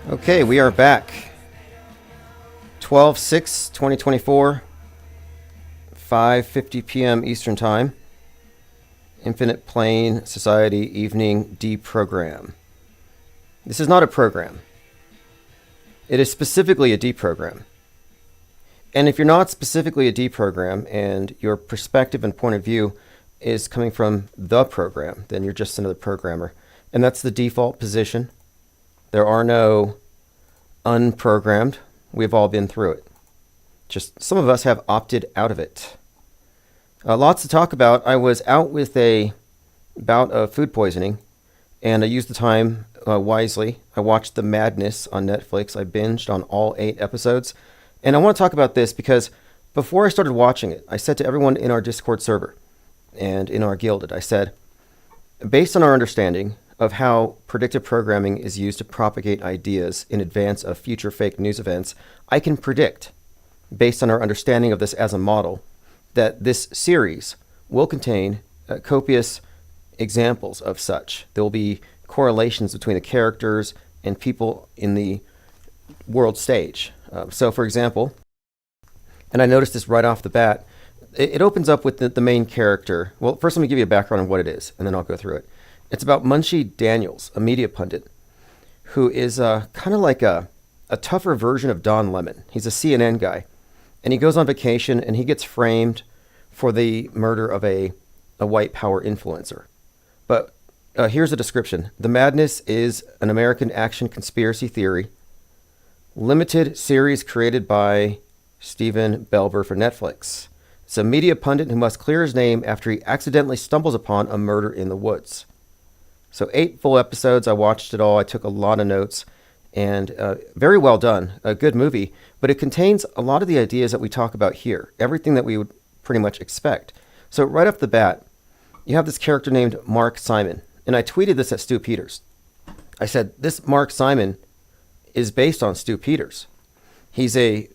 Okay, we are back. 12/6/2024, 5:50 p.m. Eastern Time. Infinite Plane Society Evening Deprogram. This is not a program. It is specifically a deprogram. And if you're not specifically a deprogram and your perspective and point of view is coming from the program, then you're just another programmer. And that's the default position. There are no unprogrammed. We've all been through it. Just some of us have opted out of it. Lots to talk about. I was out with a bout of food poisoning, and I used the time wisely. I watched The Madness on Netflix. I binged on all 8 episodes. And I want to talk about this because before I started watching it, I said to everyone in our Discord server and in our Guilded, I said, based on our understanding of how predictive programming is used to propagate ideas in advance of future fake news events, I can predict, based on our understanding of this as a model, that this series will contain copious examples of such. There will be correlations between the characters and people in the world stage. So, for example, and I noticed this right off the bat, it opens up with the main character. Well, first let me give you a background on what it is, and then I'll go through it. It's about Munchie Daniels, a media pundit, who is kind of like a tougher version of Don Lemon. He's a CNN guy, and he goes on vacation, and he gets framed for the murder of a white power influencer. But here's a description. The Madness is an American action conspiracy theory, limited series created by Steven Belber for Netflix. It's a media pundit who must clear his name after he accidentally stumbles upon a murder in the woods. So 8 full episodes. I watched it all. I took a lot of notes, and very well done. A good movie, but it contains a lot of the ideas that we talk about here. Everything that we would pretty much expect. So right off the bat, you have this character named Mark Simon, and I tweeted this at Stu Peters. I said, this Mark Simon is based on Stu Peters. He's a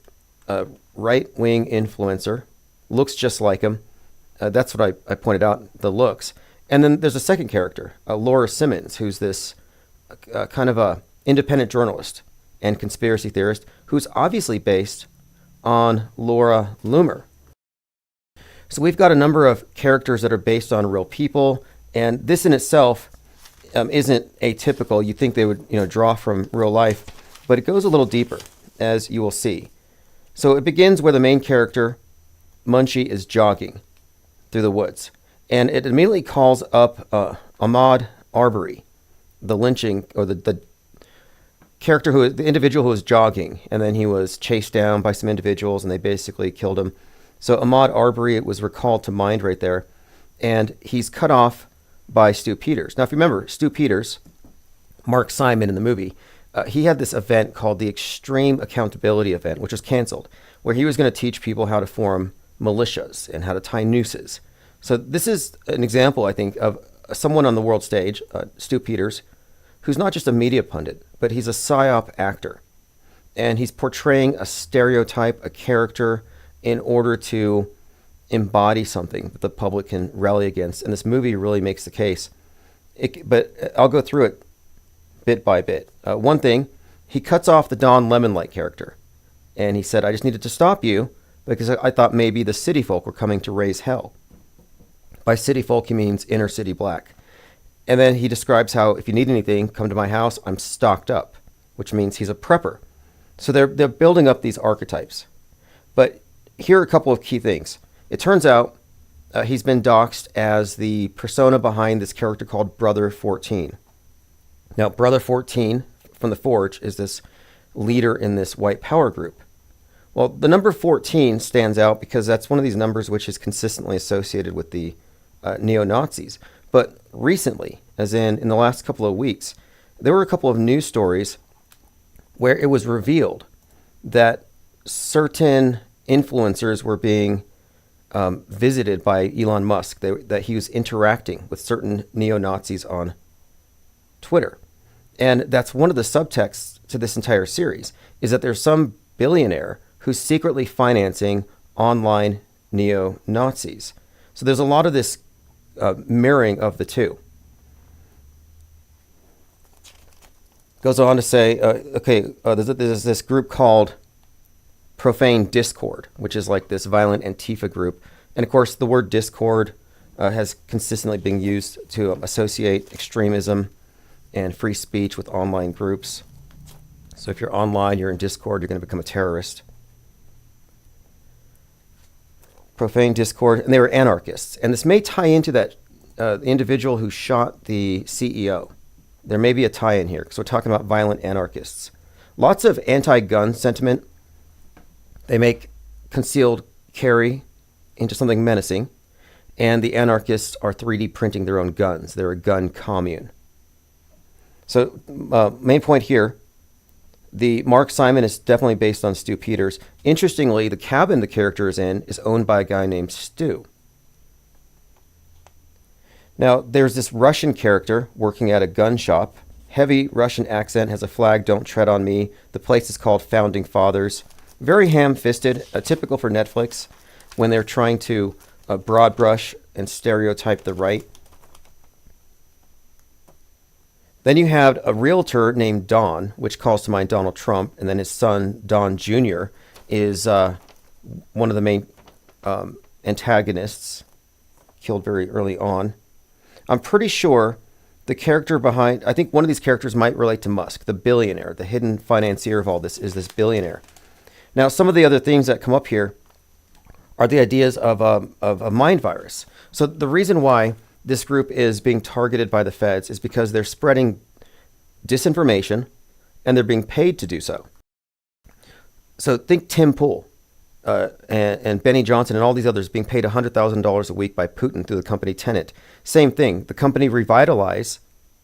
right-wing influencer, looks just like him. That's what I pointed out, the looks. And then there's a second character, Laura Simmons, who's this kind of a independent journalist and conspiracy theorist who's obviously based on Laura Loomer. So we've got a number of characters that are based on real people, and this in itself isn't atypical. You'd think they would draw from real life, but it goes a little deeper, as you will see. So it begins where the main character, Munchie, is jogging through the woods. And it immediately calls up Ahmaud Arbery, the lynching, or the character the individual who was jogging, and then he was chased down by some individuals, and they basically killed him. So Ahmaud Arbery, it was recalled to mind right there, and he's cut off by Stu Peters. Now, if you remember, Stu Peters, Mark Simon in the movie, he had this event called the Extreme Accountability Event, which was canceled, where he was going to teach people how to form militias and how to tie nooses. So this is an example, I think, of someone on the world stage, Stu Peters, who's not just a media pundit, but he's a psyop actor. And he's portraying a stereotype, a character, in order to embody something that the public can rally against. And this movie really makes the case. But I'll go through it bit by bit. One thing, he cuts off the Don Lemon-like character. And he said, I just needed to stop you because I thought maybe the city folk were coming to raise hell. By city folk, he means inner city black. And then he describes how, if you need anything, come to my house, I'm stocked up, which means he's a prepper. So they're building up these archetypes. But here are a couple of key things. It turns out he's been doxed as the persona behind this character called Brother 14. Now, Brother 14 from the Forge is this leader in this white power group. Well, the number 14 stands out because that's one of these numbers which is consistently associated with the neo-Nazis. But recently, as in the last couple of weeks, there were a couple of news stories where it was revealed that certain influencers were being visited by Elon Musk, that he was interacting with certain neo-Nazis on Twitter. And that's one of the subtexts to this entire series, is that there's some billionaire who's secretly financing online neo-Nazis. So there's a lot of this mirroring of the two. Goes on to say, there's this group called Profane Discord, which is like this violent Antifa group. And of course, the word Discord has consistently been used to associate extremism and free speech with online groups. So if you're online, you're in Discord, you're going to become a terrorist. Profane Discord, and they were anarchists. And this may tie into that individual who shot the CEO. There may be a tie-in here, because we're talking about violent anarchists. Lots of anti-gun sentiment. They make concealed carry into something menacing. And the anarchists are 3D printing their own guns. They're a gun commune. So, main point here, the Mark Simon is definitely based on Stu Peters. Interestingly, the cabin the character is in is owned by a guy named Stu. Now, there's this Russian character working at a gun shop. Heavy Russian accent, has a flag, "Don't tread on me." The place is called Founding Fathers. Very ham-fisted, typical for Netflix when they're trying to broad brush and stereotype the right. Then you have a realtor named Don, which calls to mind Donald Trump, and then his son, Don Jr., is one of the main antagonists, killed very early on. I'm pretty sure the character behind, I think one of these characters might relate to Musk, the billionaire, the hidden financier of all this is this billionaire. Now, some of the other things that come up here are the ideas of a mind virus. So the reason why this group is being targeted by the feds is because they're spreading disinformation and they're being paid to do so. So think Tim Pool and Benny Johnson and all these others being paid $100,000 a week by Putin through the company Tenet. Same thing. The company Revitalize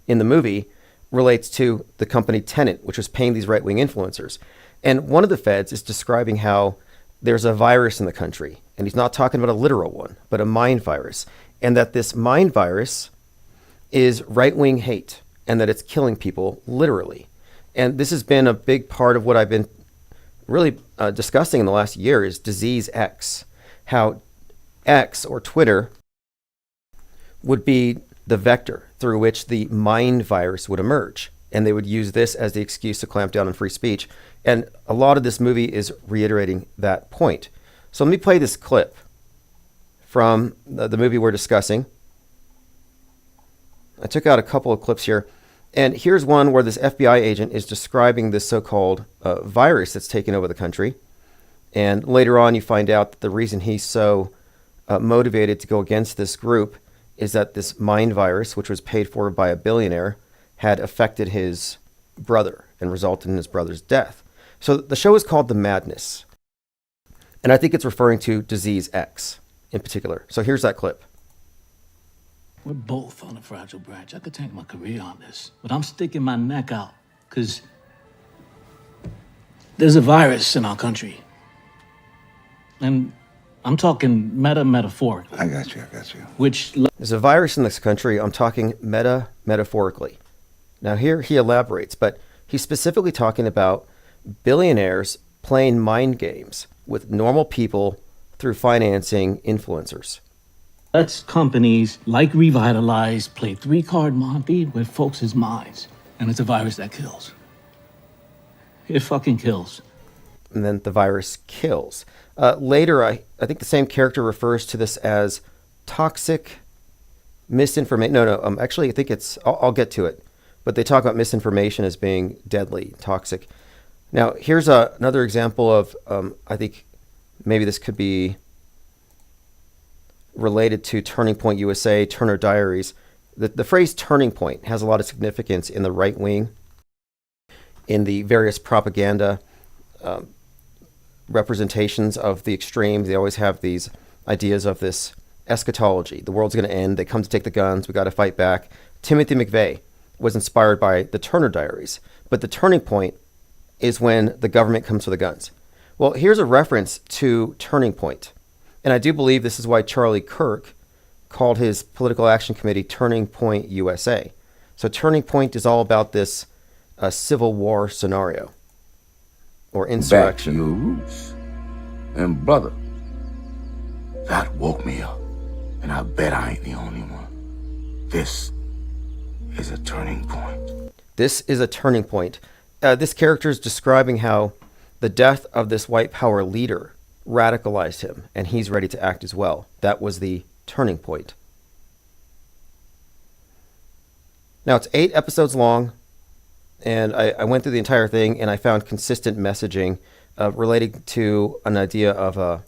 in the movie relates to the company Tenet, which was paying these right-wing influencers. And one of the feds is describing how there's a virus in the country, and he's not talking about a literal one, but a mind virus, and that this mind virus is right-wing hate, and that it's killing people literally. And this has been a big part of what I've been really discussing in the last year is Disease X, how X or Twitter would be the vector through which the mind virus would emerge. And they would use this as the excuse to clamp down on free speech. And a lot of this movie is reiterating that point. So let me play this clip from the movie we're discussing. I took out a couple of clips here. And here's one where this FBI agent is describing this so-called virus that's taken over the country. And later on, you find out that the reason he's so motivated to go against this group is that this mind virus, which was paid for by a billionaire, had affected his brother and resulted in his brother's death. So the show is called The Madness. And I think it's referring to Disease X in particular. So here's that clip. We're both on a fragile branch. I could tank my career on this, but I'm sticking my neck out because there's a virus in our country. And I'm talking metaphorically. I got you. Which there's a virus in this country. I'm talking metaphorically. Now here he elaborates, but he's specifically talking about billionaires playing mind games with normal people through financing influencers. lets companies like Revitalize play three-card Monty with folks' minds. And it's a virus that kills. It fucking kills. And then the virus kills. Later, I think the same character refers to this as toxic misinformation. No, actually, I think it's, I'll get to it. But they talk about misinformation as being deadly, toxic. Now, here's another example of, I think maybe this could be related to Turning Point USA, Turner Diaries. The phrase turning point has a lot of significance in the right wing, in the various propaganda representations of the extremes. They always have these ideas of this eschatology. The world's going to end. They come to take the guns. We got to fight back. Timothy McVeigh was inspired by the Turner Diaries. But the turning point is when the government comes for the guns. Well, here's a reference to Turning Point. And I do believe this is why Charlie Kirk called his political action committee Turning Point USA. So Turning Point is all about this civil war scenario or insurrection. Back to your roots. And brother, that woke me up. And I bet I ain't the only one. This is a turning point. This is a turning point. This character is describing how the death of this white power leader radicalized him, and he's ready to act as well. That was the turning point. Now, it's 8 episodes long, and I went through the entire thing, and I found consistent messaging relating to an idea of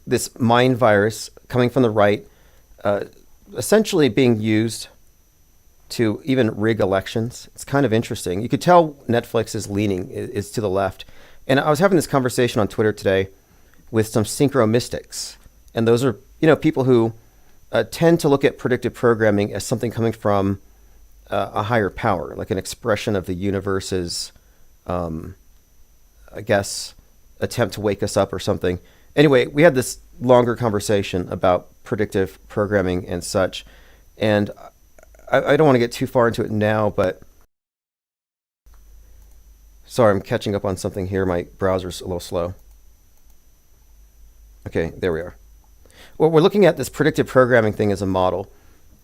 this mind virus coming from the right, essentially being used to even rig elections. It's kind of interesting. You could tell Netflix is leaning is to the left. And I was having this conversation on Twitter today with some synchro mystics. And those are, people who tend to look at predictive programming as something coming from a higher power, like an expression of the universe's, attempt to wake us up or something. Anyway, we had this longer conversation about predictive programming and such. And I don't want to get too far into it now, but sorry, I'm catching up on something here. My browser's a little slow. Okay, there we are. Well, we're looking at this predictive programming thing as a model,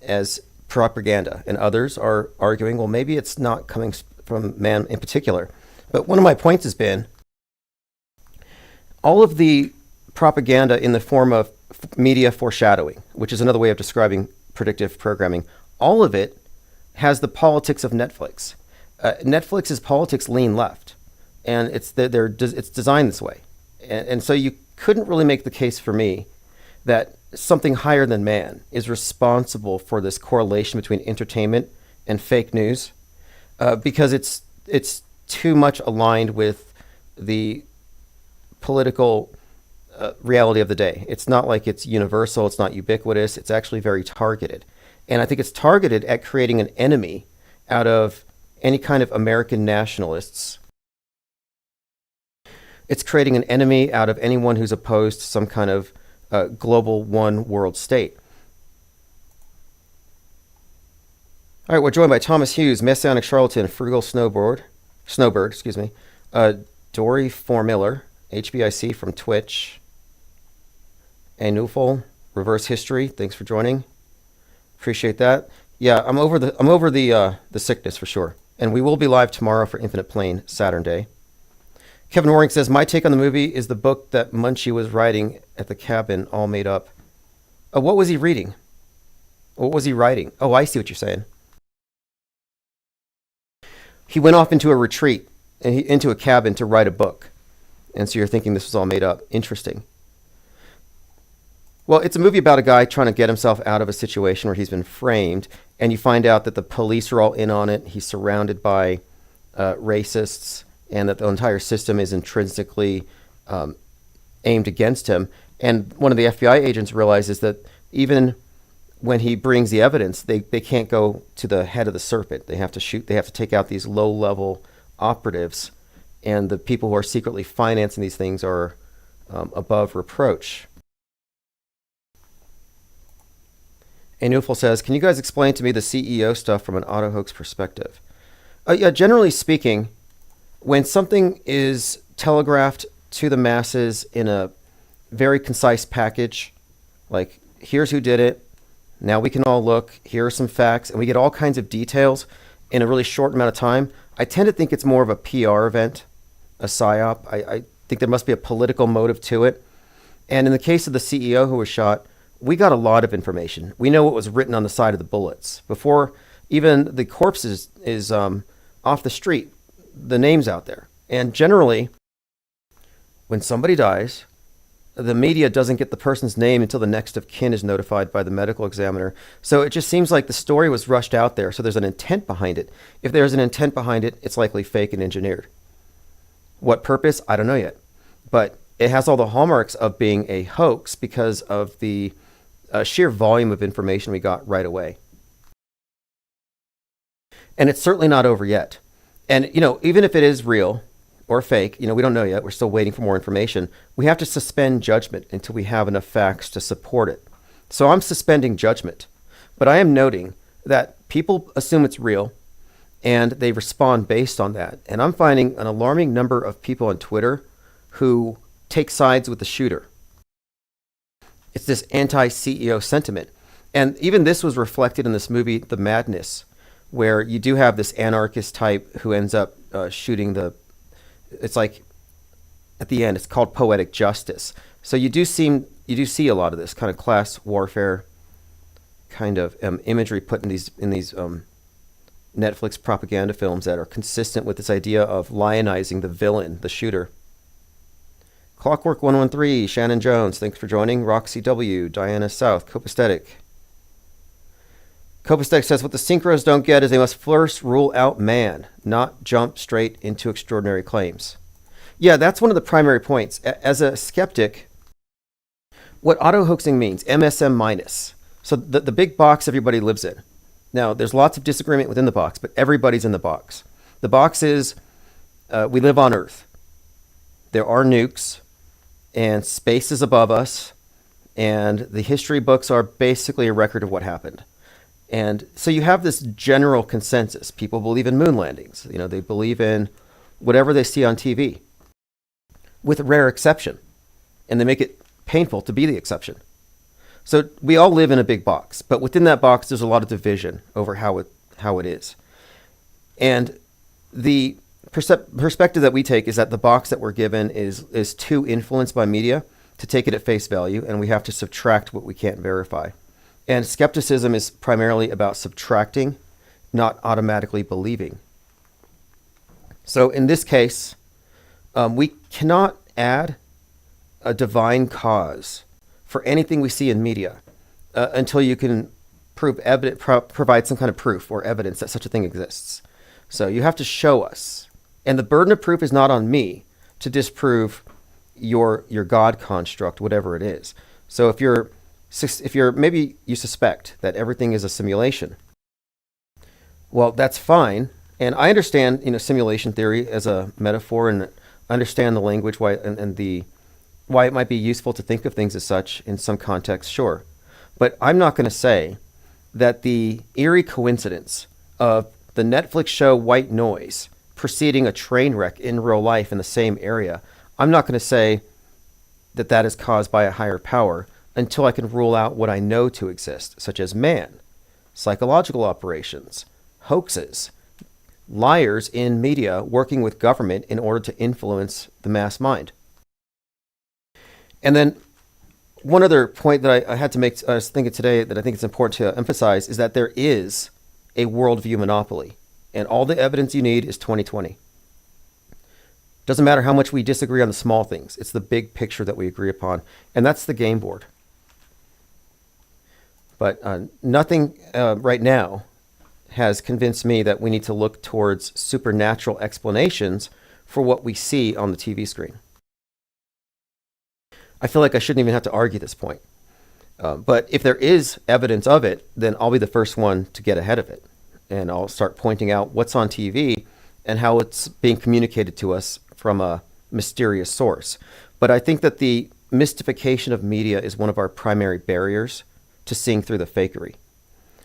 as propaganda, and others are arguing, well, maybe it's not coming from man in particular. But one of my points has been all of the propaganda in the form of media foreshadowing, which is another way of describing predictive programming. All of it has the politics of Netflix. Netflix's politics lean left, and it's designed this way. And so you couldn't really make the case for me that something higher than man is responsible for this correlation between entertainment and fake news, because it's too much aligned with the political reality of the day. It's not like it's universal, it's not ubiquitous, it's actually very targeted. And I think it's targeted at creating an enemy out of any kind of American nationalists. It's creating an enemy out of anyone who's opposed to some kind of global one world state. All right, we're joined by Thomas Hughes, Messianic Charlatan, Frugal Snowbird, Dory Formiller, HBIC from Twitch, Anufel, Reverse History. Thanks for joining. Appreciate that. Yeah, I'm over the sickness for sure. And we will be live tomorrow for Infinite Plane, Saturn Day. Kevin Waring says, my take on the movie is the book that Munchie was writing at the cabin, all made up. What was he reading? What was he writing? Oh, I see what you're saying. He went off into a retreat, into a cabin to write a book. And so you're thinking this was all made up. Interesting. Well, it's a movie about a guy trying to get himself out of a situation where he's been framed, and you find out that the police are all in on it. He's surrounded by racists, and that the entire system is intrinsically aimed against him. And one of the FBI agents realizes that even when he brings the evidence, they can't go to the head of the serpent. They have to shoot. They have to take out these low-level operatives, and the people who are secretly financing these things are above reproach. Anufel says, can you guys explain to me the CEO stuff from an auto hoax perspective? Yeah, generally speaking, when something is telegraphed to the masses in a very concise package, like here's who did it, now we can all look, here are some facts, and we get all kinds of details in a really short amount of time, I tend to think it's more of a PR event, a psyop. I think there must be a political motive to it. And in the case of the CEO who was shot, we got a lot of information. We know what was written on the side of the bullets. Before even the corpse is off the street, the name's out there. And generally, when somebody dies, the media doesn't get the person's name until the next of kin is notified by the medical examiner. So it just seems like the story was rushed out there. So there's an intent behind it. If there's an intent behind it, it's likely fake and engineered. What purpose? I don't know yet. But it has all the hallmarks of being a hoax because of the sheer volume of information we got right away. And it's certainly not over yet. And, even if it is real or fake, we don't know yet. We're still waiting for more information. We have to suspend judgment until we have enough facts to support it. So I'm suspending judgment. But I am noting that people assume it's real and they respond based on that. And I'm finding an alarming number of people on Twitter who take sides with the shooter. It's this anti-CEO sentiment. And even this was reflected in this movie, The Madness, where you do have this anarchist type who ends up shooting it's like at the end, it's called poetic justice. So you do see a lot of this kind of class warfare kind of imagery put in these Netflix propaganda films that are consistent with this idea of lionizing the villain, the shooter. Clockwork 113, Shannon Jones, thanks for joining. Roxy W, Diana South, Copaesthetic. Copaesthetic says, what the synchros don't get is they must first rule out man, not jump straight into extraordinary claims. Yeah, that's one of the primary points. As a skeptic, what auto-hoaxing means, MSM minus. So the big box everybody lives in. Now, there's lots of disagreement within the box, but everybody's in the box. The box is, we live on Earth. There are nukes, and space is above us, and the history books are basically a record of what happened. And so you have this general consensus. People believe in moon landings. They believe in whatever they see on TV, with a rare exception. And they make it painful to be the exception. So we all live in a big box, but within that box, there's a lot of division over how it is. And the perspective that we take is that the box that we're given is too influenced by media to take it at face value, and we have to subtract what we can't verify. And skepticism is primarily about subtracting, not automatically believing. So in this case, we cannot add a divine cause for anything we see in media until you can provide some kind of proof or evidence that such a thing exists. So you have to show us. And the burden of proof is not on me to disprove your God construct, whatever it is. So if you're maybe you suspect that everything is a simulation, well, that's fine. And I understand, simulation theory as a metaphor, and understand the language why it might be useful to think of things as such in some context, sure. But I'm not going to say that the eerie coincidence of the Netflix show White Noise preceding a train wreck in real life in the same area, I'm not going to say that that is caused by a higher power until I can rule out what I know to exist, such as man, psychological operations, hoaxes, liars in media working with government in order to influence the mass mind. And then one other point that I had to make, I was thinking today that I think it's important to emphasize, is that there is a worldview monopoly, and all the evidence you need is 2020. Doesn't matter how much we disagree on the small things. It's the big picture that we agree upon, and that's the game board. But nothing right now has convinced me that we need to look towards supernatural explanations for what we see on the TV screen. I feel like I shouldn't even have to argue this point. But if there is evidence of it, then I'll be the first one to get ahead of it. And I'll start pointing out what's on TV and how it's being communicated to us from a mysterious source. But I think that the mystification of media is one of our primary barriers to seeing through the fakery.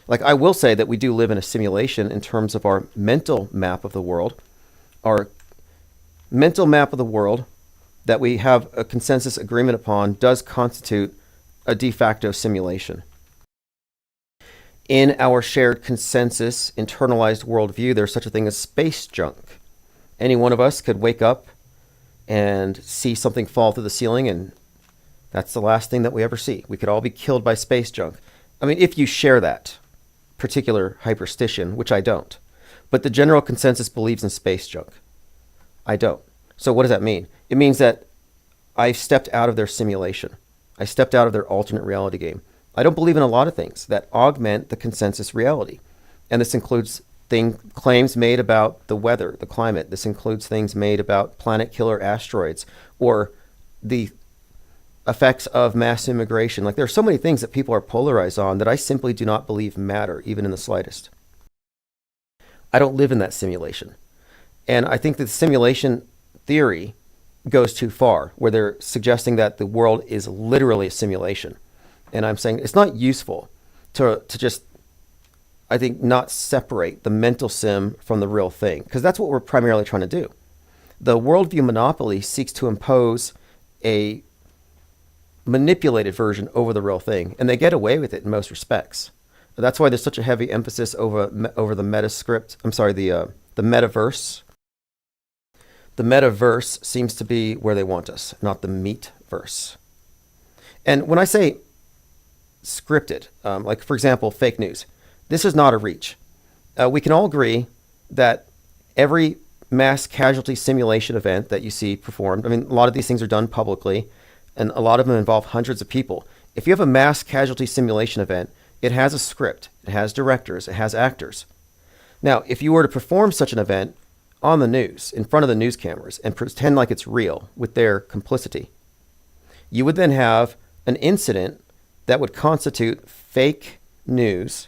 Like, I will say that we do live in a simulation in terms of our mental map of the world. Our mental map of the world that we have a consensus agreement upon does constitute a de facto simulation. In our shared consensus, internalized worldview, there's such a thing as space junk. Any one of us could wake up and see something fall through the ceiling, and that's the last thing that we ever see. We could all be killed by space junk. I mean, if you share that particular hyperstition, which I don't. But the general consensus believes in space junk. I don't. So what does that mean? It means that I've stepped out of their simulation. I stepped out of their alternate reality game. I don't believe in a lot of things that augment the consensus reality. And this includes claims made about the weather, the climate. This includes things made about planet killer asteroids or the effects of mass immigration. Like, there are so many things that people are polarized on that I simply do not believe matter, even in the slightest. I don't live in that simulation. And I think that the simulation theory goes too far, where they're suggesting that the world is literally a simulation. And I'm saying it's not useful to just, I think, not separate the mental sim from the real thing, because that's what we're primarily trying to do. The worldview monopoly seeks to impose a manipulated version over the real thing, and they get away with it in most respects. That's why there's such a heavy emphasis over the metascript. I'm sorry, the metaverse. The metaverse seems to be where they want us, not the meatverse. And when I say scripted, like for example, fake news, this is not a reach. We can all agree that every mass casualty simulation event that you see performed, I mean, a lot of these things are done publicly, and a lot of them involve hundreds of people. If you have a mass casualty simulation event, it has a script, it has directors, it has actors. Now, if you were to perform such an event on the news, in front of the news cameras, and pretend like it's real with their complicity, you would then have an incident that would constitute fake news,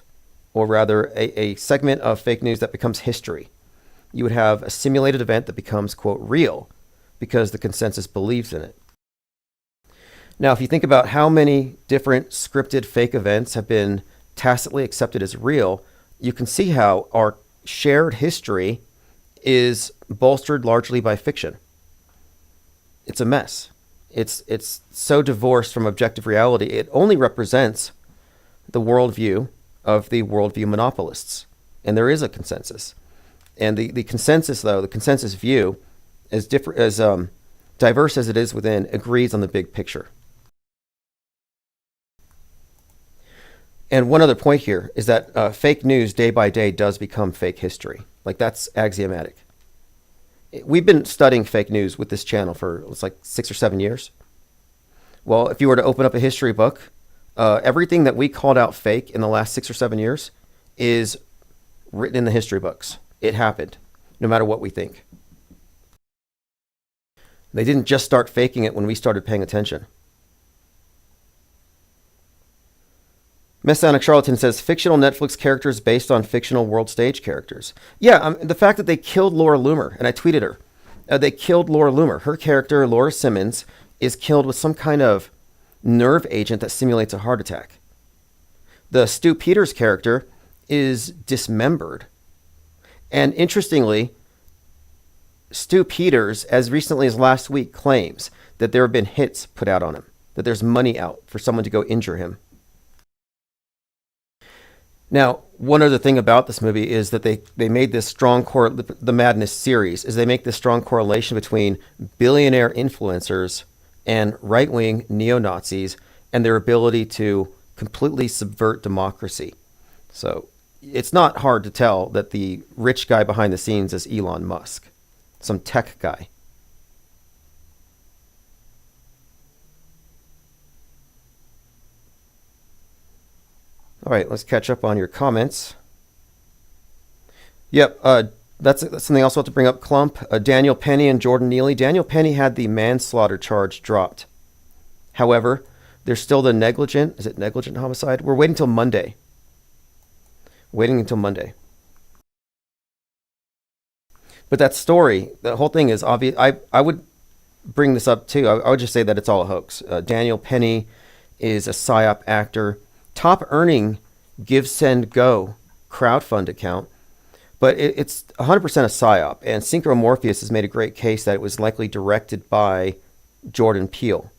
or rather a segment of fake news that becomes history. You would have a simulated event that becomes, quote, real, because the consensus believes in it. Now, if you think about how many different scripted fake events have been tacitly accepted as real, you can see how our shared history is bolstered largely by fiction. It's a mess. It's so divorced from objective reality. It only represents the worldview of the worldview monopolists. And there is a consensus. And the consensus, though, the consensus view, as diverse as it is within, agrees on the big picture. And one other point here is that fake news day by day does become fake history. Like, that's axiomatic. We've been studying fake news with this channel for, it's like 6 or 7 years. Well, if you were to open up a history book, everything that we called out fake in the last 6 or 7 years is written in the history books. It happened, no matter what we think. They didn't just start faking it when we started paying attention. Messianic Charlatan says, fictional Netflix characters based on fictional world stage characters. Yeah, the fact that they killed Laura Loomer, and I tweeted her. They killed Laura Loomer. Her character, Laura Simmons, is killed with some kind of nerve agent that simulates a heart attack. The Stu Peters character is dismembered. And interestingly, Stu Peters, as recently as last week, claims that there have been hits put out on him, that there's money out for someone to go injure him. Now, one other thing about this movie is that they made this strong the Madness series, is they make this strong correlation between billionaire influencers and right-wing neo-Nazis and their ability to completely subvert democracy. So it's not hard to tell that the rich guy behind the scenes is Elon Musk, some tech guy. All right, let's catch up on your comments. Yep, that's something else I'll have to bring up. Clump, Daniel Penny and Jordan Neely. Daniel Penny had the manslaughter charge dropped. However, there's still the negligent homicide? We're waiting until Monday. But that story, the whole thing is obvious. I would bring this up too. I would just say that it's all a hoax. Daniel Penny is a PSYOP actor. Top earning Give, Send, Go crowdfund account, but it's 100% a PSYOP, and Synchro Morpheus has made a great case that it was likely directed by Jordan Peele.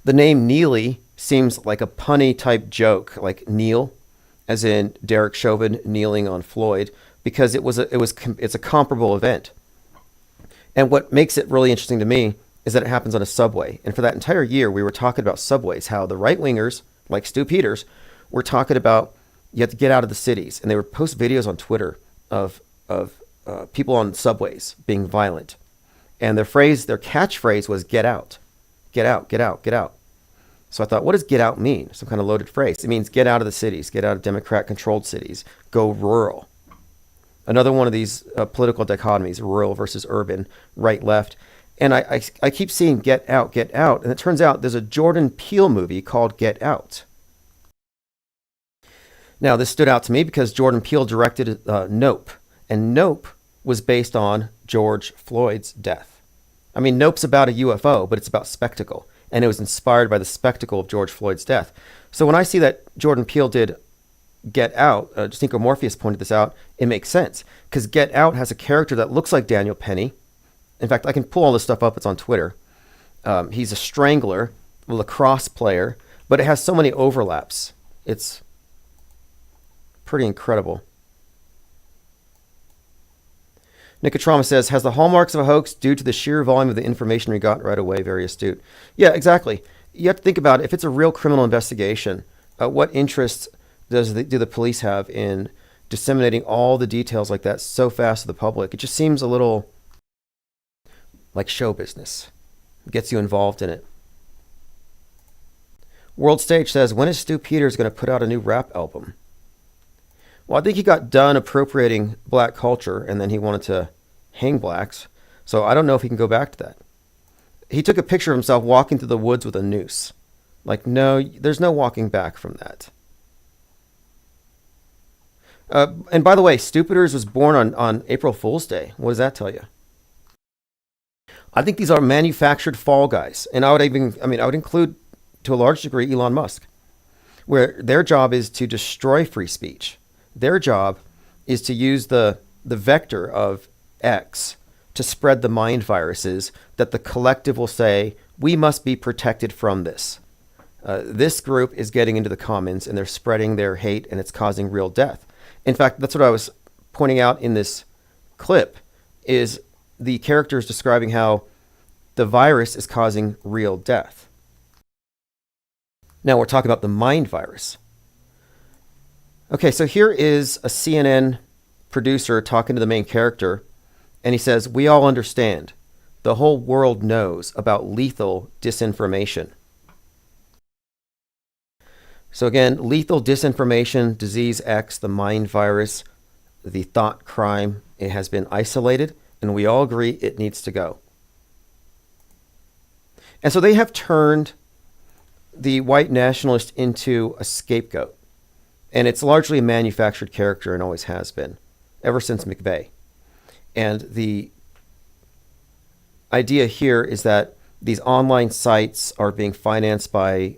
The name Neely seems like a punny type joke, like Neil, as in Derek Chauvin kneeling on Floyd, because it's a comparable event. And what makes it really interesting to me is that it happens on a subway. And for that entire year, we were talking about subways, how the right-wingers, like Stu Peters, were talking about you have to get out of the cities. And they would post videos on Twitter of people on subways being violent. And their catchphrase was, get out, get out, get out, get out. So I thought, what does get out mean? Some kind of loaded phrase. It means get out of the cities, get out of Democrat-controlled cities, go rural. Another one of these political dichotomies, rural versus urban, right, left. And I keep seeing get out, and it turns out there's a Jordan Peele movie called Get Out. Now, this stood out to me because Jordan Peele directed Nope, and Nope was based on George Floyd's death. I mean, Nope's about a UFO, but it's about spectacle, and it was inspired by the spectacle of George Floyd's death. So when I see that Jordan Peele did Get Out, Synchro Morpheus pointed this out, it makes sense, because Get Out has a character that looks like Daniel Penny. In fact, I can pull all this stuff up. It's on Twitter. He's a strangler, a lacrosse player, but it has so many overlaps. It's pretty incredible. Nicotrama says, has the hallmarks of a hoax due to the sheer volume of the information we got right away. Very astute. Yeah, exactly. You have to think about it. If it's a real criminal investigation, what interest do the police have in disseminating all the details like that so fast to the public? It just seems a little like show business. It gets you involved in it. World Stage says, when is Stu Peters going to put out a new rap album? Well, I think he got done appropriating black culture and then he wanted to hang blacks. So I don't know if he can go back to that. He took a picture of himself walking through the woods with a noose. Like, no, there's no walking back from that. And by the way, Stu Peters was born on April Fool's Day. What does that tell you? I think these are manufactured fall guys. And I would include to a large degree Elon Musk, where their job is to destroy free speech. Their job is to use the vector of X to spread the mind viruses that the collective will say, we must be protected from this. This group is getting into the commons and they're spreading their hate and it's causing real death. In fact, that's what I was pointing out in this clip, is the characters describing how the virus is causing real death. Now we're talking about the mind virus. Okay, so here is a CNN producer talking to the main character, and he says, we all understand. The whole world knows about lethal disinformation. So again, lethal disinformation, disease X, the mind virus, the thought crime, it has been isolated, and we all agree it needs to go. And so they have turned the white nationalist into a scapegoat. And it's largely a manufactured character and always has been, ever since McVeigh. And the idea here is that these online sites are being financed by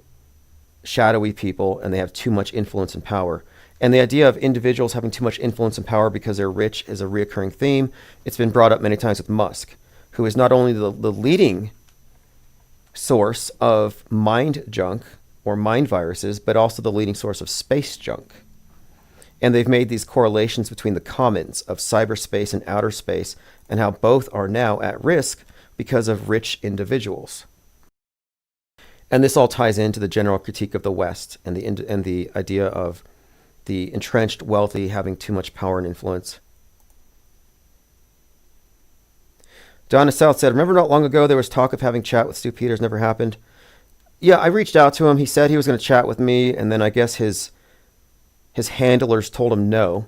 shadowy people and they have too much influence and power. And the idea of individuals having too much influence and power because they're rich is a reoccurring theme. It's been brought up many times with Musk, who is not only the leading source of mind junk or mind viruses, but also the leading source of space junk. And they've made these correlations between the commons of cyberspace and outer space and how both are now at risk because of rich individuals. And this all ties into the general critique of the West and the idea of the entrenched wealthy having too much power and influence. Donna South said, remember not long ago there was talk of having chat with Stu Peters, never happened. Yeah, I reached out to him. He said he was going to chat with me, and then I guess his handlers told him no.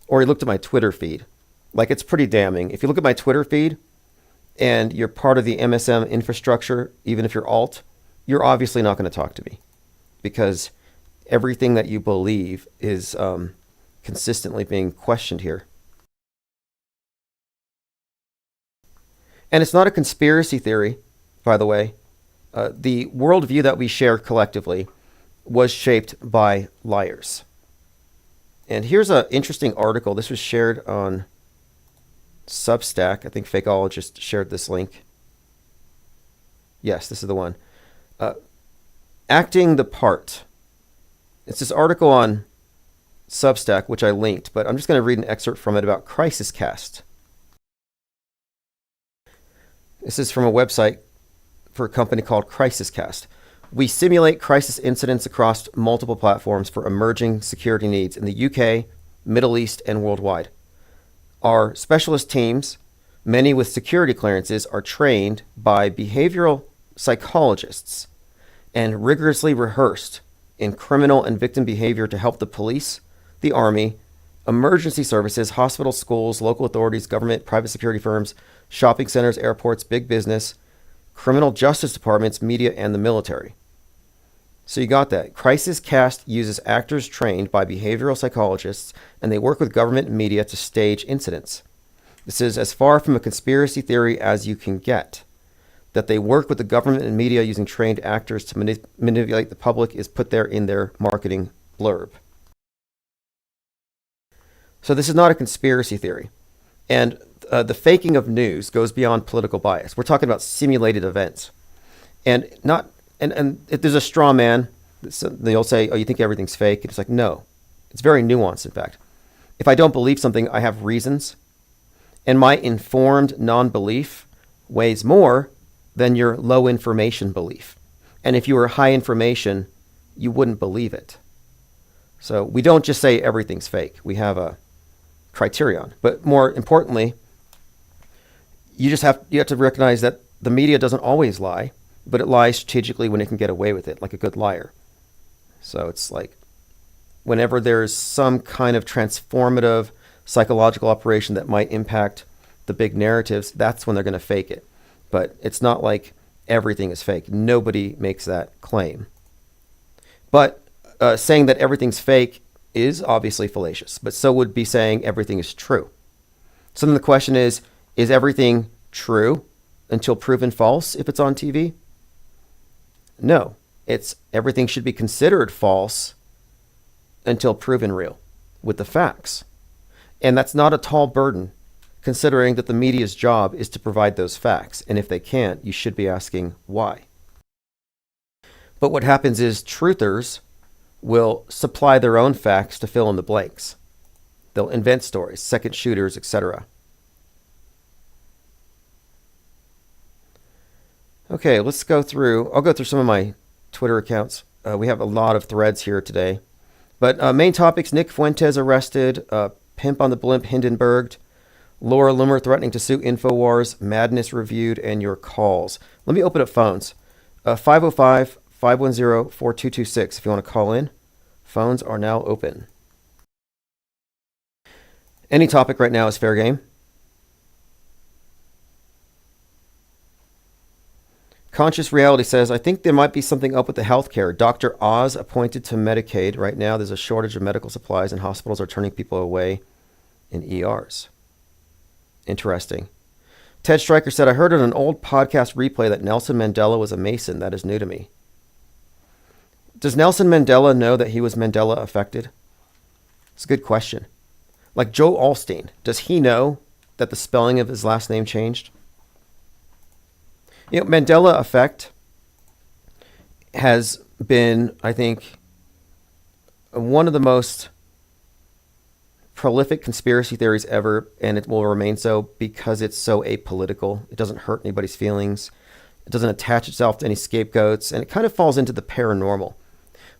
Or he looked at my Twitter feed. Like, it's pretty damning. If you look at my Twitter feed and you're part of the MSM infrastructure, even if you're alt, you're obviously not going to talk to me because everything that you believe is consistently being questioned here. And it's not a conspiracy theory, by the way. The worldview that we share collectively was shaped by liars. And here's an interesting article. This was shared on Substack. I think Fakeologist shared this link. Yes, this is the one. Acting the Part. It's this article on Substack, which I linked, but I'm just going to read an excerpt from it about Crisis Cast. This is from a website for a company called Crisis Cast. We simulate crisis incidents across multiple platforms for emerging security needs in the UK, Middle East, and worldwide. Our specialist teams, many with security clearances, are trained by behavioral psychologists and rigorously rehearsed in criminal and victim behavior to help the police, the army, emergency services, hospitals, schools, local authorities, government, private security firms, shopping centers, airports, big business, criminal justice departments, media, and the military. So you got that. Crisis Cast uses actors trained by behavioral psychologists, and they work with government and media to stage incidents. This is as far from a conspiracy theory as you can get. That they work with the government and media using trained actors to manipulate the public is put there in their marketing blurb. So this is not a conspiracy theory. And the faking of news goes beyond political bias. We're talking about simulated events. And if there's a straw man So they'll say, oh, you think everything's fake? It's like, no. It's very nuanced, in fact. If I don't believe something, I have reasons. And my informed non-belief weighs more than your low information belief. And if you were high information, you wouldn't believe it. So we don't just say everything's fake. We have a criterion. But more importantly, you have to recognize that the media doesn't always lie, but it lies strategically when it can get away with it, like a good liar. So it's like whenever there's some kind of transformative psychological operation that might impact the big narratives, that's when they're going to fake it. But it's not like everything is fake. Nobody makes that claim. But saying that everything's fake is obviously fallacious, but so would be saying everything is true. So then the question is everything true until proven false if it's on TV? No, it's everything should be considered false until proven real with the facts. And that's not a tall burden, considering that the media's job is to provide those facts. And if they can't, you should be asking why. But what happens is truthers will supply their own facts to fill in the blanks. They'll invent stories, second shooters, etc. Okay, let's go through. I'll go through some of my Twitter accounts. We have a lot of threads here today. But main topics: Nick Fuentes arrested, Pimp on the Blimp Hindenburged, Laura Loomer threatening to sue InfoWars, Madness reviewed, and your calls. Let me open up phones. 505-510-4226 if you want to call in. Phones are now open. Any topic right now is fair game. Conscious Reality says, I think there might be something up with the healthcare. Dr. Oz appointed to Medicaid. Right now, there's a shortage of medical supplies and hospitals are turning people away in ERs. Interesting. Ted Stryker said, I heard in an old podcast replay that Nelson Mandela was a Mason. That is new to me. Does Nelson Mandela know that he was Mandela affected? It's a good question. Like Joe Alstein, does he know that the spelling of his last name changed? You know, Mandela effect has been, I think, one of the most prolific conspiracy theories ever, and it will remain so because it's so apolitical. It doesn't hurt anybody's feelings. It doesn't attach itself to any scapegoats, and it kind of falls into the paranormal.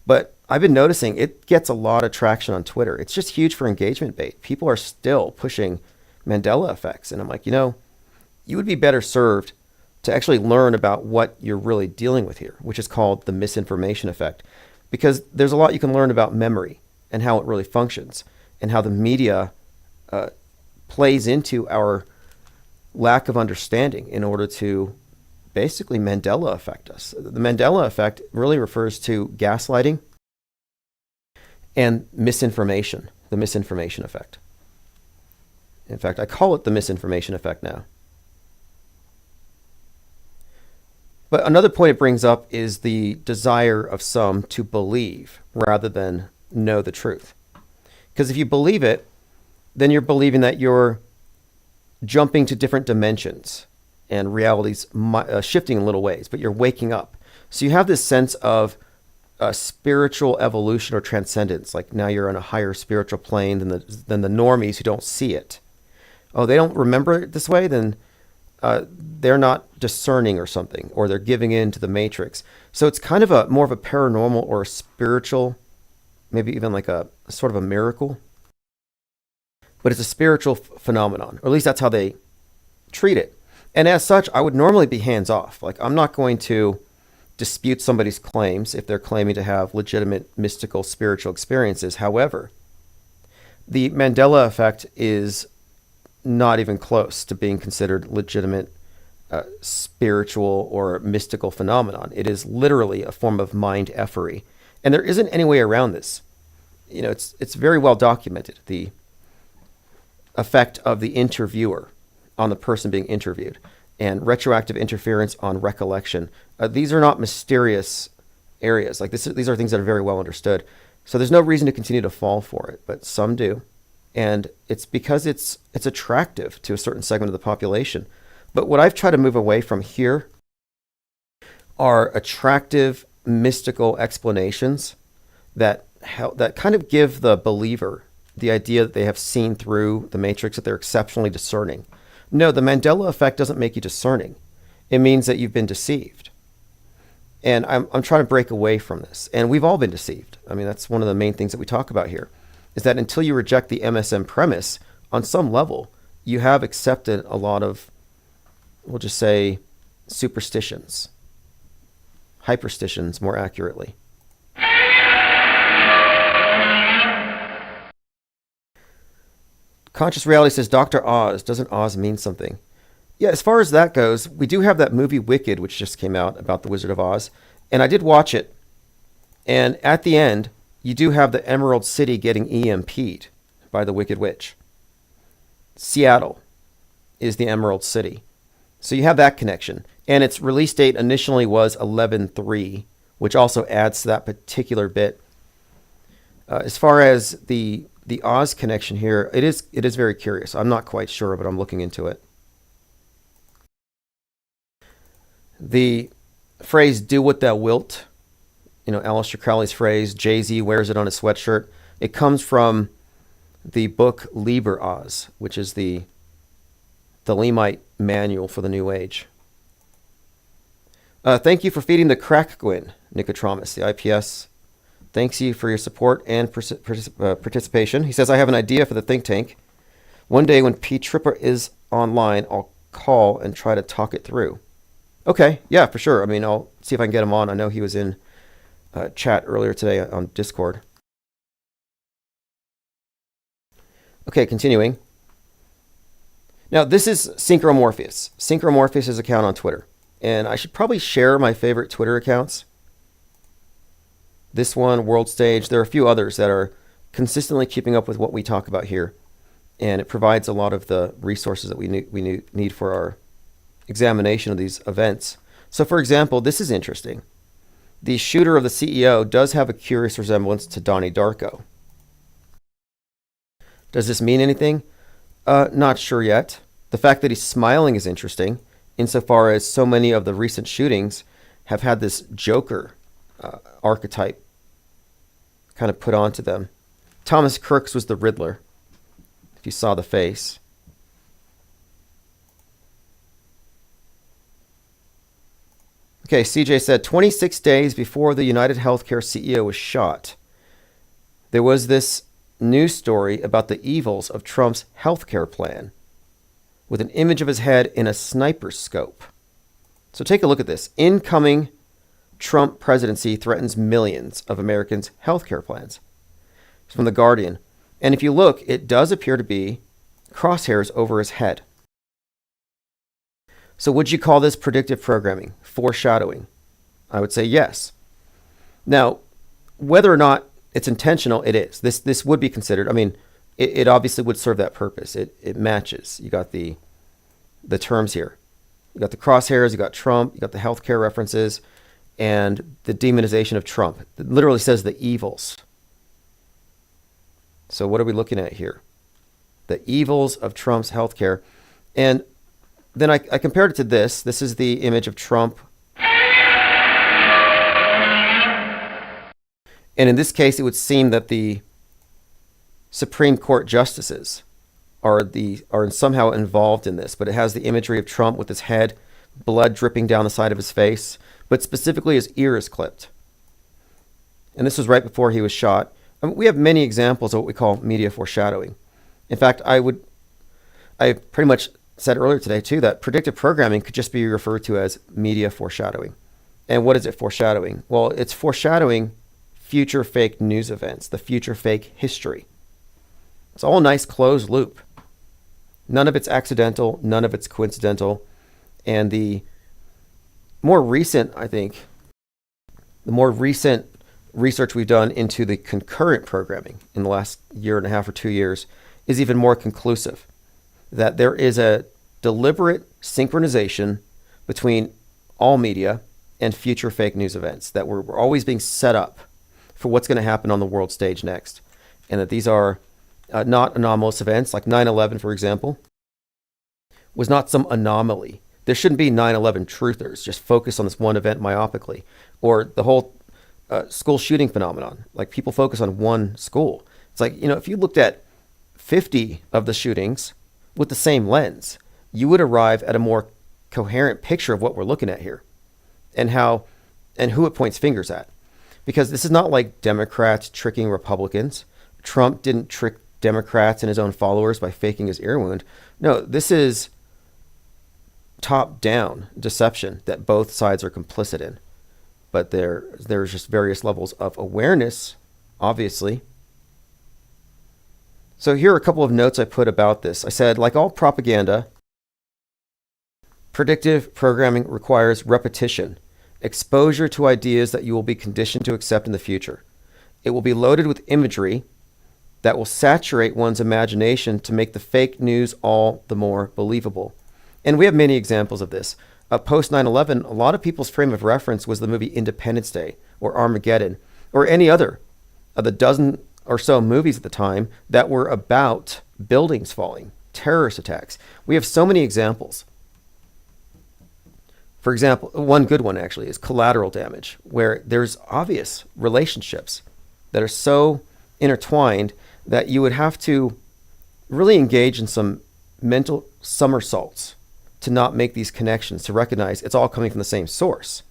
But I've been noticing it gets a lot of traction on Twitter. It's just huge for engagement bait. People are still pushing Mandela effects, and I'm like, you would be better served to actually learn about what you're really dealing with here, which is called the misinformation effect. Because there's a lot you can learn about memory and how it really functions and how the media plays into our lack of understanding in order to basically Mandela affect us. The Mandela effect really refers to gaslighting and misinformation, the misinformation effect. In fact, I call it the misinformation effect now. But another point it brings up is the desire of some to believe rather than know the truth. Because if you believe it, then you're believing that you're jumping to different dimensions and reality's shifting in little ways, but you're waking up. So you have this sense of spiritual evolution or transcendence, like now you're on a higher spiritual plane than the normies who don't see it. Oh, they don't remember it this way? Then they're not discerning or something, or they're giving in to the matrix. So it's kind of more of a paranormal or a spiritual, maybe even like a sort of a miracle. But it's a spiritual phenomenon, or at least that's how they treat it. And as such, I would normally be hands off. Like, I'm not going to dispute somebody's claims if they're claiming to have legitimate mystical spiritual experiences. However, the Mandela effect is not even close to being considered legitimate spiritual or mystical phenomenon. It is literally a form of mind effery. And there isn't any way around this. You know, it's very well documented, the effect of the interviewer on the person being interviewed and retroactive interference on recollection. These are not mysterious areas. Like these are things that are very well understood. So there's no reason to continue to fall for it, but some do. And it's because it's attractive to a certain segment of the population. But what I've tried to move away from here are attractive mystical explanations that kind of give the believer the idea that they have seen through the Matrix, that they're exceptionally discerning. No, the Mandela effect doesn't make you discerning. It means that you've been deceived. And I'm trying to break away from this. And we've all been deceived. I mean, that's one of the main things that we talk about here, is that until you reject the MSM premise, on some level, you have accepted a lot of, we'll just say, superstitions. Hyperstitions, more accurately. Conscious Reality says, Dr. Oz. Doesn't Oz mean something? Yeah, as far as that goes, we do have that movie Wicked, which just came out about the Wizard of Oz. And I did watch it. And at the end, you do have the Emerald City getting EMP'd by the Wicked Witch. Seattle is the Emerald City. So you have that connection. And its release date initially was 11/3, which also adds to that particular bit. As far as the Oz connection here, it is very curious. I'm not quite sure, but I'm looking into it. The phrase, do what thou wilt, Aleister Crowley's phrase, Jay-Z wears it on his sweatshirt. It comes from the book Liber Oz, which is the Lemite manual for the New Age. Thank you for feeding the crack, Gwyn, Nicotramus, the IPS. Thanks you for your support and participation. He says, I have an idea for the think tank. One day when P. Tripper is online, I'll call and try to talk it through. Okay, yeah, for sure. I mean, I'll see if I can get him on. I know he was in chat earlier today on Discord. Okay, continuing. Now, this is Synchromorpheus. Synchromorpheus' account on Twitter. And I should probably share my favorite Twitter accounts. This one, World Stage. There are a few others that are consistently keeping up with what we talk about here. And it provides a lot of the resources that we need for our examination of these events. So, for example, this is interesting. The shooter of the CEO does have a curious resemblance to Donnie Darko. Does this mean anything? Not sure yet. The fact that he's smiling is interesting, insofar as so many of the recent shootings have had this Joker archetype kind of put onto them. Thomas Crooks was the Riddler, if you saw the face. Okay, CJ said, 26 days before the United Healthcare CEO was shot, there was this news story about the evils of Trump's healthcare plan with an image of his head in a sniper's scope. So take a look at this. Incoming Trump presidency threatens millions of Americans' healthcare plans. It's from The Guardian. And if you look, it does appear to be crosshairs over his head. So would you call this predictive programming, foreshadowing? I would say yes. Now, whether or not it's intentional, it is. This would be considered. I mean, it obviously would serve that purpose. It matches. You got the terms here. You got the crosshairs, you got Trump, you got the healthcare references, and the demonization of Trump. It literally says the evils. So what are we looking at here? The evils of Trump's healthcare. And then I compared it to this. This is the image of Trump. And in this case, it would seem that the Supreme Court justices are somehow involved in this. But it has the imagery of Trump with his head, blood dripping down the side of his face, but specifically his ear is clipped. And this was right before he was shot. I mean, we have many examples of what we call media foreshadowing. In fact, I pretty much said earlier today too that predictive programming could just be referred to as media foreshadowing. And what is it foreshadowing? Well, it's foreshadowing future fake news events, the future fake history. It's all a nice closed loop. None of it's accidental, none of it's coincidental. And the more recent, research we've done into the concurrent programming in the last year and a half or 2 years is even more conclusive. That there is a deliberate synchronization between all media and future fake news events, that we're always being set up for what's going to happen on the world stage next. And that these are not anomalous events, like 9/11, for example, was not some anomaly. There shouldn't be 9/11 truthers just focus on this one event myopically, or the whole school shooting phenomenon. Like, people focus on one school. It's like, if you looked at 50 of the shootings with the same lens, you would arrive at a more coherent picture of what we're looking at here, and who it points fingers at. Because this is not like Democrats tricking Republicans. Trump didn't trick Democrats and his own followers by faking his ear wound. No, this is top-down deception that both sides are complicit in. But there's just various levels of awareness, obviously. So here are a couple of notes I put about this. I said, like all propaganda, predictive programming requires repetition, exposure to ideas that you will be conditioned to accept in the future. It will be loaded with imagery that will saturate one's imagination to make the fake news all the more believable. And we have many examples of this. Post 9/11, a lot of people's frame of reference was the movie Independence Day or Armageddon or any other of the dozen or so movies at the time that were about buildings falling, terrorist attacks. We have so many examples. For example, one good one actually is Collateral Damage, where there's obvious relationships that are so intertwined that you would have to really engage in some mental somersaults to not make these connections, to recognize it's all coming from the same source.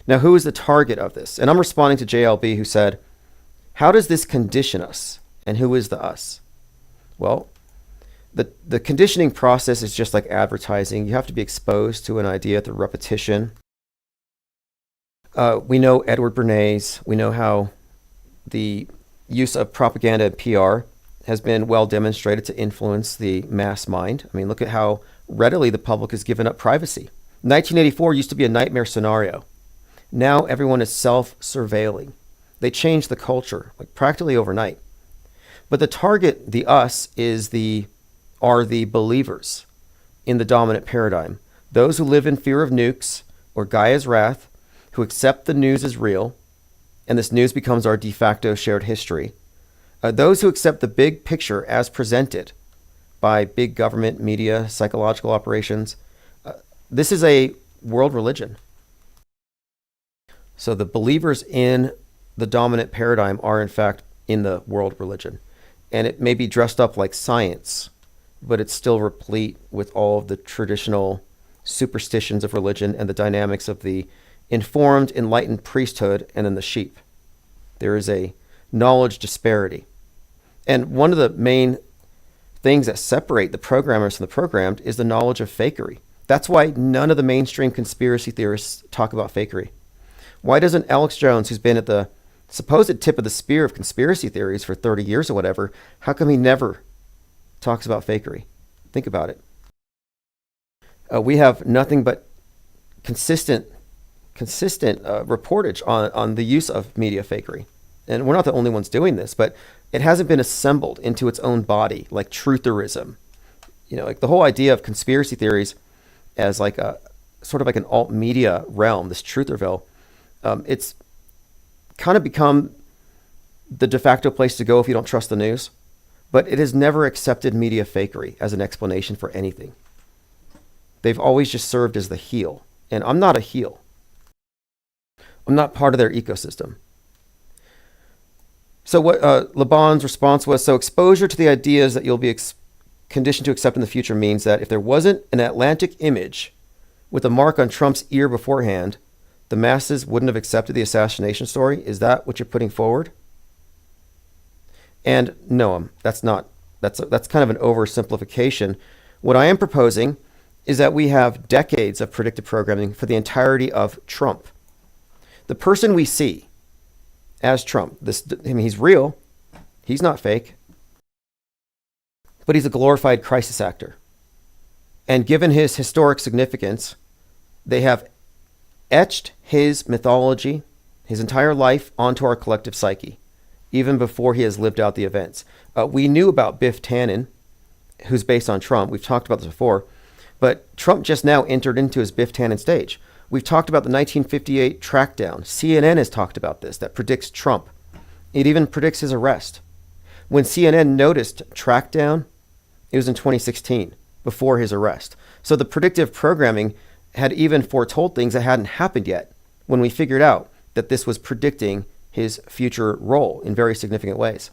Now, who is the target of this? And I'm responding to JLB, who said, how does this condition us? And who is the us? Well, the conditioning process is just like advertising. You have to be exposed to an idea through repetition. We know Edward Bernays. We know how the use of propaganda and PR has been well demonstrated to influence the mass mind. I mean, look at how readily the public has given up privacy. 1984 used to be a nightmare scenario. Now everyone is self-surveilling. They changed the culture like practically overnight. But the target, the us, are the believers in the dominant paradigm. Those who live in fear of nukes or Gaia's wrath, who accept the news as real, and this news becomes our de facto shared history. Those who accept the big picture as presented by big government, media, psychological operations. This is a world religion. So the believers in the dominant paradigm are in fact in the world religion. And it may be dressed up like science, but it's still replete with all of the traditional superstitions of religion and the dynamics of the informed, enlightened priesthood and then the sheep. There is a knowledge disparity. And one of the main things that separate the programmers from the programmed is the knowledge of fakery. That's why none of the mainstream conspiracy theorists talk about fakery. Why doesn't Alex Jones, who's been at the supposed tip of the spear of conspiracy theories for 30 years or whatever, how come he never talks about fakery? Think about it. We have nothing but consistent reportage on the use of media fakery. And we're not the only ones doing this, but it hasn't been assembled into its own body, like trutherism. Like the whole idea of conspiracy theories as like a sort of like an alt media realm, this trutherville, it's kind of become the de facto place to go if you don't trust the news. But it has never accepted media fakery as an explanation for anything. They've always just served as the heel. And I'm not a heel. I'm not part of their ecosystem. So what Laban's response was, so exposure to the ideas that you'll be conditioned to accept in the future means that if there wasn't an Atlantic image with a mark on Trump's ear beforehand, the masses wouldn't have accepted the assassination story. Is that what you're putting forward? And no, that's not. That's kind of an oversimplification. What I am proposing is that we have decades of predictive programming for the entirety of Trump. The person we see as Trump, he's real. He's not fake. But he's a glorified crisis actor. And given his historic significance, they have etched his mythology, his entire life, onto our collective psyche, even before he has lived out the events. We knew about Biff Tannen, who's based on Trump. We've talked about this before. But Trump just now entered into his Biff Tannen stage. We've talked about the 1958 trackdown. CNN has talked about this, that predicts Trump. It even predicts his arrest. When CNN noticed trackdown, it was in 2016. before his arrest. So the predictive programming had even foretold things that hadn't happened yet when we figured out that this was predicting his future role in very significant ways.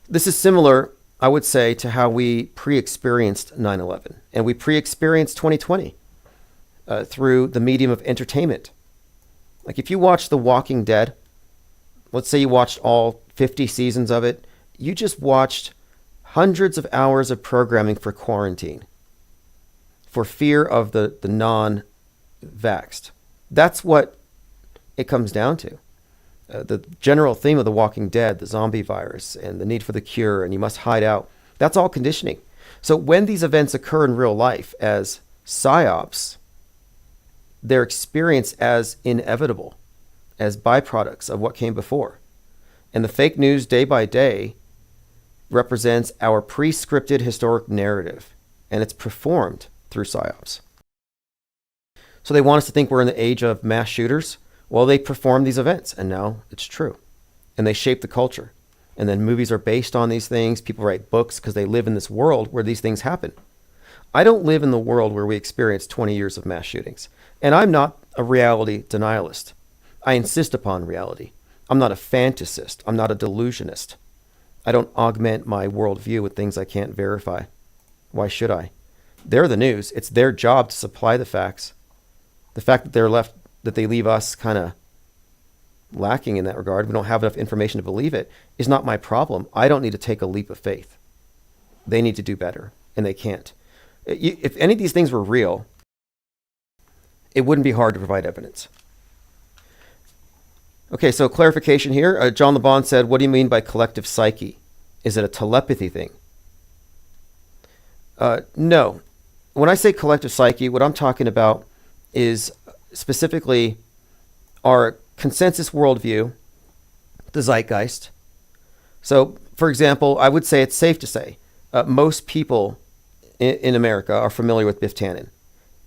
This is similar, I would say, to how we pre-experienced 9/11, and we pre-experienced 2020 through the medium of entertainment. Like if you watch The Walking Dead, let's say you watched all 50 seasons of it, you just watched hundreds of hours of programming for quarantine, for fear of the non-vaxxed. That's what it comes down to. The general theme of The Walking Dead, the zombie virus, and the need for the cure, and you must hide out, that's all conditioning. So when these events occur in real life as psyops, they're experienced as inevitable, as byproducts of what came before. And the fake news day by day represents our pre-scripted historic narrative, and it's performed through psyops. So they want us to think we're in the age of mass shooters. Well, they perform these events, and now it's true. And they shape the culture. And then movies are based on these things. People write books because they live in this world where these things happen. I don't live in the world where we experience 20 years of mass shootings. And I'm not a reality denialist. I insist upon reality. I'm not a fantasist. I'm not a delusionist. I don't augment my worldview with things I can't verify. Why should I? They're the news. It's their job to supply the facts. The fact that they leave us kind of lacking in that regard, we don't have enough information to believe it, is not my problem. I don't need to take a leap of faith. They need to do better, and they can't. If any of these things were real, it wouldn't be hard to provide evidence. Okay, so clarification here. John LeBon said, what do you mean by collective psyche? Is it a telepathy thing? No. When I say collective psyche, what I'm talking about is specifically our consensus worldview, the zeitgeist. So, for example, I would say it's safe to say most people in America are familiar with Biff Tannen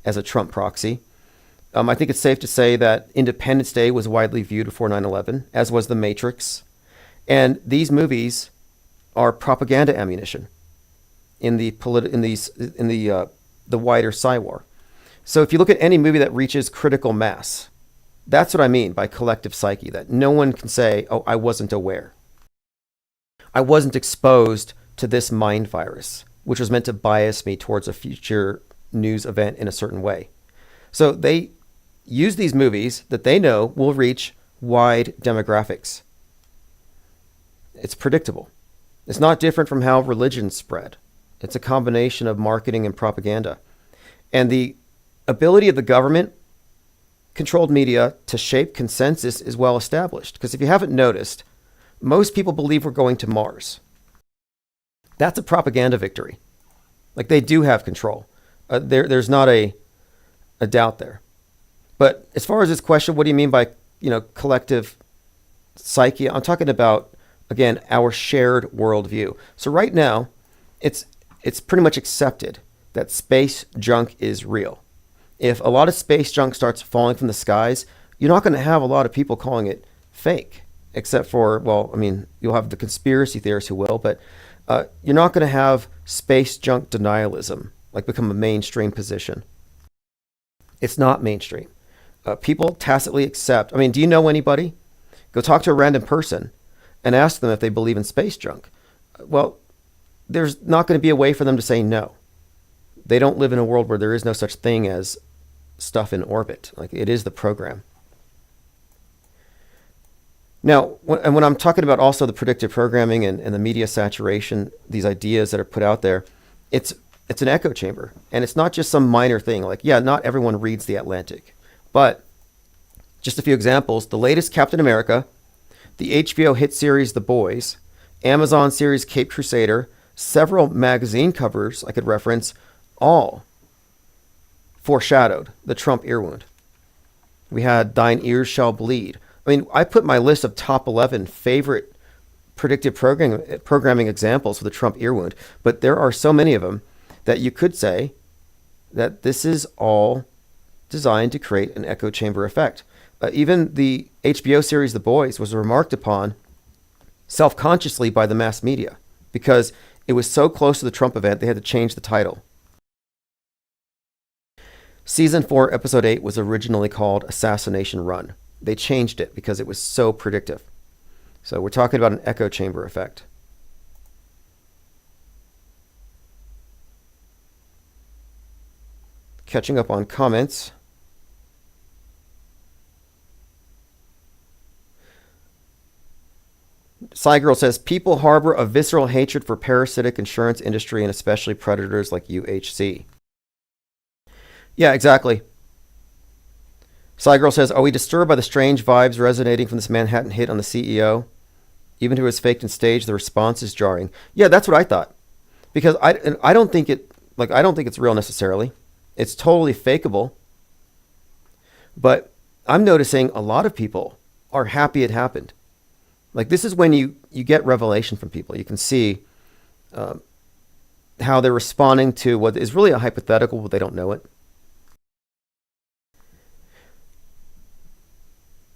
as a Trump proxy. I think it's safe to say that Independence Day was widely viewed before 9/11, as was The Matrix. And these movies are propaganda ammunition in the wider Psy-war. So if you look at any movie that reaches critical mass, that's what I mean by collective psyche, that no one can say, oh, I wasn't aware. I wasn't exposed to this mind virus, which was meant to bias me towards a future news event in a certain way. So they use these movies that they know will reach wide demographics. It's predictable. It's not different from how religion spread. It's a combination of marketing and propaganda. And the ability of the government controlled media to shape consensus is well established. Because if you haven't noticed, most people believe we're going to Mars. That's a propaganda victory. Like, they do have control. There's not a doubt there. But as far as this question, what do you mean by, collective psyche? I'm talking about, again, our shared worldview. So right now, it's pretty much accepted that space junk is real. If a lot of space junk starts falling from the skies, you're not going to have a lot of people calling it fake, except for, you'll have the conspiracy theorists who will, but you're not going to have space junk denialism become a mainstream position. It's not mainstream. People tacitly accept. Do you know anybody? Go talk to a random person and ask them if they believe in space junk. Well, there's not going to be a way for them to say no. They don't live in a world where there is no such thing as stuff in orbit. It is the program. Now, when I'm talking about also the predictive programming and the media saturation, these ideas that are put out there, it's an echo chamber. And it's not just some minor thing. Not everyone reads The Atlantic. But just a few examples. The latest Captain America, the HBO hit series The Boys, Amazon series Cape Crusader, several magazine covers I could reference, all foreshadowed the Trump ear wound. We had Thine Ears Shall Bleed. I put my list of top 11 favorite predictive programming examples for the Trump ear wound, but there are so many of them that you could say that this is all designed to create an echo chamber effect. Even the HBO series The Boys was remarked upon self-consciously by the mass media, because It was so close to the Trump event, they had to change the title. Season 4, Episode 8 was originally called Assassination Run. They changed it because it was so predictive. So we're talking about an echo chamber effect. Catching up on comments. Cygirl says, people harbor a visceral hatred for parasitic insurance industry and especially predators like UHC. Yeah, exactly. Cygirl says, are we disturbed by the strange vibes resonating from this Manhattan hit on the CEO? Even though it was faked and staged, the response is jarring. Yeah, that's what I thought. Because I don't think it's real necessarily. It's totally fakeable. But I'm noticing a lot of people are happy it happened. Like, this is when you get revelation from people. You can see how they're responding to what is really a hypothetical, but they don't know it.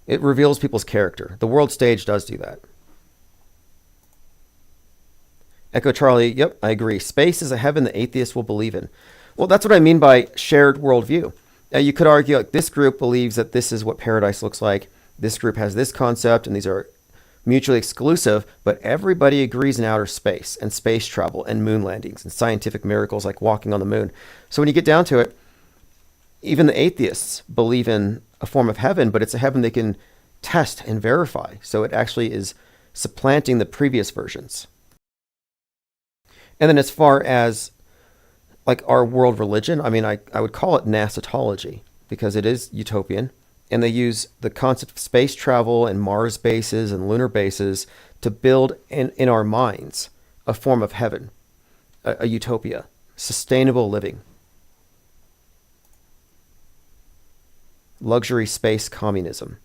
It reveals people's character. The world stage does do that. Echo Charlie, yep, I agree. Space is a heaven the atheists will believe in. Well, that's what I mean by shared worldview. You could argue, like, this group believes that this is what paradise looks like. This group has this concept, and these are mutually exclusive, but everybody agrees in outer space and space travel and moon landings and scientific miracles like walking on the moon. So when you get down to it, even the atheists believe in a form of heaven, but it's a heaven they can test and verify. So it actually is supplanting the previous versions. And then as far as like our world religion, I mean, I would call it Nasatology because it is utopian. And they use the concept of space travel and Mars bases and lunar bases to build in our minds a form of heaven, a utopia, sustainable living. Luxury space communism.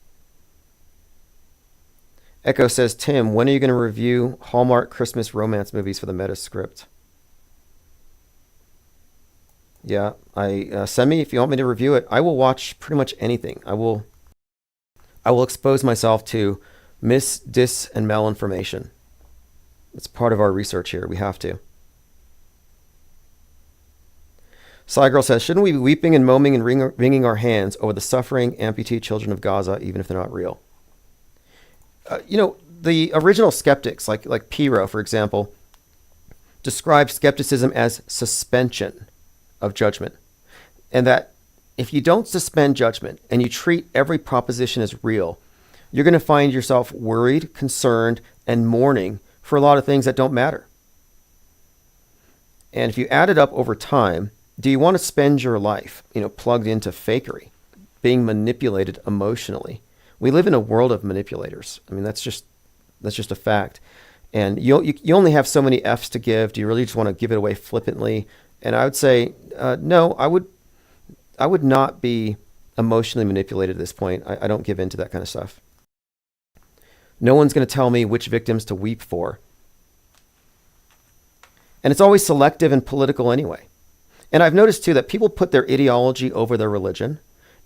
Echo says, Tim, when are you going to review Hallmark Christmas romance movies for the Metascript? Yeah, send me if you want me to review it. I will watch pretty much anything. I will expose myself to mis, dis, and malinformation. It's part of our research here. We have to. Cygirl says, shouldn't we be weeping and moaning and wringing our hands over the suffering amputee children of Gaza, even if they're not real? The original skeptics, like Piro, for example, described skepticism as suspension of judgment. And that if you don't suspend judgment and you treat every proposition as real, you're going to find yourself worried, concerned, and mourning for a lot of things that don't matter. And if you add it up over time, do you want to spend your life, plugged into fakery, being manipulated emotionally? We live in a world of manipulators. I mean, that's just a fact. And you only have so many F's to give. Do you really just want to give it away flippantly? And I would say, no, I would not be emotionally manipulated at this point. I don't give in to that kind of stuff. No one's going to tell me which victims to weep for. And it's always selective and political anyway. And I've noticed too that people put their ideology over their religion,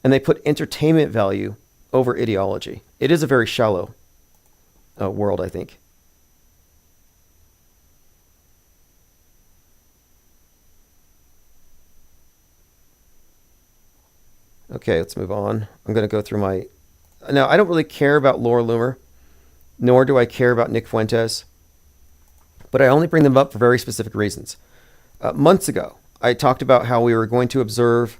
and they put entertainment value over ideology. It is a very shallow world, I think. Okay, let's move on. I'm going to go through my... Now, I don't really care about Laura Loomer, nor do I care about Nick Fuentes, but I only bring them up for very specific reasons. Months ago, I talked about how we were going to observe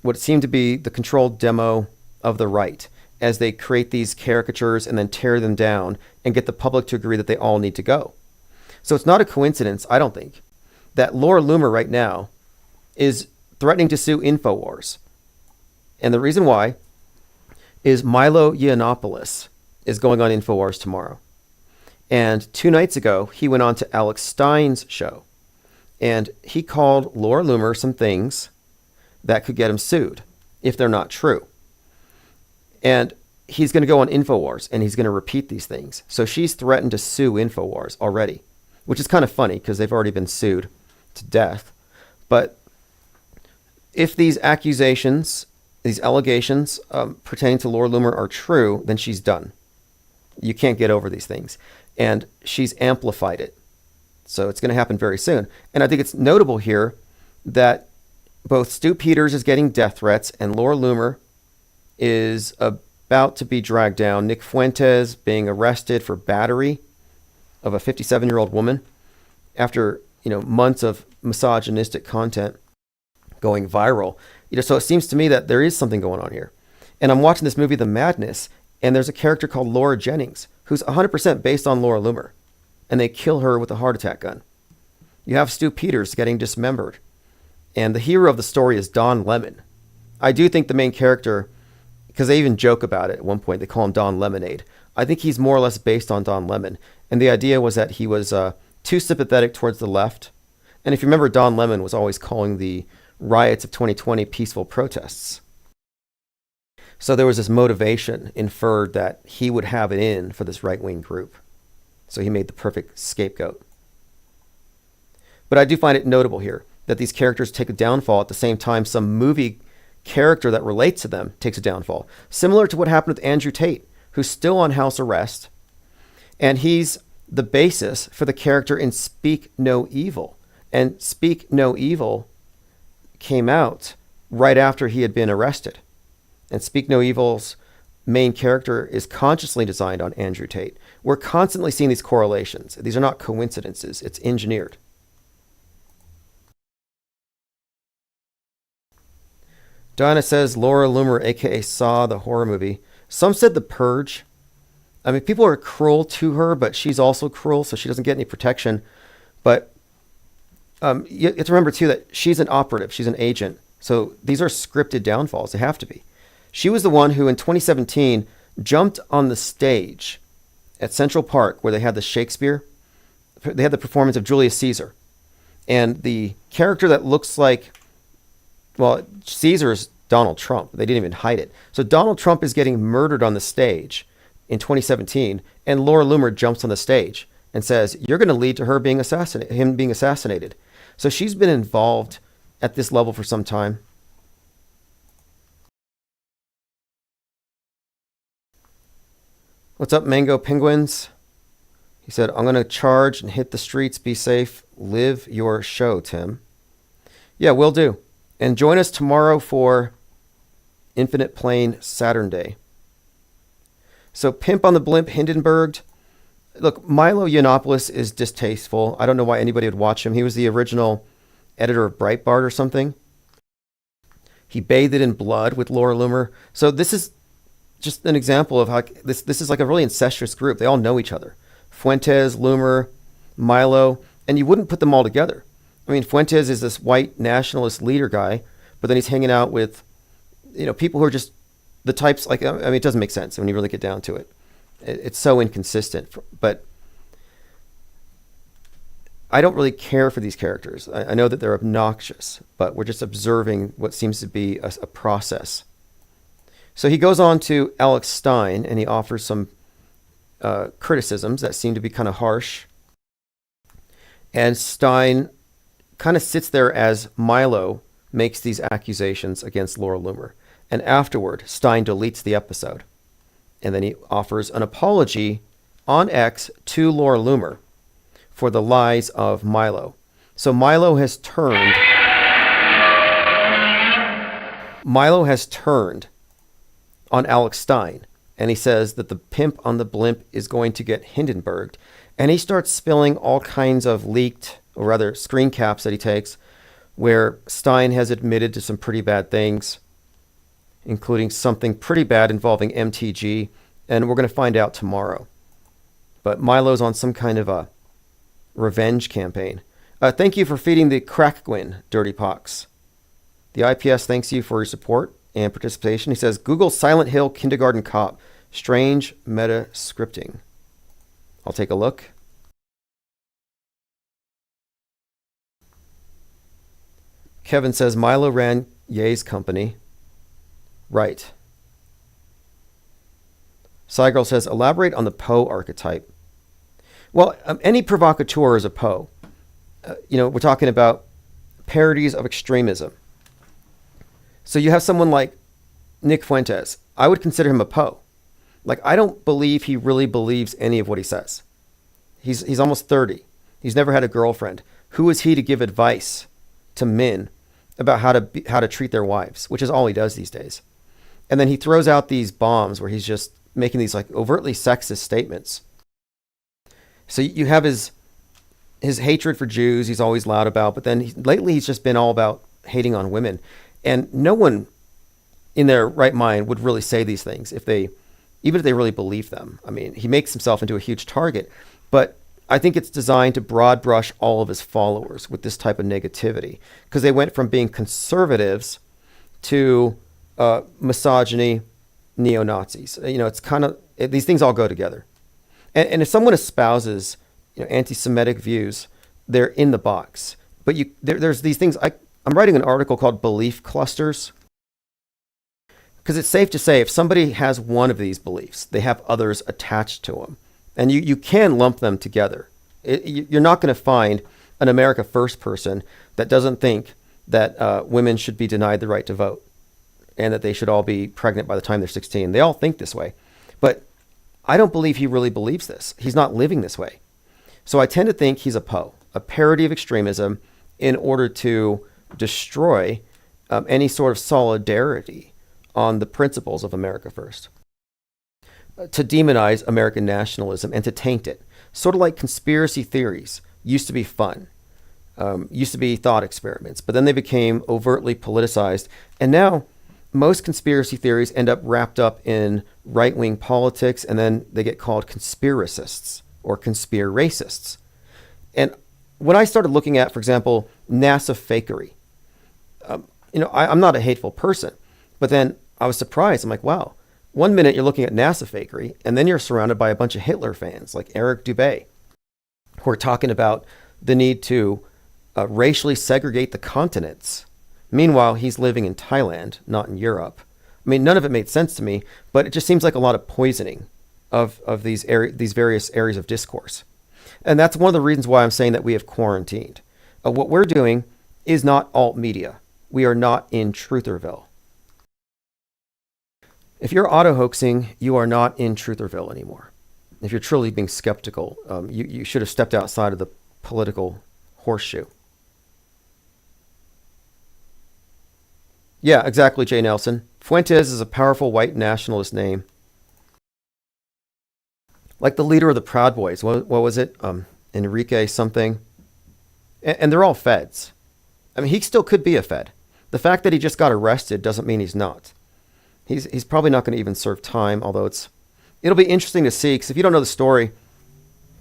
what seemed to be the controlled demo of the right as they create these caricatures and then tear them down and get the public to agree that they all need to go. So it's not a coincidence, I don't think, that Laura Loomer right now is threatening to sue InfoWars. And the reason why is Milo Yiannopoulos is going on InfoWars tomorrow. And 2 nights ago, he went on to Alex Stein's show. And he called Laura Loomer some things that could get him sued if they're not true. And he's going to go on InfoWars and he's going to repeat these things. So she's threatened to sue InfoWars already, which is kind of funny because they've already been sued to death. But if these accusations, these allegations pertaining to Laura Loomer are true, then she's done. You can't get over these things. And she's amplified it. So it's going to happen very soon. And I think it's notable here that both Stu Peters is getting death threats and Laura Loomer is about to be dragged down. Nick Fuentes being arrested for battery of a 57-year-old woman after, months of misogynistic content going viral. So it seems to me that there is something going on here. And I'm watching this movie, The Madness, and there's a character called Laura Jennings who's 100% based on Laura Loomer, and they kill her with a heart attack gun. You have Stu Peters getting dismembered, and the hero of the story is Don Lemon. I do think the main character, because they even joke about it at one point, they call him Don Lemonade. I think he's more or less based on Don Lemon, and the idea was that he was too sympathetic towards the left. And if you remember, Don Lemon was always calling the riots of 2020 peaceful protests. So there was this motivation inferred that he would have it in for this right-wing group. So he made the perfect scapegoat. But I do find it notable here that these characters take a downfall at the same time some movie character that relates to them takes a downfall. Similar to what happened with Andrew Tate, who's still on house arrest. And he's the basis for the character in Speak No Evil. And Speak No Evil came out right after he had been arrested. And Speak No Evil's main character is consciously designed on Andrew Tate. We're constantly seeing these correlations. These are not coincidences. It's engineered. Diana says Laura Loomer, a.k.a. Saw, the horror movie. Some said The Purge. I mean, people are cruel to her, but she's also cruel, so she doesn't get any protection. But you have to remember, too, that she's an operative. She's an agent. So these are scripted downfalls. They have to be. She was the one who, in 2017, jumped on the stage at Central Park where they had the Shakespeare. They had the performance of Julius Caesar. And the character that looks like, well, Caesar's Donald Trump. They didn't even hide it. So Donald Trump is getting murdered on the stage in 2017, and Laura Loomer jumps on the stage and says, you're going to lead to her being assassinated, him being assassinated. So she's been involved at this level for some time. What's up, Mango Penguins? He said, I'm going to charge and hit the streets. Be safe. Live your show, Tim. Yeah, will do. And join us tomorrow for Infinite Plane Saturn Day. So Pimp on the Blimp Hindenburg. Look, Milo Yiannopoulos is distasteful. I don't know why anybody would watch him. He was the original editor of Breitbart or something. He bathed it in blood with Laura Loomer. So this is just an example of how this is like a really incestuous group. They all know each other. Fuentes, Loomer, Milo, and you wouldn't put them all together. I mean, Fuentes is this white nationalist leader guy, but then he's hanging out with, people who are just the types, like, I mean, it doesn't make sense when you really get down to it. It's so inconsistent. But I don't really care for these characters. I know that they're obnoxious, but we're just observing what seems to be a process. So he goes on to Alex Stein, and he offers some criticisms that seem to be kind of harsh. And Stein kind of sits there as Milo makes these accusations against Laura Loomer. And afterward, Stein deletes the episode. And then he offers an apology on X to Laura Loomer for the lies of Milo. So Milo has turned on Alex Stein. And he says that the pimp on the blimp is going to get Hindenburged. And he starts spilling all kinds of leaked, or rather screen caps that he takes, where Stein has admitted to some pretty bad things, including something pretty bad involving MTG. And we're going to find out tomorrow. But Milo's on some kind of a revenge campaign. Thank you for feeding the Crackgwin, Dirty Pox. The IPS thanks you for your support and participation. He says, Google Silent Hill Kindergarten Cop. Strange meta scripting. I'll take a look. Kevin says, Milo ran Ye's company. Right. Cygirl says, elaborate on the Poe archetype. Well, any provocateur is a Poe. We're talking about parodies of extremism. So you have someone like Nick Fuentes. I would consider him a Poe. Like, I don't believe he really believes any of what he says. He's almost 30. He's never had a girlfriend. Who is he to give advice to men about how to treat their wives, which is all he does these days. And then he throws out these bombs where he's just making these like overtly sexist statements. So you have his hatred for Jews he's always loud about, but then lately he's just been all about hating on women. And no one in their right mind would really say these things even if they really believe them. I mean, he makes himself into a huge target, but I think it's designed to broad brush all of his followers with this type of negativity, because they went from being conservatives to misogyny, neo-Nazis. It's kind of, these things all go together. And if someone espouses, anti-Semitic views, they're in the box. But there's these things. I'm writing an article called Belief Clusters, because it's safe to say if somebody has one of these beliefs, they have others attached to them. And you can lump them together. You're not going to find an America First person that doesn't think that women should be denied the right to vote and that they should all be pregnant by the time they're 16. They all think this way. But I don't believe he really believes this. He's not living this way. So I tend to think he's a parody of extremism in order to destroy any sort of solidarity on the principles of America First. To demonize American nationalism and to taint it. Sort of like conspiracy theories used to be fun, used to be thought experiments, but then they became overtly politicized. And now most conspiracy theories end up wrapped up in right-wing politics, and then they get called conspiracists or conspiracists. And when I started looking at, for example, NASA fakery, I'm not a hateful person, but then I was surprised. I'm like, wow. One minute you're looking at NASA fakery, and then you're surrounded by a bunch of Hitler fans like Eric Dubé, who are talking about the need to racially segregate the continents. Meanwhile, he's living in Thailand, not in Europe. I mean, none of it made sense to me, but it just seems like a lot of poisoning of these various areas of discourse. And that's one of the reasons why I'm saying that we have quarantined. What we're doing is not alt media. We are not in Trutherville. If you're auto-hoaxing, you are not in Trutherville anymore. If you're truly being skeptical, you should have stepped outside of the political horseshoe. Yeah, exactly, Jay Nelson. Fuentes is a powerful white nationalist name. Like the leader of the Proud Boys. What was it? Enrique something. And they're all feds. I mean, he still could be a fed. The fact that he just got arrested doesn't mean he's not. He's probably not going to even serve time, although it'll be interesting to see, because if you don't know the story,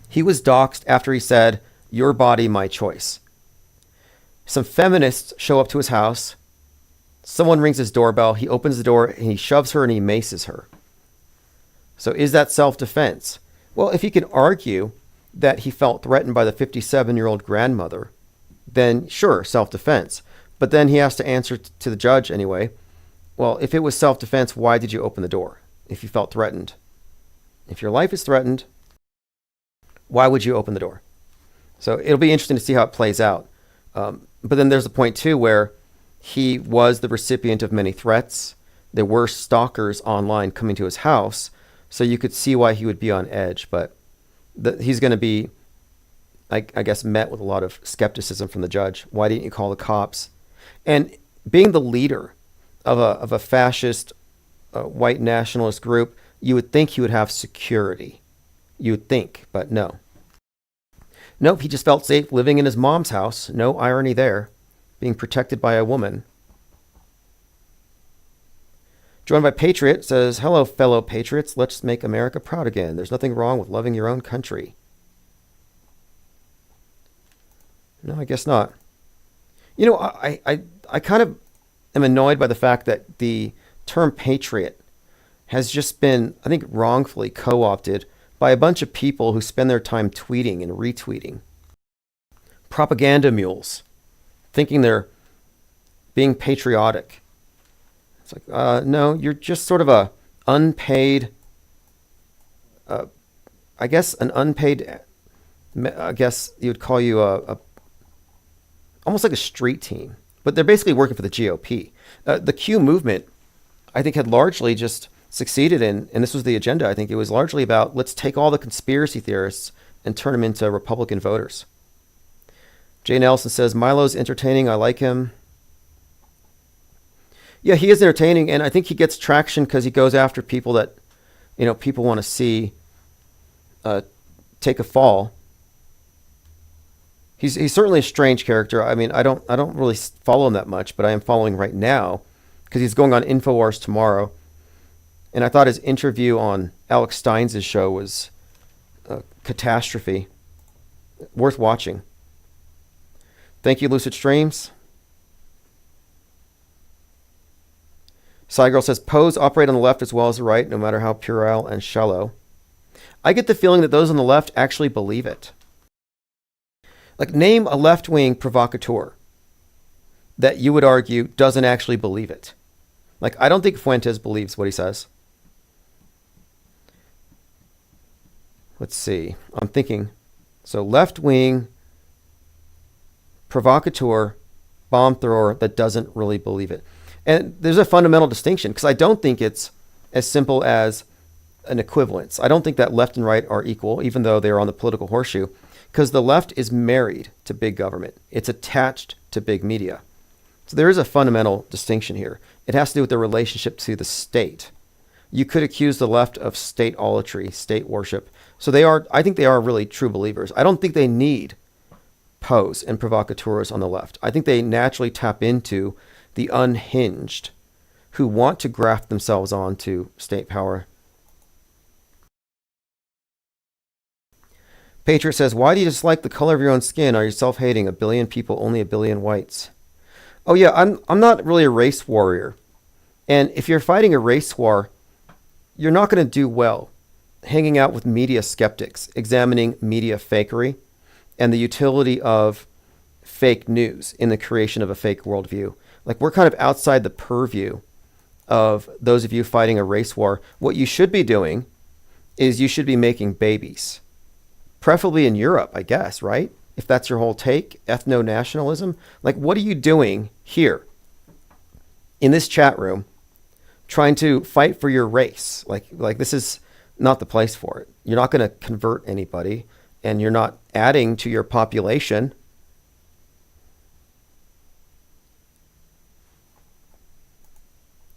he was doxxed after he said, "Your body, my choice." Some feminists show up to his house. Someone rings his doorbell. He opens the door and he shoves her and he maces her. So is that self-defense? Well, if he can argue that he felt threatened by the 57-year-old grandmother, then sure, self-defense. But then he has to answer to the judge anyway. Well, if it was self-defense, why did you open the door if you felt threatened? If your life is threatened, why would you open the door? So it'll be interesting to see how it plays out. But then there's a point, too, where he was the recipient of many threats. There were stalkers online coming to his house, so you could see why he would be on edge. But he's going to be, I guess, met with a lot of skepticism from the judge. Why didn't you call the cops? And being the leader of a fascist white nationalist group, you would think he would have security. You would think, but no. Nope, he just felt safe living in his mom's house. No irony there. Being protected by a woman. Joined by Patriot, says, "Hello, fellow patriots. Let's make America proud again. There's nothing wrong with loving your own country." No, I guess not. I kind of am annoyed by the fact that the term patriot has just been, I think, wrongfully co-opted by a bunch of people who spend their time tweeting and retweeting. Propaganda mules, thinking they're being patriotic. It's like, no, you're just sort of a unpaid, I guess you would call you almost like a street team. But they're basically working for the GOP. The Q movement, I think, had largely just succeeded in, and this was the agenda, I think it was largely about, let's take all the conspiracy theorists and turn them into Republican voters. Jay Nelson says, Milo's entertaining. I like him. Yeah, he is entertaining, and I think he gets traction because he goes after people that, people want to see take a fall. He's certainly a strange character. I mean, I don't really follow him that much, but I am following right now because he's going on InfoWars tomorrow. And I thought his interview on Alex Steins' show was a catastrophe. Worth watching. Thank you, Lucid Streams. Cygirl says, Pose operate on the left as well as the right, no matter how puerile and shallow. I get the feeling that those on the left actually believe it. Like, name a left-wing provocateur that you would argue doesn't actually believe it. Like, I don't think Fuentes believes what he says. Let's see. I'm thinking. So left-wing provocateur, bomb thrower that doesn't really believe it. And there's a fundamental distinction because I don't think it's as simple as an equivalence. I don't think that left and right are equal, even though they're on the political horseshoe, because the left is married to big government. It's attached to big media. So there is a fundamental distinction here. It has to do with the relationship to the state. You could accuse the left of state-olatry, state worship. So I think they are really true believers. I don't think they need Pose and provocateurs on the left. I think they naturally tap into the unhinged who want to graft themselves onto state power. Patriot says, why do you dislike the color of your own skin? Are you self-hating? 1 billion people, only 1 billion whites. Oh yeah, I'm not really a race warrior. And if you're fighting a race war, you're not going to do well hanging out with media skeptics, examining media fakery, and the utility of fake news in the creation of a fake worldview. Like, we're kind of outside the purview of those of you fighting a race war. What you should be doing is you should be making babies, preferably in Europe, I guess, right? If that's your whole take, ethno-nationalism. Like, what are you doing here in this chat room trying to fight for your race? Like this is not the place for it. You're not going to convert anybody, and you're not adding to your population.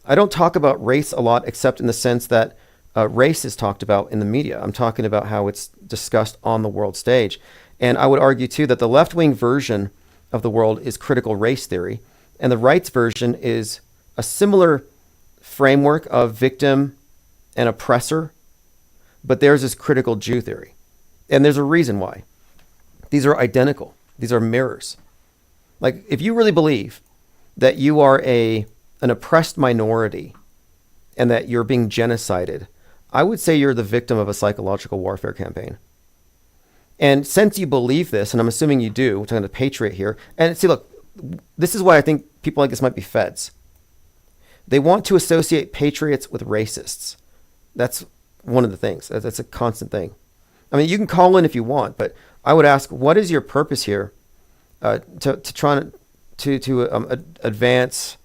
I don't talk about race a lot, except in the sense that race is talked about in the media. I'm talking about how it's discussed on the world stage. And I would argue, too, that the left-wing version of the world is critical race theory, and the right's version is a similar framework of victim and oppressor, but theirs is critical Jew theory. And there's a reason why. These are identical. These are mirrors. Like, if you really believe that you are an oppressed minority and that you're being genocided, I would say you're the victim of a psychological warfare campaign. And since you believe this, and I'm assuming you do, we're talking to Patriot here, and see, look, this is why I think people like this might be feds. They want to associate patriots with racists. That's one of the things. That's a constant thing. I mean, you can call in if you want, but I would ask, what is your purpose here to try to advance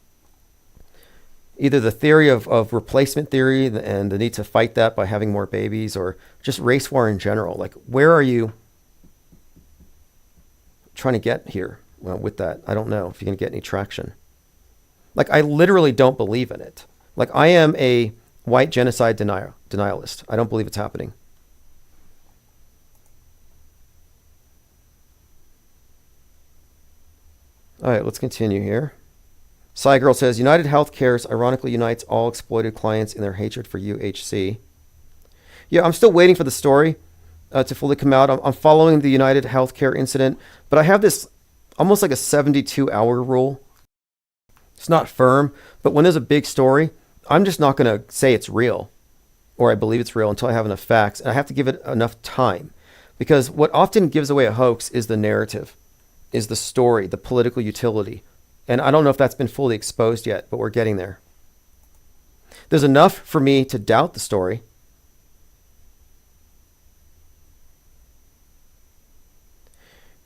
either the theory of replacement theory and the need to fight that by having more babies, or just race war in general? Like, where are you trying to get here with that? I don't know if you're going to get any traction. Like, I literally don't believe in it. Like, I am a white genocide denialist. I don't believe it's happening. All right, let's continue here. Cygirl says, United Healthcare's ironically unites all exploited clients in their hatred for UHC. Yeah, I'm still waiting for the story to fully come out. I'm following the United Healthcare incident, but I have this almost like a 72-hour rule. It's not firm, but when there's a big story, I'm just not going to say it's real or I believe it's real until I have enough facts, and I have to give it enough time, because what often gives away a hoax is the narrative, is the story, the political utility. And I don't know if that's been fully exposed yet, but we're getting there. There's enough for me to doubt the story.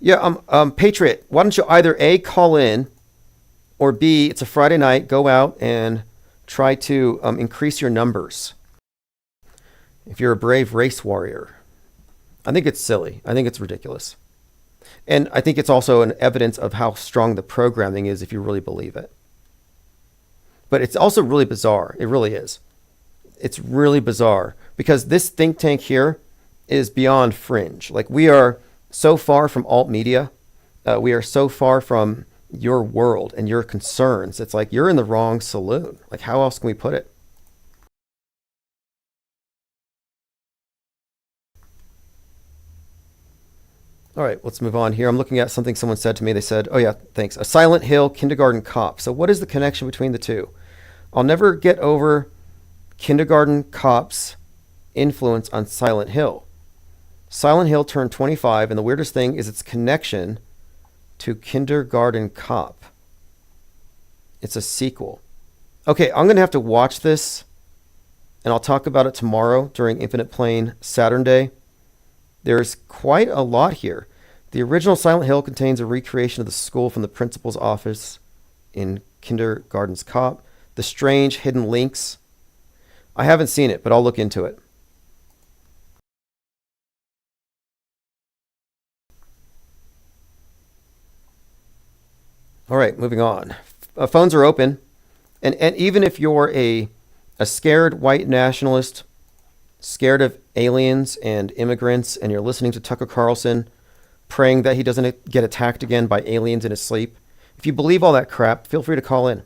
Yeah, Patriot, why don't you either A, call in, or B, it's a Friday night, go out and try to increase your numbers. If you're a brave race warrior. I think it's silly. I think it's ridiculous. And I think it's also an evidence of how strong the programming is if you really believe it. But it's also really bizarre. It really is. It's really bizarre because this think tank here is beyond fringe. Like, we are so far from alt media. We are so far from your world and your concerns. It's like you're in the wrong saloon. Like, how else can we put it? All right, let's move on here. I'm looking at something someone said to me. They said, oh yeah, thanks. A Silent Hill kindergarten cop. So what is the connection between the two? I'll never get over kindergarten cop's influence on Silent Hill. Silent Hill turned 25, and the weirdest thing is its connection to Kindergarten Cop. It's a sequel. Okay, I'm going to have to watch this, and I'll talk about it tomorrow during Infinite Plane Saturn Day. There's quite a lot here. The original Silent Hill contains a recreation of the school from the principal's office in Kindergarten's Cop. The strange hidden links. I haven't seen it, but I'll look into it. All right, moving on. Phones are open. And even if you're a scared white nationalist, scared of aliens and immigrants, and you're listening to Tucker Carlson praying that he doesn't get attacked again by aliens in his sleep, if you believe all that crap, feel free to call in.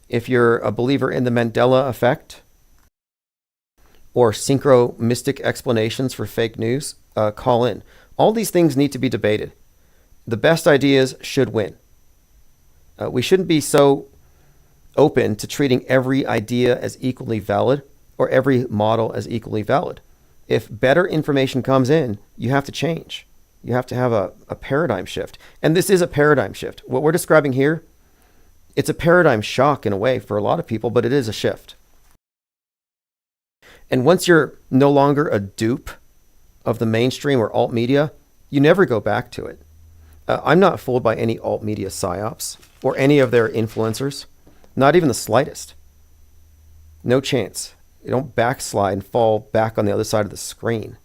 If you're a believer in the Mandela effect or synchro mystic explanations for fake news, call in. All these things need to be debated. The best ideas should win. We shouldn't be so open to treating every idea as equally valid or every model as equally valid. If better information comes in, you have to change. You have to have a paradigm shift. And this is a paradigm shift. What we're describing here, it's a paradigm shock in a way for a lot of people, but it is a shift. And once you're no longer a dupe of the mainstream or alt media, you never go back to it. I'm not fooled by any alt media psyops or any of their influencers, not even the slightest. No chance. You don't backslide and fall back on the other side of the screen.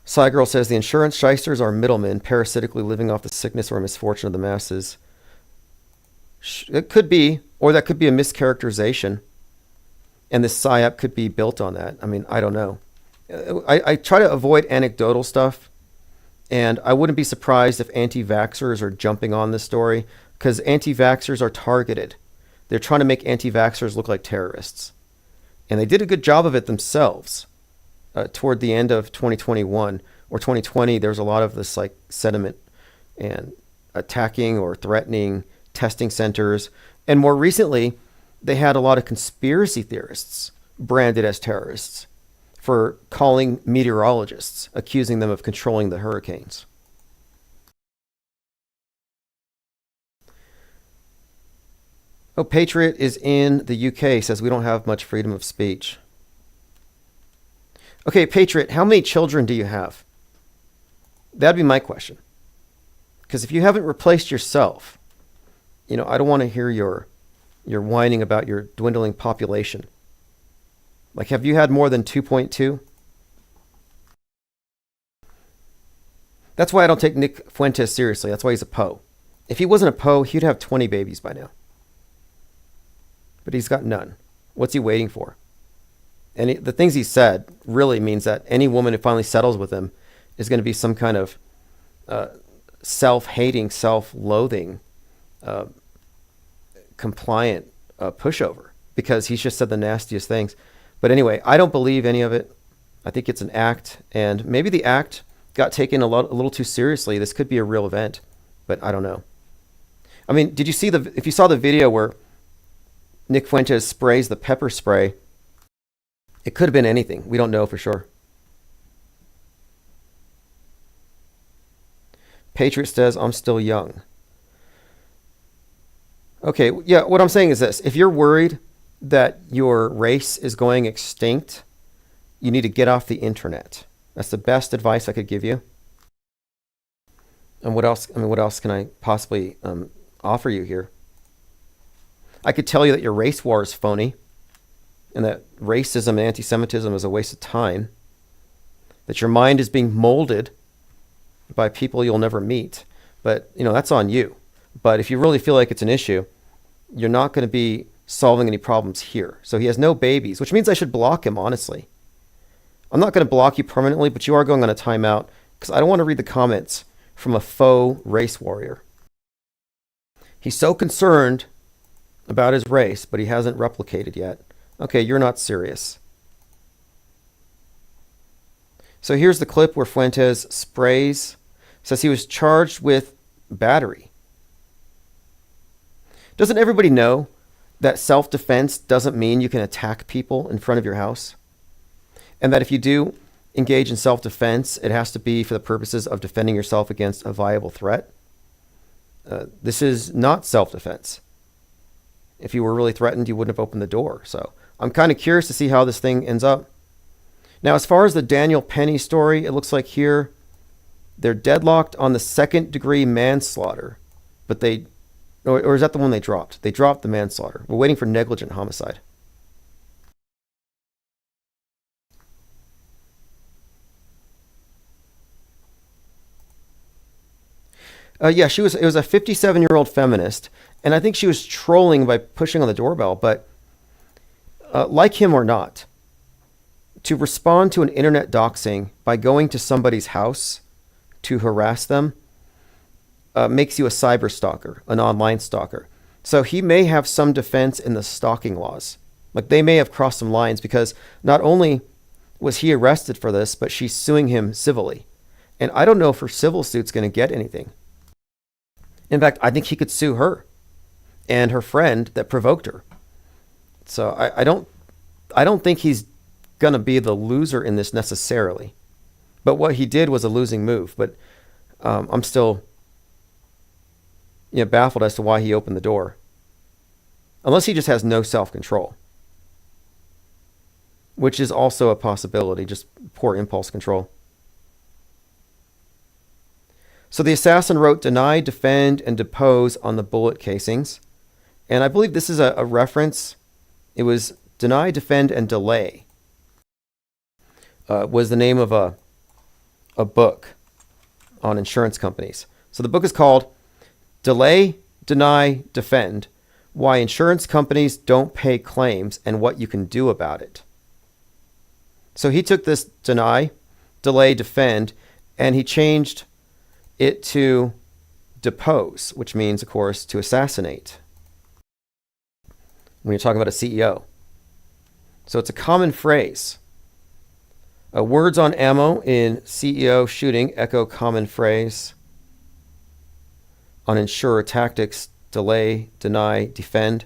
Cygirl says the insurance shysters are middlemen parasitically living off the sickness or misfortune of the masses. It could be, or that could be a mischaracterization. And this psyop could be built on that. I mean, I don't know. I try to avoid anecdotal stuff, and I wouldn't be surprised if anti-vaxxers are jumping on this story, because anti-vaxxers are targeted. They're trying to make anti-vaxxers look like terrorists. And they did a good job of it themselves. Toward the end of 2021 or 2020, there was a lot of this like sentiment and attacking or threatening testing centers. And more recently, they had a lot of conspiracy theorists branded as terrorists for calling meteorologists, accusing them of controlling the hurricanes. Oh, Patriot is in the UK, says we don't have much freedom of speech. Okay, Patriot, how many children do you have? That'd be my question. Because if you haven't replaced yourself, I don't want to hear your whining about your dwindling population. Like, have you had more than 2.2? That's why I don't take Nick Fuentes seriously. That's why he's a Poe. If he wasn't a Poe, he'd have 20 babies by now. But he's got none. What's he waiting for? And the things he said really means that any woman who finally settles with him is going to be some kind of self-hating, self-loathing, compliant pushover, because he's just said the nastiest things. But anyway, I don't believe any of it. I think it's an act, and maybe the act got taken a little too seriously. This could be a real event, but I don't know. I mean, did you see if you saw the video where Nick Fuentes sprays the pepper spray, it could have been anything. We don't know for sure. Patriot says, I'm still young. Okay, yeah, what I'm saying is this. If you're worried that your race is going extinct, you need to get off the internet. That's the best advice I could give you. And what else? I mean, what else can I possibly offer you here? I could tell you that your race war is phony. and that racism and anti-Semitism is a waste of time, that your mind is being molded by people you'll never meet. But, that's on you. But if you really feel like it's an issue, you're not going to be solving any problems here. So he has no babies, which means I should block him, honestly. I'm not going to block you permanently, but you are going on a timeout because I don't want to read the comments from a faux race warrior. He's so concerned about his race, but he hasn't replicated yet. Okay, you're not serious. So here's the clip where Fuentes says he was charged with battery. Doesn't everybody know that self-defense doesn't mean you can attack people in front of your house? And that if you do engage in self-defense, it has to be for the purposes of defending yourself against a viable threat? This is not self-defense. If you were really threatened, you wouldn't have opened the door. So I'm kind of curious to see how this thing ends up. Now, as far as the Daniel Penny story, it looks like here they're deadlocked on the second-degree manslaughter, but or is that the one they dropped? They dropped the manslaughter. We're waiting for negligent homicide. It was a 57-year-old feminist, and I think she was trolling by pushing on the doorbell, but like him or not, to respond to an internet doxing by going to somebody's house to harass them makes you a cyber stalker, an online stalker. So he may have some defense in the stalking laws. Like they may have crossed some lines because not only was he arrested for this, but she's suing him civilly. And I don't know if her civil suit's going to get anything. In fact, I think he could sue her and her friend that provoked her. So I don't think he's going to be the loser in this necessarily. But what he did was a losing move. But I'm still baffled as to why he opened the door. Unless he just has no self-control. Which is also a possibility, just poor impulse control. So the assassin wrote deny, defend, and depose on the bullet casings. And I believe this is a reference. It was deny, defend, and delay. Was the name of a book on insurance companies. So the book is called Delay, Deny, Defend, Why Insurance Companies Don't Pay Claims and What You Can Do About It. So he took this deny, delay, defend, and he changed it to depose, which means, of course, to assassinate. When you're talking about a CEO. So it's a common phrase. Words on ammo in CEO shooting echo common phrase. On insurer tactics, delay, deny, defend.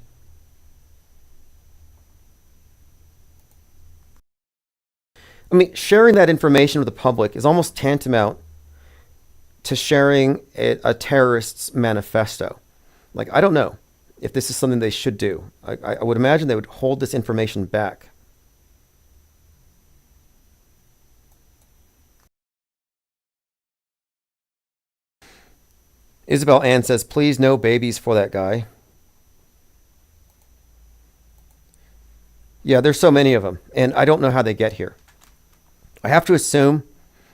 I mean, sharing that information with the public is almost tantamount to sharing a terrorist's manifesto. Like, I don't know if this is something they should do. I would imagine they would hold this information back. Isabel Ann says, please no babies for that guy. Yeah, there's so many of them, and I don't know how they get here. I have to assume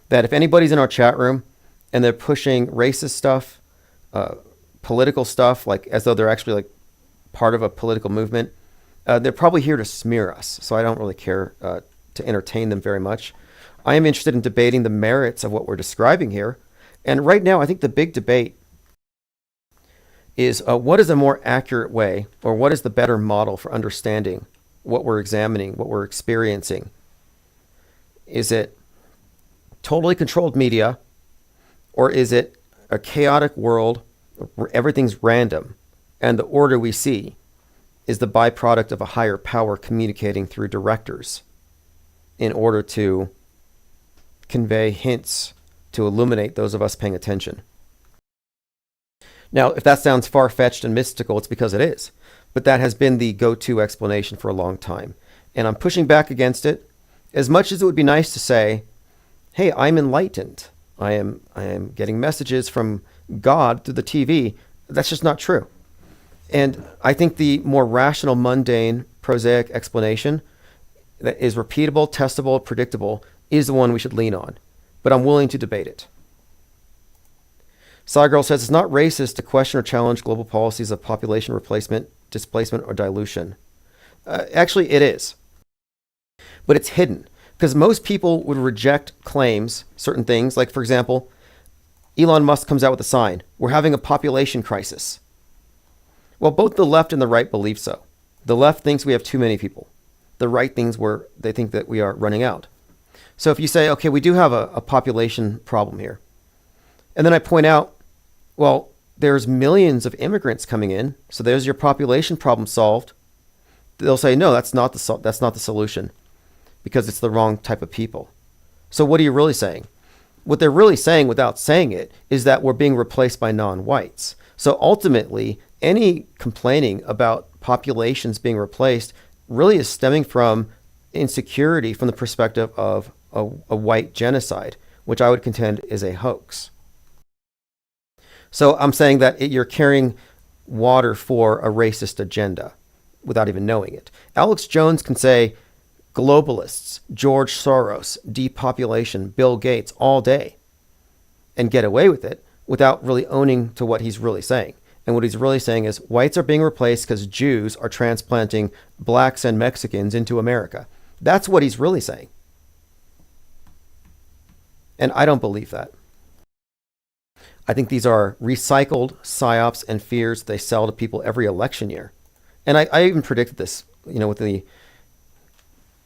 that if anybody's in our chat room and they're pushing racist stuff, political stuff, like as though they're actually like part of a political movement, they're probably here to smear us. So I don't really care to entertain them very much. I am interested in debating the merits of what we're describing here. And right now, I think the big debate is what is a more accurate way, or what is the better model for understanding what we're examining, what we're experiencing? Is it totally controlled media, or is it a chaotic world where everything's random and the order we see is the byproduct of a higher power communicating through directors in order to convey hints to illuminate those of us paying attention? Now, if that sounds far-fetched and mystical, it's because it is. But that has been the go-to explanation for a long time. And I'm pushing back against it. As much as it would be nice to say, hey, I'm enlightened. I am getting messages from God through the TV. That's just not true. And I think the more rational, mundane, prosaic explanation that is repeatable, testable, predictable is the one we should lean on. But I'm willing to debate it. Girl says it's not racist to question or challenge global policies of population replacement, displacement, or dilution. Actually, it is. But it's hidden. Because most people would reject claims, certain things, like, for example, Elon Musk comes out with a sign, we're having a population crisis. Well, both the left and the right believe so. The left thinks we have too many people. The right thinks they think that we are running out. So if you say, okay, we do have a population problem here, and then I point out, well, there's millions of immigrants coming in, so there's your population problem solved. They'll say, no, that's not the solution, because it's the wrong type of people. So what are you really saying? What they're really saying without saying it is that we're being replaced by non-whites. So ultimately, any complaining about populations being replaced really is stemming from insecurity from the perspective of a white genocide, which I would contend is a hoax. So I'm saying that you're carrying water for a racist agenda without even knowing it. Alex Jones can say globalists, George Soros, depopulation, Bill Gates all day and get away with it without really owning to what he's really saying. And what he's really saying is whites are being replaced because Jews are transplanting blacks and Mexicans into America. That's what he's really saying. And I don't believe that. I think these are recycled psyops and fears they sell to people every election year. And I even predicted this, with the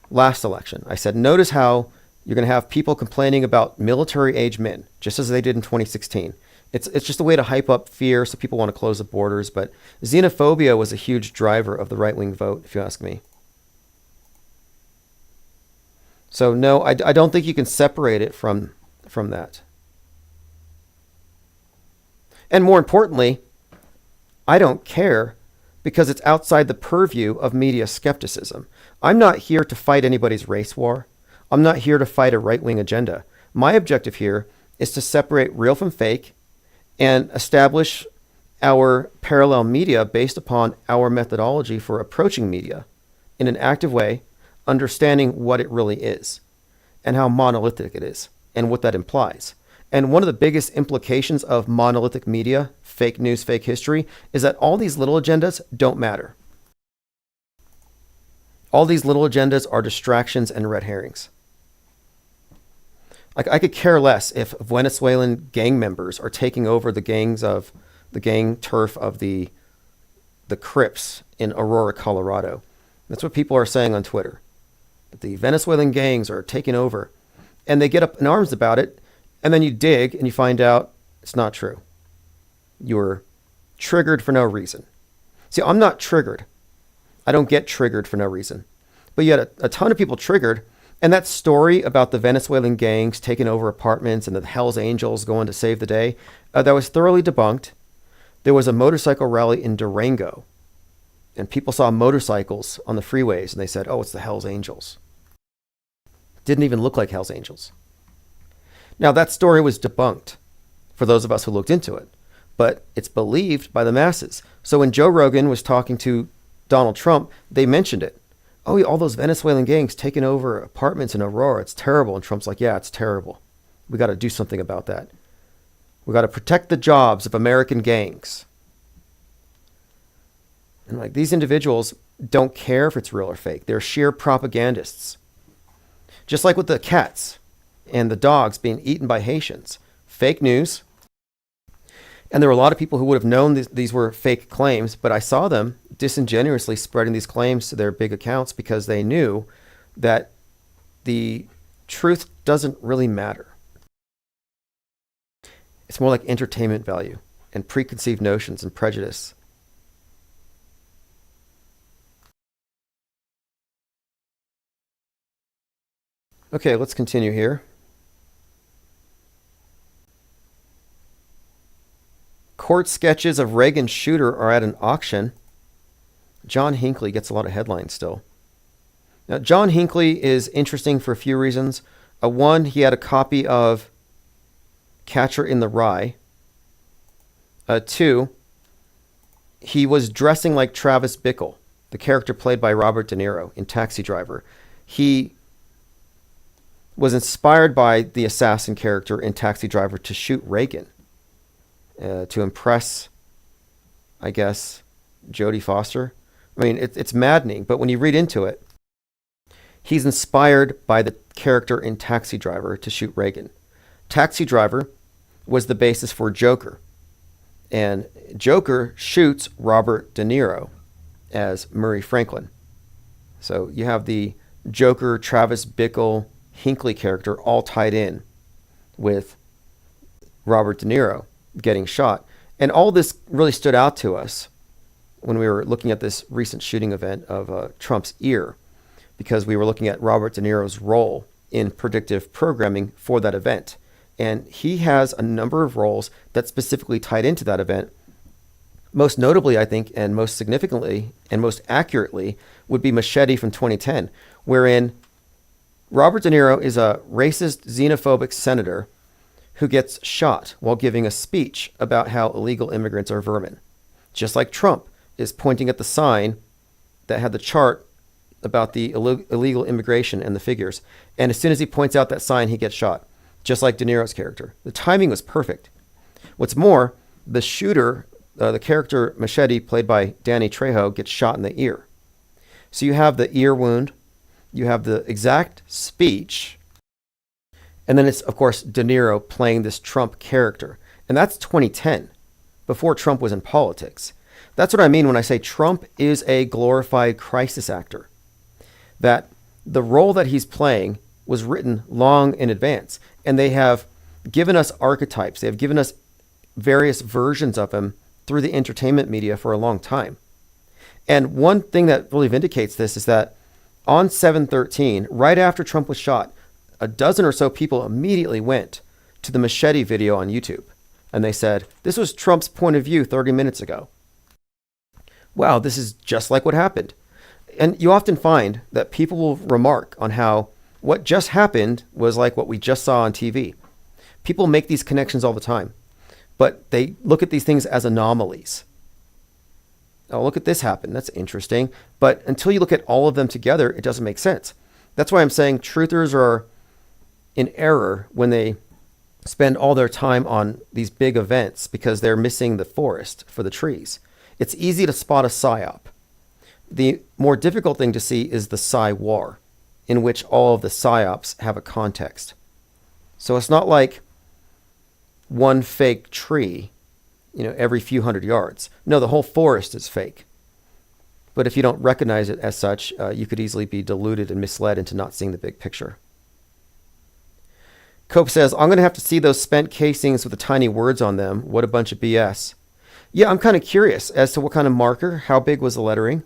last election. I said, notice how you're going to have people complaining about military-age men, just as they did in 2016. It's just a way to hype up fear so people want to close the borders. But xenophobia was a huge driver of the right-wing vote, if you ask me. So no, I don't think you can separate it from that. And more importantly, I don't care because it's outside the purview of media skepticism. I'm not here to fight anybody's race war. I'm not here to fight a right-wing agenda. My objective here is to separate real from fake and establish our parallel media based upon our methodology for approaching media in an active way, understanding what it really is and how monolithic it is and what that implies. And one of the biggest implications of monolithic media, fake news, fake history, is that all these little agendas don't matter. All these little agendas are distractions and red herrings. Like, I could care less if Venezuelan gang members are taking over the gang turf of the Crips in Aurora, Colorado. That's what people are saying on Twitter. That the Venezuelan gangs are taking over. And they get up in arms about it. And then you dig and you find out it's not true. You were triggered for no reason. See, I'm not triggered. I don't get triggered for no reason. But yet a ton of people triggered. And that story about the Venezuelan gangs taking over apartments and the Hells Angels going to save the day, that was thoroughly debunked. There was a motorcycle rally in Durango. And people saw motorcycles on the freeways and they said, oh, it's the Hells Angels. Didn't even look like Hells Angels. Now, that story was debunked for those of us who looked into it, but it's believed by the masses. So when Joe Rogan was talking to Donald Trump, they mentioned it. Oh, all those Venezuelan gangs taking over apartments in Aurora, it's terrible. And Trump's like, yeah, it's terrible. We got to do something about that. We got to protect the jobs of American gangs. And like, these individuals don't care if it's real or fake. They're sheer propagandists. Just like with the cats and the dogs being eaten by Haitians. Fake news. And there were a lot of people who would have known these were fake claims, but I saw them disingenuously spreading these claims to their big accounts because they knew that the truth doesn't really matter. It's more like entertainment value and preconceived notions and prejudice. Okay, let's continue here. Court sketches of Reagan's shooter are at an auction. John Hinckley gets a lot of headlines still. Now, John Hinckley is interesting for a few reasons. One, he had a copy of Catcher in the Rye. Two, he was dressing like Travis Bickle, the character played by Robert De Niro in Taxi Driver. he was inspired by the assassin character in Taxi Driver to shoot Reagan, to impress, I guess, Jodie Foster. I mean, it's maddening, but when you read into it, he's inspired by the character in Taxi Driver to shoot Reagan. Taxi Driver was the basis for Joker, and Joker shoots Robert De Niro as Murray Franklin. So you have the Joker, Travis Bickle, Hinckley character all tied in with Robert De Niro getting shot. And all this really stood out to us when we were looking at this recent shooting event of Trump's ear, because we were looking at Robert De Niro's role in predictive programming for that event. And he has a number of roles that specifically tied into that event. Most notably, I think, and most significantly and most accurately would be Machete from 2010, wherein Robert De Niro is a racist, xenophobic senator who gets shot while giving a speech about how illegal immigrants are vermin. Just like Trump is pointing at the sign that had the chart about the illegal immigration and the figures. And as soon as he points out that sign, he gets shot, just like De Niro's character. The timing was perfect. What's more, the shooter, the character Machete, played by Danny Trejo, gets shot in the ear. So you have the ear wound, you have the exact speech, and then it's, of course, De Niro playing this Trump character. And that's 2010, before Trump was in politics. That's what I mean when I say Trump is a glorified crisis actor. That the role that he's playing was written long in advance. And they have given us archetypes. They have given us various versions of him through the entertainment media for a long time. And one thing that really vindicates this is that on 7/13, right after Trump was shot, a dozen or so people immediately went to the Machete video on YouTube. And they said, this was Trump's point of view 30 minutes ago. Wow, this is just like what happened. And you often find that people will remark on how what just happened was like what we just saw on TV. People make these connections all the time, but they look at these things as anomalies. Oh, look at this happen. That's interesting. But until you look at all of them together, it doesn't make sense. That's why I'm saying truthers are in error when they spend all their time on these big events, because they're missing the forest for the trees. It's easy to spot a psyop. The more difficult thing to see is the psy-war, in which all of the psyops have a context. So it's not like one fake tree, every few hundred yards. No, the whole forest is fake. But if you don't recognize it as such, you could easily be deluded and misled into not seeing the big picture. Cope says, I'm going to have to see those spent casings with the tiny words on them. What a bunch of BS. Yeah, I'm kind of curious as to what kind of marker, how big was the lettering?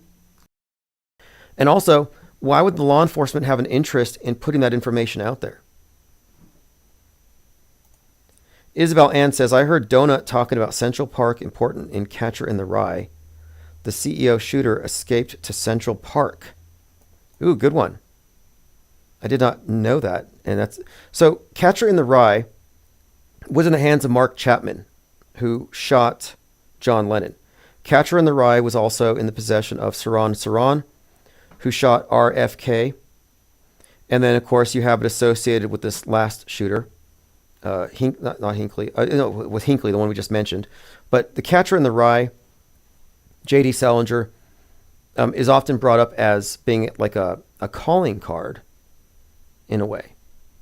And also, why would the law enforcement have an interest in putting that information out there? Isabel Ann says, I heard Donut talking about Central Park important in Catcher in the Rye. The CEO shooter escaped to Central Park. Ooh, good one. I did not know that. And that's so Catcher in the Rye was in the hands of Mark Chapman, who shot John Lennon. Catcher in the Rye was also in the possession of Saran Saran, who shot RFK. And then, of course, you have it associated with this last shooter, not Hinckley, with Hinckley, the one we just mentioned. But the Catcher in the Rye, J.D. Salinger, is often brought up as being like a calling card in a way.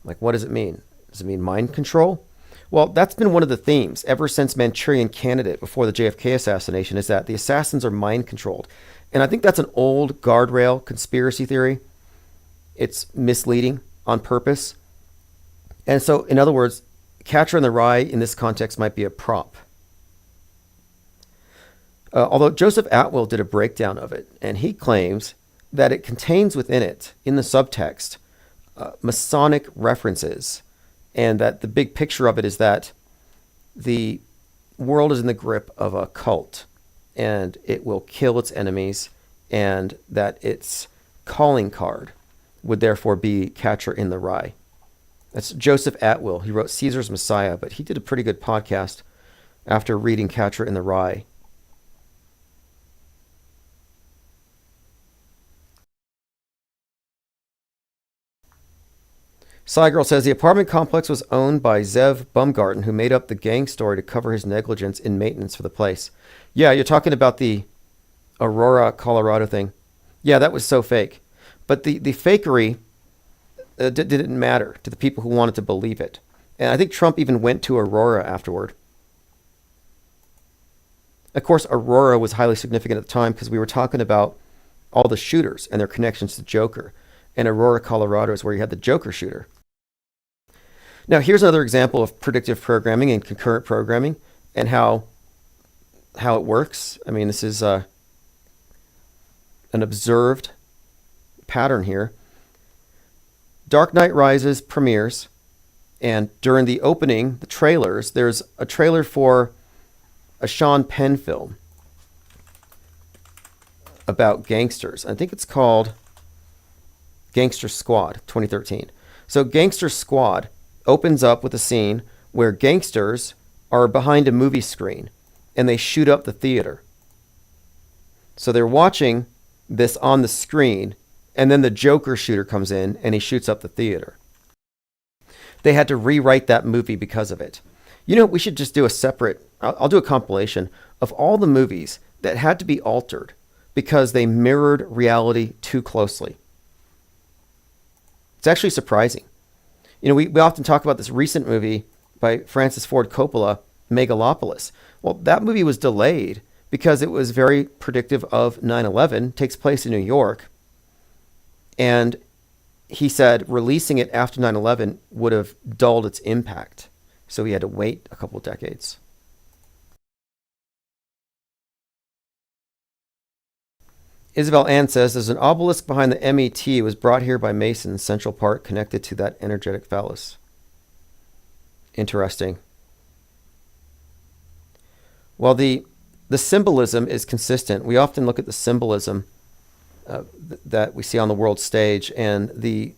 Like, what does it mean? Does it mean mind control? Well, that's been one of the themes ever since Manchurian Candidate, before the JFK assassination, is that the assassins are mind controlled. And I think that's an old guardrail conspiracy theory. It's misleading on purpose. And so, in other words, Catcher in the Rye in this context might be a prop. Although Joseph Atwill did a breakdown of it, and he claims that it contains within it, in the subtext, Masonic references, and that the big picture of it is that the world is in the grip of a cult, and it will kill its enemies, and that its calling card would therefore be Catcher in the Rye. That's Joseph Atwill. He wrote Caesar's Messiah, but he did a pretty good podcast after reading Catcher in the Rye. Cygirl says the apartment complex was owned by Zev Bumgarten, who made up the gang story to cover his negligence in maintenance for the place. Yeah, you're talking about the Aurora, Colorado thing. Yeah, that was so fake. But the fakery didn't matter to the people who wanted to believe it. And I think Trump even went to Aurora afterward. Of course, Aurora was highly significant at the time because we were talking about all the shooters and their connections to Joker. And Aurora, Colorado is where you had the Joker shooter. Now, here's another example of predictive programming and concurrent programming and how it works. I mean, this is an observed pattern here. Dark Knight Rises premieres, and during the opening, the trailers, there's a trailer for a Sean Penn film about gangsters. I think it's called Gangster Squad 2013. So Gangster Squad opens up with a scene where gangsters are behind a movie screen and they shoot up the theater. So they're watching this on the screen, and then the Joker shooter comes in and he shoots up the theater. They had to rewrite that movie because of it. You know, we should just do a separate, I'll do a compilation of all the movies that had to be altered because they mirrored reality too closely. It's actually surprising. You know, we often talk about this recent movie by Francis Ford Coppola, Megalopolis. Well, that movie was delayed because it was very predictive of 9/11, takes place in New York. And he said releasing it after 9/11 would have dulled its impact. So he had to wait a couple of decades. Isabel Ann says, there's an obelisk behind the MET. It was brought here by Mason in Central Park, connected to that energetic phallus. Interesting. Well, the symbolism is consistent. We often look at the symbolism that we see on the world stage, and the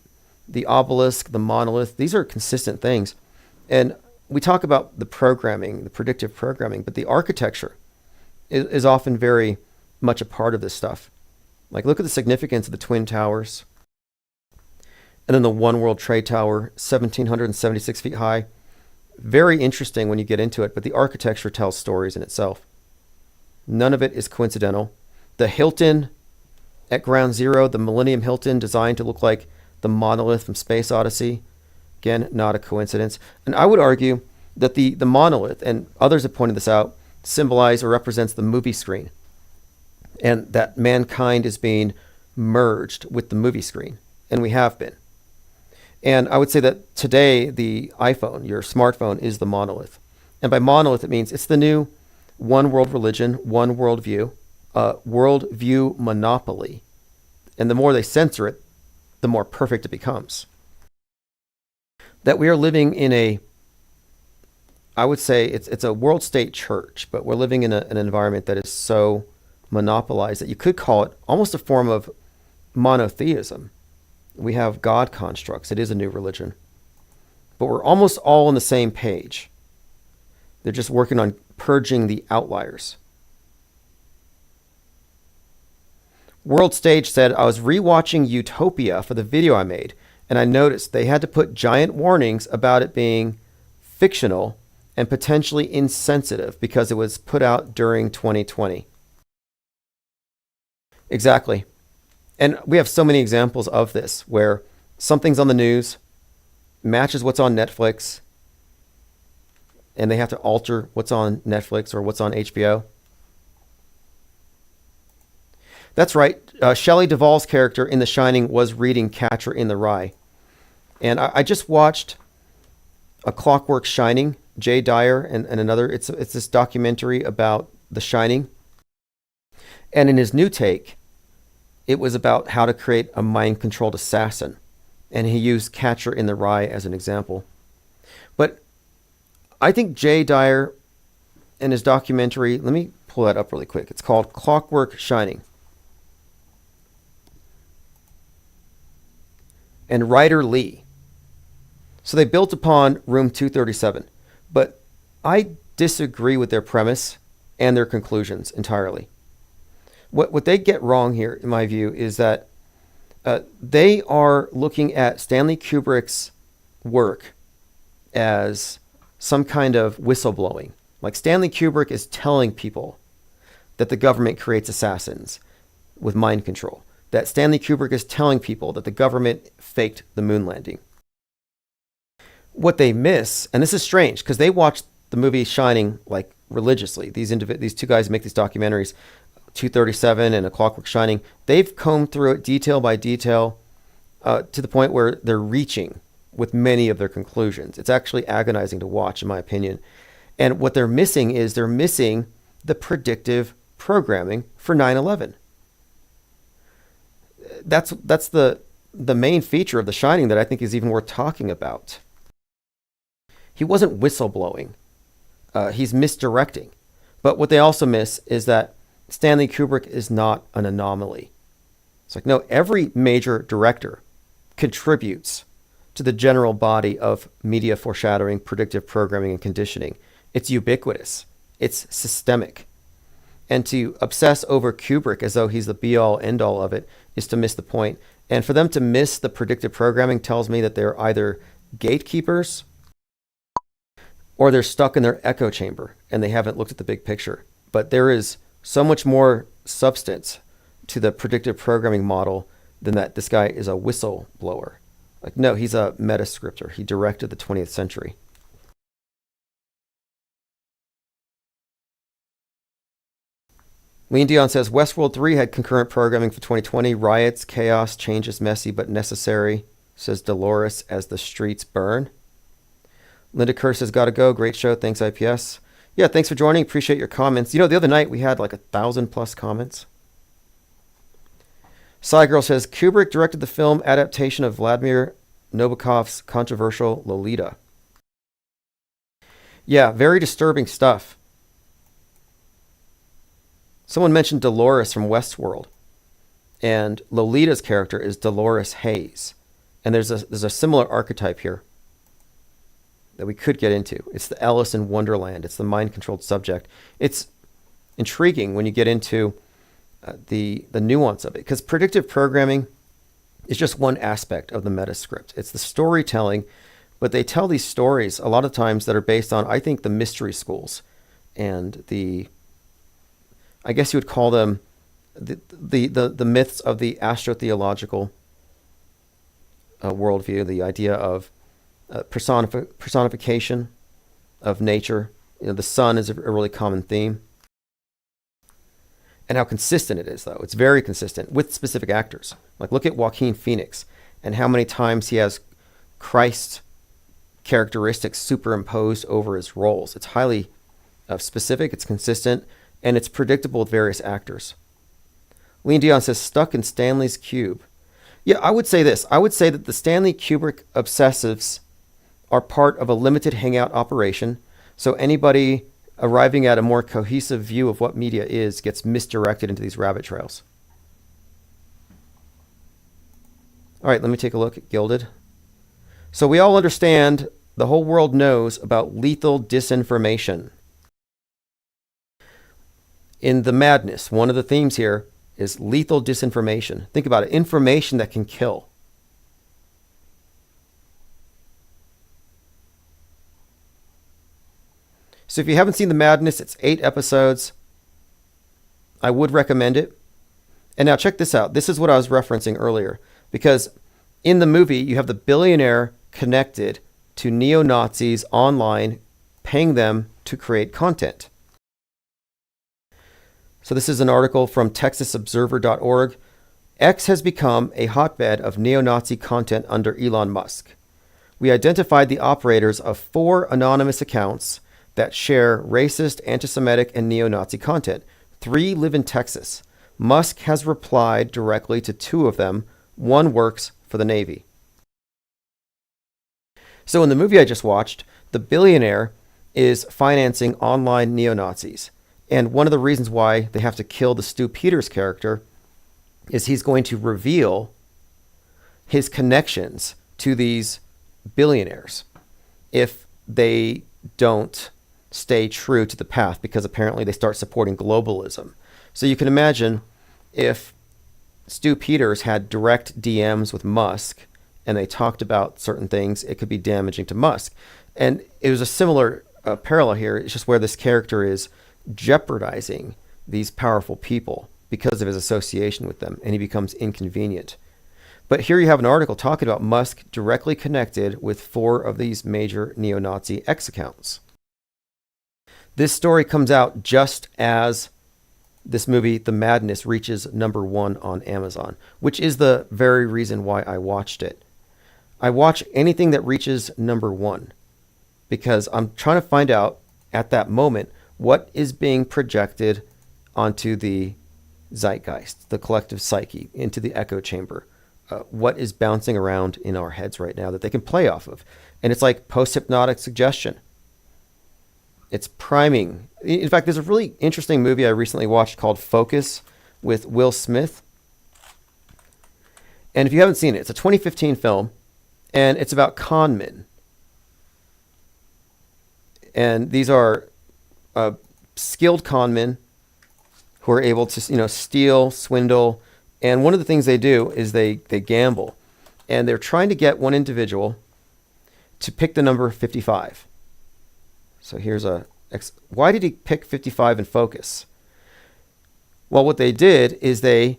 obelisk, the monolith, these are consistent things. And we talk about the programming, the predictive programming, but the architecture is often very much a part of this stuff. Like, look at the significance of the Twin Towers. And then the One World Trade Tower, 1,776 feet high. Very interesting when you get into it, but the architecture tells stories in itself. None of it is coincidental. The Hilton at Ground Zero, the Millennium Hilton, designed to look like the monolith from Space Odyssey. Again, not a coincidence. And I would argue that the monolith, and others have pointed this out, symbolize or represents the movie screen. And that mankind is being merged with the movie screen. And we have been. And I would say that today, the iPhone, your smartphone, is the monolith. And by monolith, it means it's the new one world religion, one worldview, worldview monopoly. And the more they censor it, the more perfect it becomes. That we are living in I would say it's a world state church, but we're living in an environment that is so monopolized that you could call it almost a form of monotheism. We have God constructs. It is a new religion. But we're almost all on the same page. They're just working on purging the outliers. World Stage said, I was rewatching Utopia for the video I made, and I noticed they had to put giant warnings about it being fictional and potentially insensitive because it was put out during 2020. Exactly. And we have so many examples of this where something's on the news, matches what's on Netflix, and they have to alter what's on Netflix or what's on HBO. That's right. Shelley Duvall's character in The Shining was reading Catcher in the Rye. And I just watched A Clockwork Shining, Jay Dyer and another. It's this documentary about The Shining. And in his new take, it was about how to create a mind-controlled assassin. And he used Catcher in the Rye as an example. But I think Jay Dyer and his documentary, let me pull that up really quick. It's called Clockwork Shining. And Ryder Lee. So they built upon Room 237. But I disagree with their premise and their conclusions entirely. What they get wrong here, in my view, is that they are looking at Stanley Kubrick's work as some kind of whistleblowing. Like Stanley Kubrick is telling people that the government creates assassins with mind control. That Stanley Kubrick is telling people that the government faked the moon landing. What they miss, and this is strange because they watched the movie Shining like religiously. These two guys make these documentaries, 237 and A Clockwork Shining. They've combed through it detail by detail to the point where they're reaching with many of their conclusions. It's actually agonizing to watch, in my opinion. And what they're missing is they're missing the predictive programming for 9/11. That's the main feature of The Shining that I think is even worth talking about. He wasn't whistleblowing. He's misdirecting. But what they also miss is that Stanley Kubrick is not an anomaly. It's like, no, every major director contributes to the general body of media foreshadowing, predictive programming, and conditioning. It's ubiquitous. It's systemic. And to obsess over Kubrick as though he's the be-all, end-all of it is to miss the point. And for them to miss the predictive programming tells me that they're either gatekeepers or they're stuck in their echo chamber and they haven't looked at the big picture. But there is so much more substance to the predictive programming model than that this guy is a whistleblower. Like, no, he's a metascripter. He directed the 20th century. Lean Dion says, Westworld 3 had concurrent programming for 2020. Riots, chaos, changes messy but necessary, says Dolores as the streets burn. Linda Kerr says, gotta go. Great show. Thanks, IPS. Yeah, thanks for joining. Appreciate your comments. You know, the other night we had like 1,000+ comments. Girl says, Kubrick directed the film adaptation of Vladimir Nabokov's controversial Lolita. Yeah, very disturbing stuff. Someone mentioned Dolores from Westworld, and Lolita's character is Dolores Hayes. And there's a similar archetype here that we could get into. It's the Alice in Wonderland. It's the mind-controlled subject. It's intriguing when you get into the nuance of it, because predictive programming is just one aspect of the metascript. It's the storytelling, but they tell these stories a lot of times that are based on, I think, the mystery schools and I guess you would call them the myths of the astrotheological worldview, the idea of personification of nature. You know, the sun is a really common theme. And how consistent it is, though. It's very consistent with specific actors. Like, look at Joaquin Phoenix and how many times he has Christ characteristics superimposed over his roles. It's highly specific, it's consistent, and it's predictable with various actors. Lean Dion says, stuck in Stanley's cube. Yeah, I would say this. I would say that the Stanley Kubrick obsessives are part of a limited hangout operation. So anybody arriving at a more cohesive view of what media is gets misdirected into these rabbit trails. All right, let me take a look at Gilded. So we all understand, the whole world knows about lethal disinformation. In The Madness, one of the themes here is lethal disinformation. Think about it, information that can kill. So if you haven't seen The Madness, it's 8 episodes. I would recommend it. And now check this out. This is what I was referencing earlier. Because in the movie, you have the billionaire connected to neo-Nazis online, paying them to create content. So this is an article from TexasObserver.org. X has become a hotbed of neo-Nazi content under Elon Musk. We identified the operators of 4 anonymous accounts that share racist, anti-Semitic, and neo-Nazi content. 3 live in Texas. Musk has replied directly to 2 of them. 1 works for the Navy. So in the movie I just watched, the billionaire is financing online neo-Nazis. And one of the reasons why they have to kill the Stu Peters character is he's going to reveal his connections to these billionaires if they don't stay true to the path, because apparently they start supporting globalism. So you can imagine if Stu Peters had direct DMs with Musk and they talked about certain things, it could be damaging to Musk. And it was a similar parallel here. It's just where this character is jeopardizing these powerful people because of his association with them, and he becomes inconvenient. But here you have an article talking about Musk directly connected with 4 of these major neo-Nazi X accounts. This story comes out just as this movie, The Madness, reaches #1 on Amazon, which is the very reason why I watched it. I watch anything that reaches #1 because I'm trying to find out at that moment what is being projected onto the zeitgeist, the collective psyche, into the echo chamber. What is bouncing around in our heads right now that they can play off of. And it's like post-hypnotic suggestion. It's priming. In fact, there's a really interesting movie I recently watched called Focus with Will Smith. And if you haven't seen it, it's a 2015 film, and it's about con men. And these are skilled con men who are able to, steal, swindle. And one of the things they do is they gamble. And they're trying to get one individual to pick the number 55. So here's why did he pick 55 in Focus? Well, what they did is they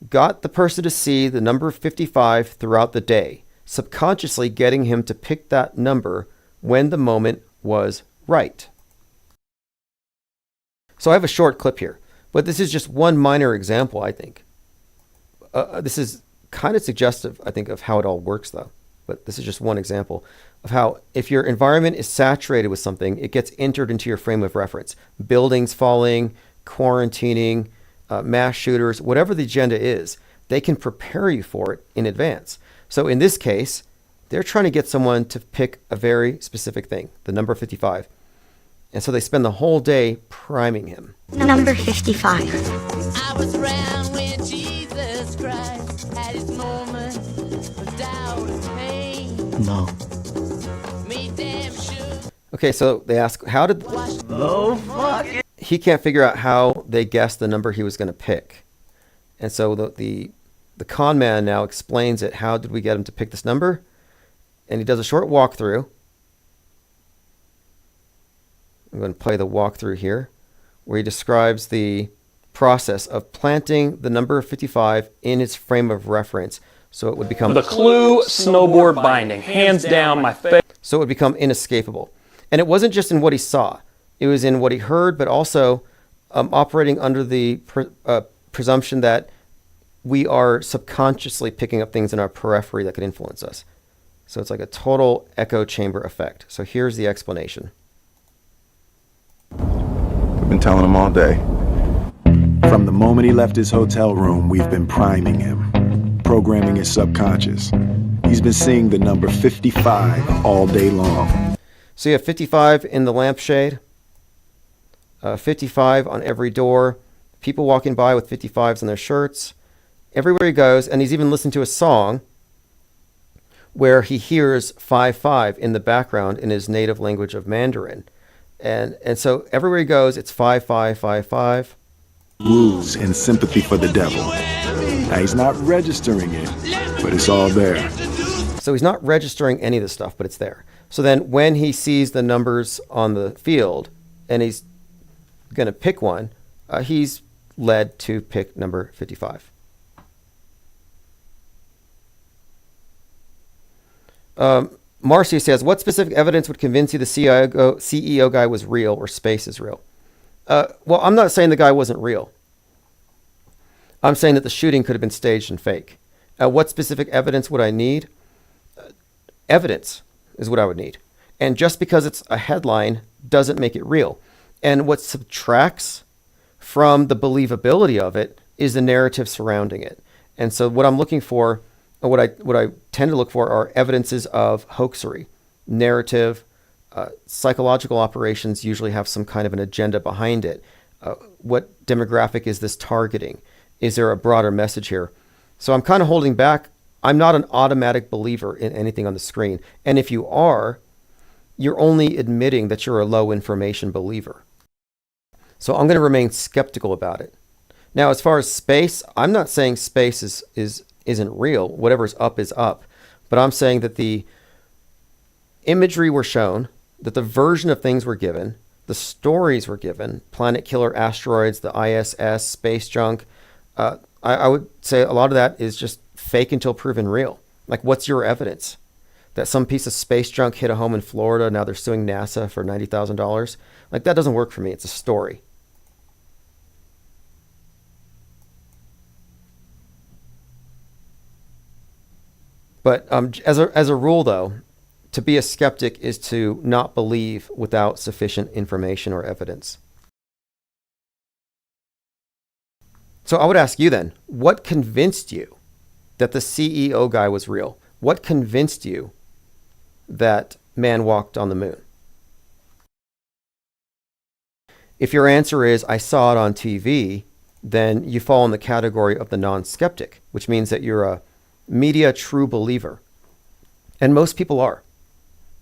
got the person to see the number 55 throughout the day, subconsciously getting him to pick that number when the moment was right. So I have a short clip here, but this is just one minor example, I think. This is kind of suggestive, I think, of how it all works, though. But this is just one example of how if your environment is saturated with something, it gets entered into your frame of reference. Buildings falling, quarantining, mass shooters, whatever the agenda is, they can prepare you for it in advance. So in this case, they're trying to get someone to pick a very specific thing, the number 55. And so they spend the whole day priming him. Number 55. I was around when Jesus Christ had his moment of doubt and pain. No. Me damn sure. Okay, so they ask, how did... Oh, fuck it. He can't figure out how they guessed the number he was going to pick. And so the con man now explains it. How did we get him to pick this number? And he does a short walkthrough. I'm going to play the walkthrough here, where he describes the process of planting the number 55 in his frame of reference, so it would become... The clue, snowboard binding. Hands down, my favorite. So it would become inescapable. And it wasn't just in what he saw. It was in what he heard, but also operating under the presumption that we are subconsciously picking up things in our periphery that could influence us. So it's like a total echo chamber effect. So here's the explanation. We've been telling him all day. From the moment he left his hotel room, we've been priming him, programming his subconscious. He's been seeing the number 55 all day long. So you have 55 in the lampshade, 55 on every door, people walking by with 55s on their shirts, everywhere he goes, and he's even listened to a song where he hears 55 in the background in his native language of Mandarin. And so everywhere he goes, it's 5555. Woos in sympathy for the devil. Now he's not registering it, but it's all there. So he's not registering any of this stuff, but it's there. So then when he sees the numbers on the field and he's going to pick one, he's led to pick number 55. Marcy says, what specific evidence would convince you the CEO guy was real or space is real? Well, I'm not saying the guy wasn't real. I'm saying that the shooting could have been staged and fake. What specific evidence would I need? Evidence is what I would need. And just because it's a headline doesn't make it real. And what subtracts from the believability of it is the narrative surrounding it. And so what I'm looking for, or what I tend to look for, are evidences of hoaxery, narrative. Psychological operations usually have some kind of an agenda behind it. What demographic is this targeting? Is there a broader message here? So I'm kind of holding back. I'm not an automatic believer in anything on the screen. And if you are, you're only admitting that you're a low information believer. So I'm going to remain skeptical about it. Now, as far as space, I'm not saying space isn't real. Whatever's up is up. But I'm saying that the imagery were shown, that the version of things were given, the stories were given, planet killer asteroids, the ISS, space junk. I would say a lot of that is just fake until proven real. Like, what's your evidence? That some piece of space junk hit a home in Florida, now they're suing NASA for $90,000? Like, that doesn't work for me. It's a story. But as a rule, though, to be a skeptic is to not believe without sufficient information or evidence. So I would ask you then, what convinced you that the CEO guy was real? What convinced you that man walked on the moon? If your answer is, I saw it on TV, then you fall in the category of the non-skeptic, which means that you're a media true believer. And most people are.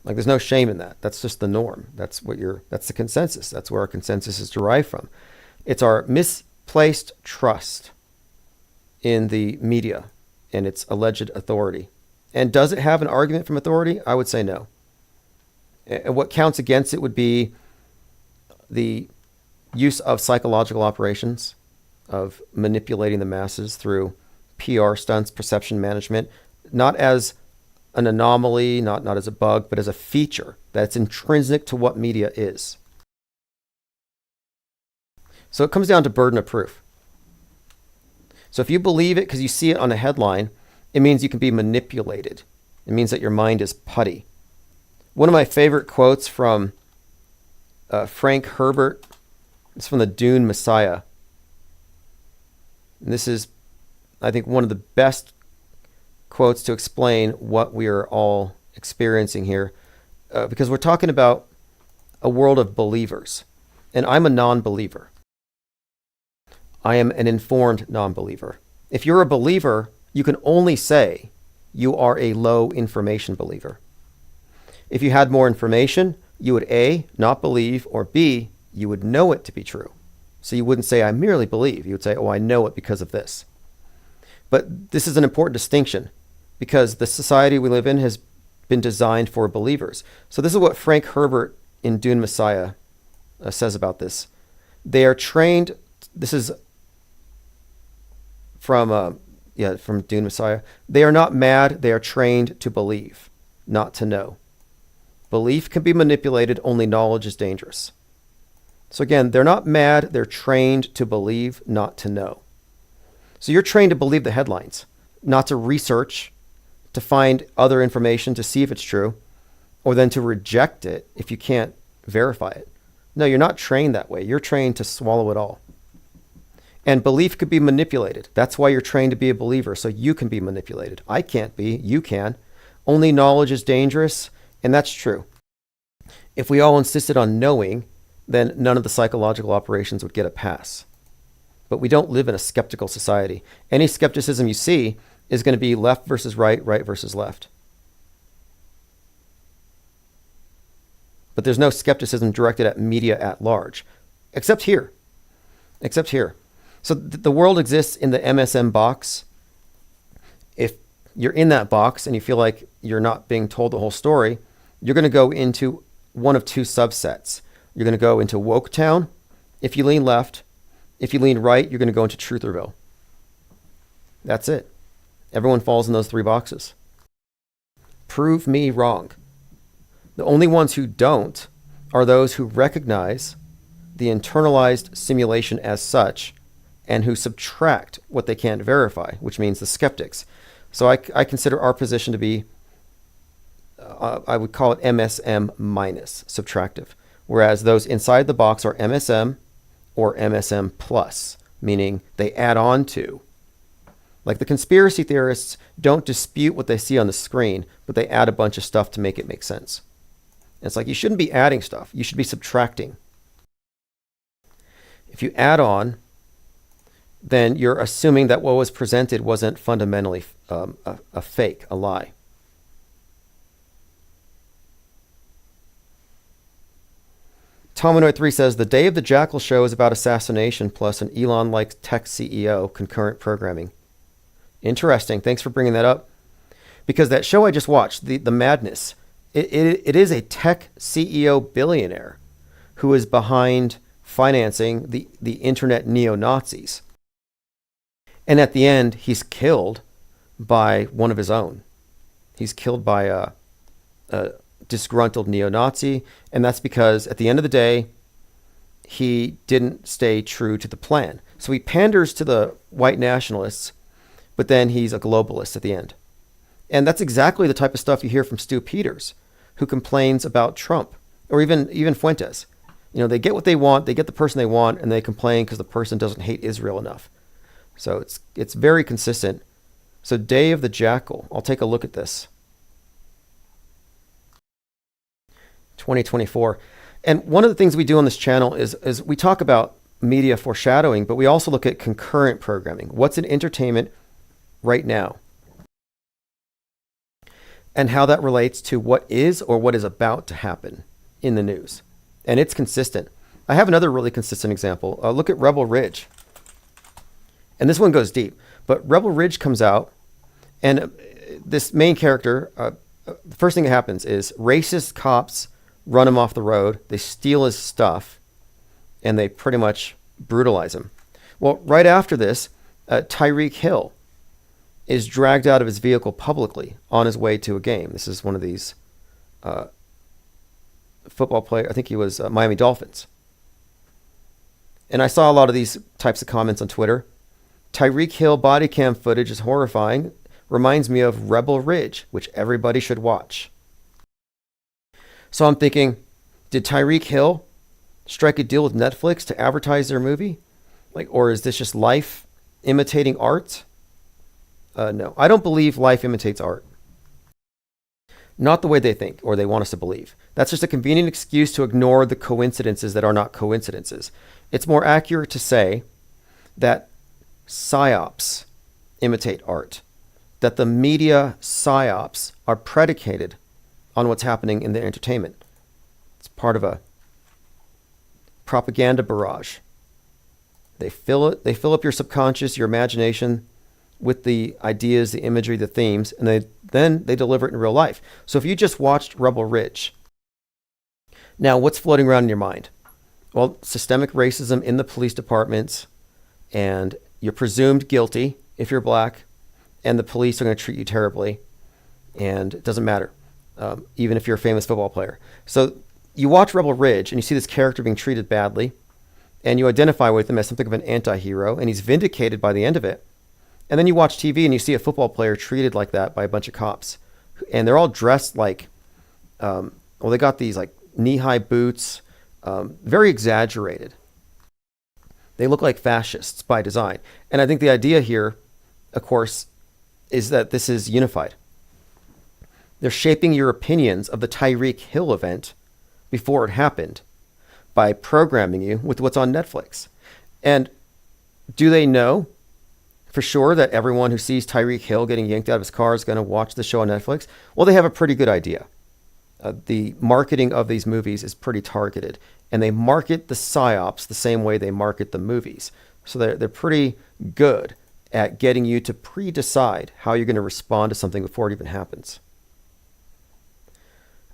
Like, there's no shame in that. That's just the norm. That's the consensus. That's where our consensus is derived from. It's our misplaced trust in the media and its alleged authority. And does it have an argument from authority? I would say no. And what counts against it would be the use of psychological operations, of manipulating the masses through PR stunts, perception management, not as an anomaly, not as a bug, but as a feature that's intrinsic to what media is. So it comes down to burden of proof. So if you believe it because you see it on a headline, it means you can be manipulated. It means that your mind is putty. One of my favorite quotes from Frank Herbert is from the Dune Messiah. And this is, I think, one of the best quotes to explain what we are all experiencing here, because we're talking about a world of believers, and I'm a non-believer. I am an informed non-believer. If you're a believer, you can only say you are a low information believer. If you had more information, you would A, not believe, or B, you would know it to be true. So you wouldn't say, I merely believe. You would say, oh, I know it because of this. But this is an important distinction, because the society we live in has been designed for believers. So this is what Frank Herbert in Dune Messiah says about this. They are trained, this is from Dune Messiah. They are not mad, they are trained to believe, not to know. Belief can be manipulated, only knowledge is dangerous. So again, they're not mad, they're trained to believe, not to know. So you're trained to believe the headlines, not to research, to find other information to see if it's true, or then to reject it if you can't verify it. No, you're not trained that way. You're trained to swallow it all. And belief could be manipulated. That's why you're trained to be a believer, so you can be manipulated. I can't be, you can. Only knowledge is dangerous, and that's true. If we all insisted on knowing, then none of the psychological operations would get a pass. But we don't live in a skeptical society. Any skepticism you see is going to be left versus right, right versus left. But there's no skepticism directed at media at large, except here. So the world exists in the MSM box. If you're in that box and you feel like you're not being told the whole story, you're going to go into one of two subsets. You're going to go into woke town if you lean left. If you lean right, you're going to go into Trutherville. That's it. Everyone falls in those three boxes. Prove me wrong. The only ones who don't are those who recognize the internalized simulation as such and who subtract what they can't verify, which means the skeptics. So I consider our position to be, I would call it MSM minus, subtractive, whereas those inside the box are MSM or MSM plus, meaning they add on to. Like the conspiracy theorists don't dispute what they see on the screen, but they add a bunch of stuff to make it make sense. And it's like, you shouldn't be adding stuff. You should be subtracting. If you add on, then you're assuming that what was presented wasn't fundamentally a fake, a lie. Tominoid3 says, the day of the Jackal show is about assassination plus an Elon-like tech CEO, concurrent programming. Interesting. Thanks for bringing that up. Because that show I just watched, the Madness, it is a tech CEO billionaire who is behind financing the internet neo-Nazis. And at the end, he's killed by one of his own. He's killed by a disgruntled neo-Nazi, and that's because at the end of the day, he didn't stay true to the plan. So he panders to the white nationalists, but then he's a globalist at the end. And that's exactly the type of stuff you hear from Stu Peters, who complains about Trump, or even Fuentes. You know, they get what they want, they get the person they want, and they complain because the person doesn't hate Israel enough. So it's very consistent. So Day of the Jackal, I'll take a look at this. 2024. And one of the things we do on this channel is we talk about media foreshadowing, but we also look at concurrent programming. What's in entertainment right now? And how that relates to what is or what is about to happen in the news. And it's consistent. I have another really consistent example. Look at Rebel Ridge. And this one goes deep. But Rebel Ridge comes out, and this main character, the first thing that happens is racist cops run him off the road. They steal his stuff, and they pretty much brutalize him. Well, right after this, Tyreek Hill is dragged out of his vehicle publicly on his way to a game. This is one of these football players. I think he was Miami Dolphins. And I saw a lot of these types of comments on Twitter. Tyreek Hill body cam footage is horrifying. Reminds me of Rebel Ridge, which everybody should watch. So I'm thinking, did Tyreek Hill strike a deal with Netflix to advertise their movie? Or is this just life imitating art? No, I don't believe life imitates art. Not the way they think or they want us to believe. That's just a convenient excuse to ignore the coincidences that are not coincidences. It's more accurate to say that psyops imitate art, that the media psyops are predicated on what's happening in the entertainment. It's part of a propaganda barrage. They fill up your subconscious, your imagination with the ideas, the imagery, the themes, and then they deliver it in real life. So if you just watched Rebel Ridge, now what's floating around in your mind? Well, systemic racism in the police departments, and you're presumed guilty if you're black, and the police are going to treat you terribly, and it doesn't matter, even if you're a famous football player. So you watch Rebel Ridge, and you see this character being treated badly, and you identify with him as something of an anti-hero, and he's vindicated by the end of it. And then you watch TV and you see a football player treated like that by a bunch of cops. And they're all dressed like, they got these like knee-high boots, very exaggerated. They look like fascists by design. And I think the idea here, of course, is that this is unified. They're shaping your opinions of the Tyreek Hill event before it happened by programming you with what's on Netflix. And do they know for sure that everyone who sees Tyreek Hill getting yanked out of his car is going to watch the show on Netflix? Well, they have a pretty good idea. The marketing of these movies is pretty targeted, and they market the psyops the same way they market the movies. So they're pretty good at getting you to pre-decide how you're going to respond to something before it even happens.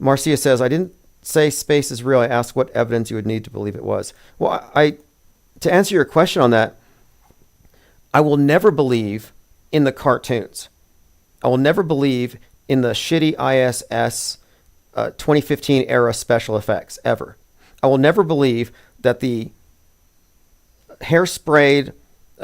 Marcia says, I didn't say space is real. I asked what evidence you would need to believe it was. Well, to answer your question on that, I will never believe in the cartoons. I will never believe in the shitty ISS 2015 era special effects, ever. I will never believe that the hairsprayed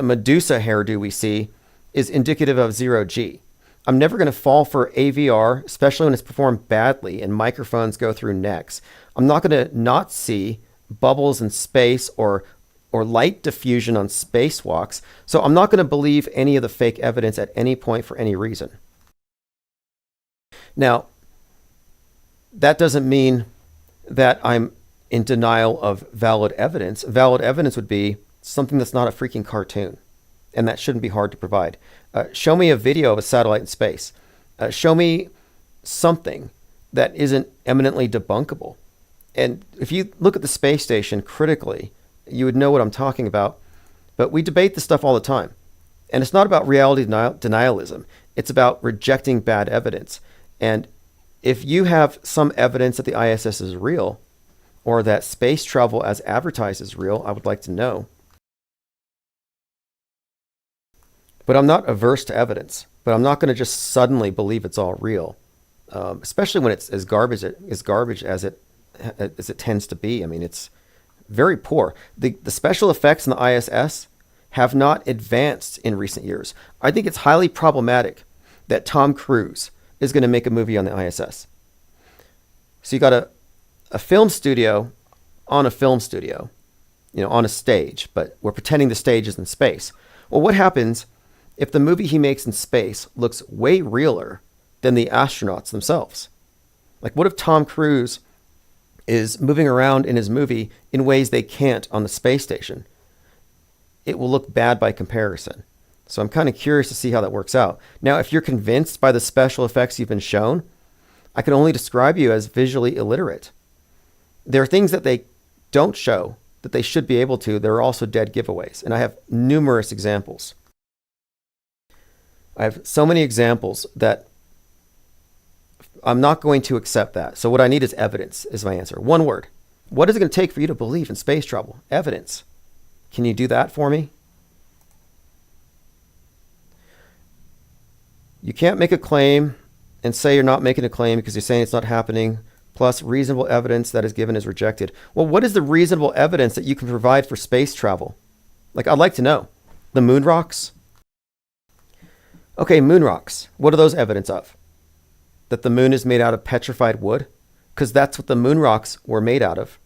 Medusa hairdo we see is indicative of zero G. I'm never going to fall for AVR, especially when it's performed badly and microphones go through necks. I'm not going to not see bubbles in space or light diffusion on spacewalks. So I'm not going to believe any of the fake evidence at any point for any reason. Now, that doesn't mean that I'm in denial of valid evidence. Valid evidence would be something that's not a freaking cartoon, and that shouldn't be hard to provide. Show me a video of a satellite in space. Show me something that isn't eminently debunkable. And if you look at the space station critically, you would know what I'm talking about. But we debate this stuff all the time. And it's not about reality denialism. It's about rejecting bad evidence. And if you have some evidence that the ISS is real, or that space travel as advertised is real, I would like to know. But I'm not averse to evidence. But I'm not going to just suddenly believe it's all real, especially when it's as garbage as it tends to be. I mean, it's very poor. The special effects in the ISS have not advanced in recent years. I think it's highly problematic that Tom Cruise is going to make a movie on the ISS. So you got a film studio on a film studio, on a stage, but we're pretending the stage is in space. Well, what happens if the movie he makes in space looks way realer than the astronauts themselves? Like, what if Tom Cruise is moving around in his movie in ways they can't on the space station? It will look bad by comparison. So I'm kind of curious to see how that works out. Now, if you're convinced by the special effects you've been shown, I can only describe you as visually illiterate. There are things that they don't show that they should be able to. There are also dead giveaways. And I have numerous examples. I have so many examples that I'm not going to accept that. So what I need is evidence, is my answer. One word. What is it going to take for you to believe in space travel? Evidence. Can you do that for me? You can't make a claim and say you're not making a claim because you're saying it's not happening, plus reasonable evidence that is given is rejected. Well, what is the reasonable evidence that you can provide for space travel? Like, I'd like to know. The moon rocks? Okay, moon rocks. What are those evidence of? That the moon is made out of petrified wood? Because that's what the moon rocks were made out of.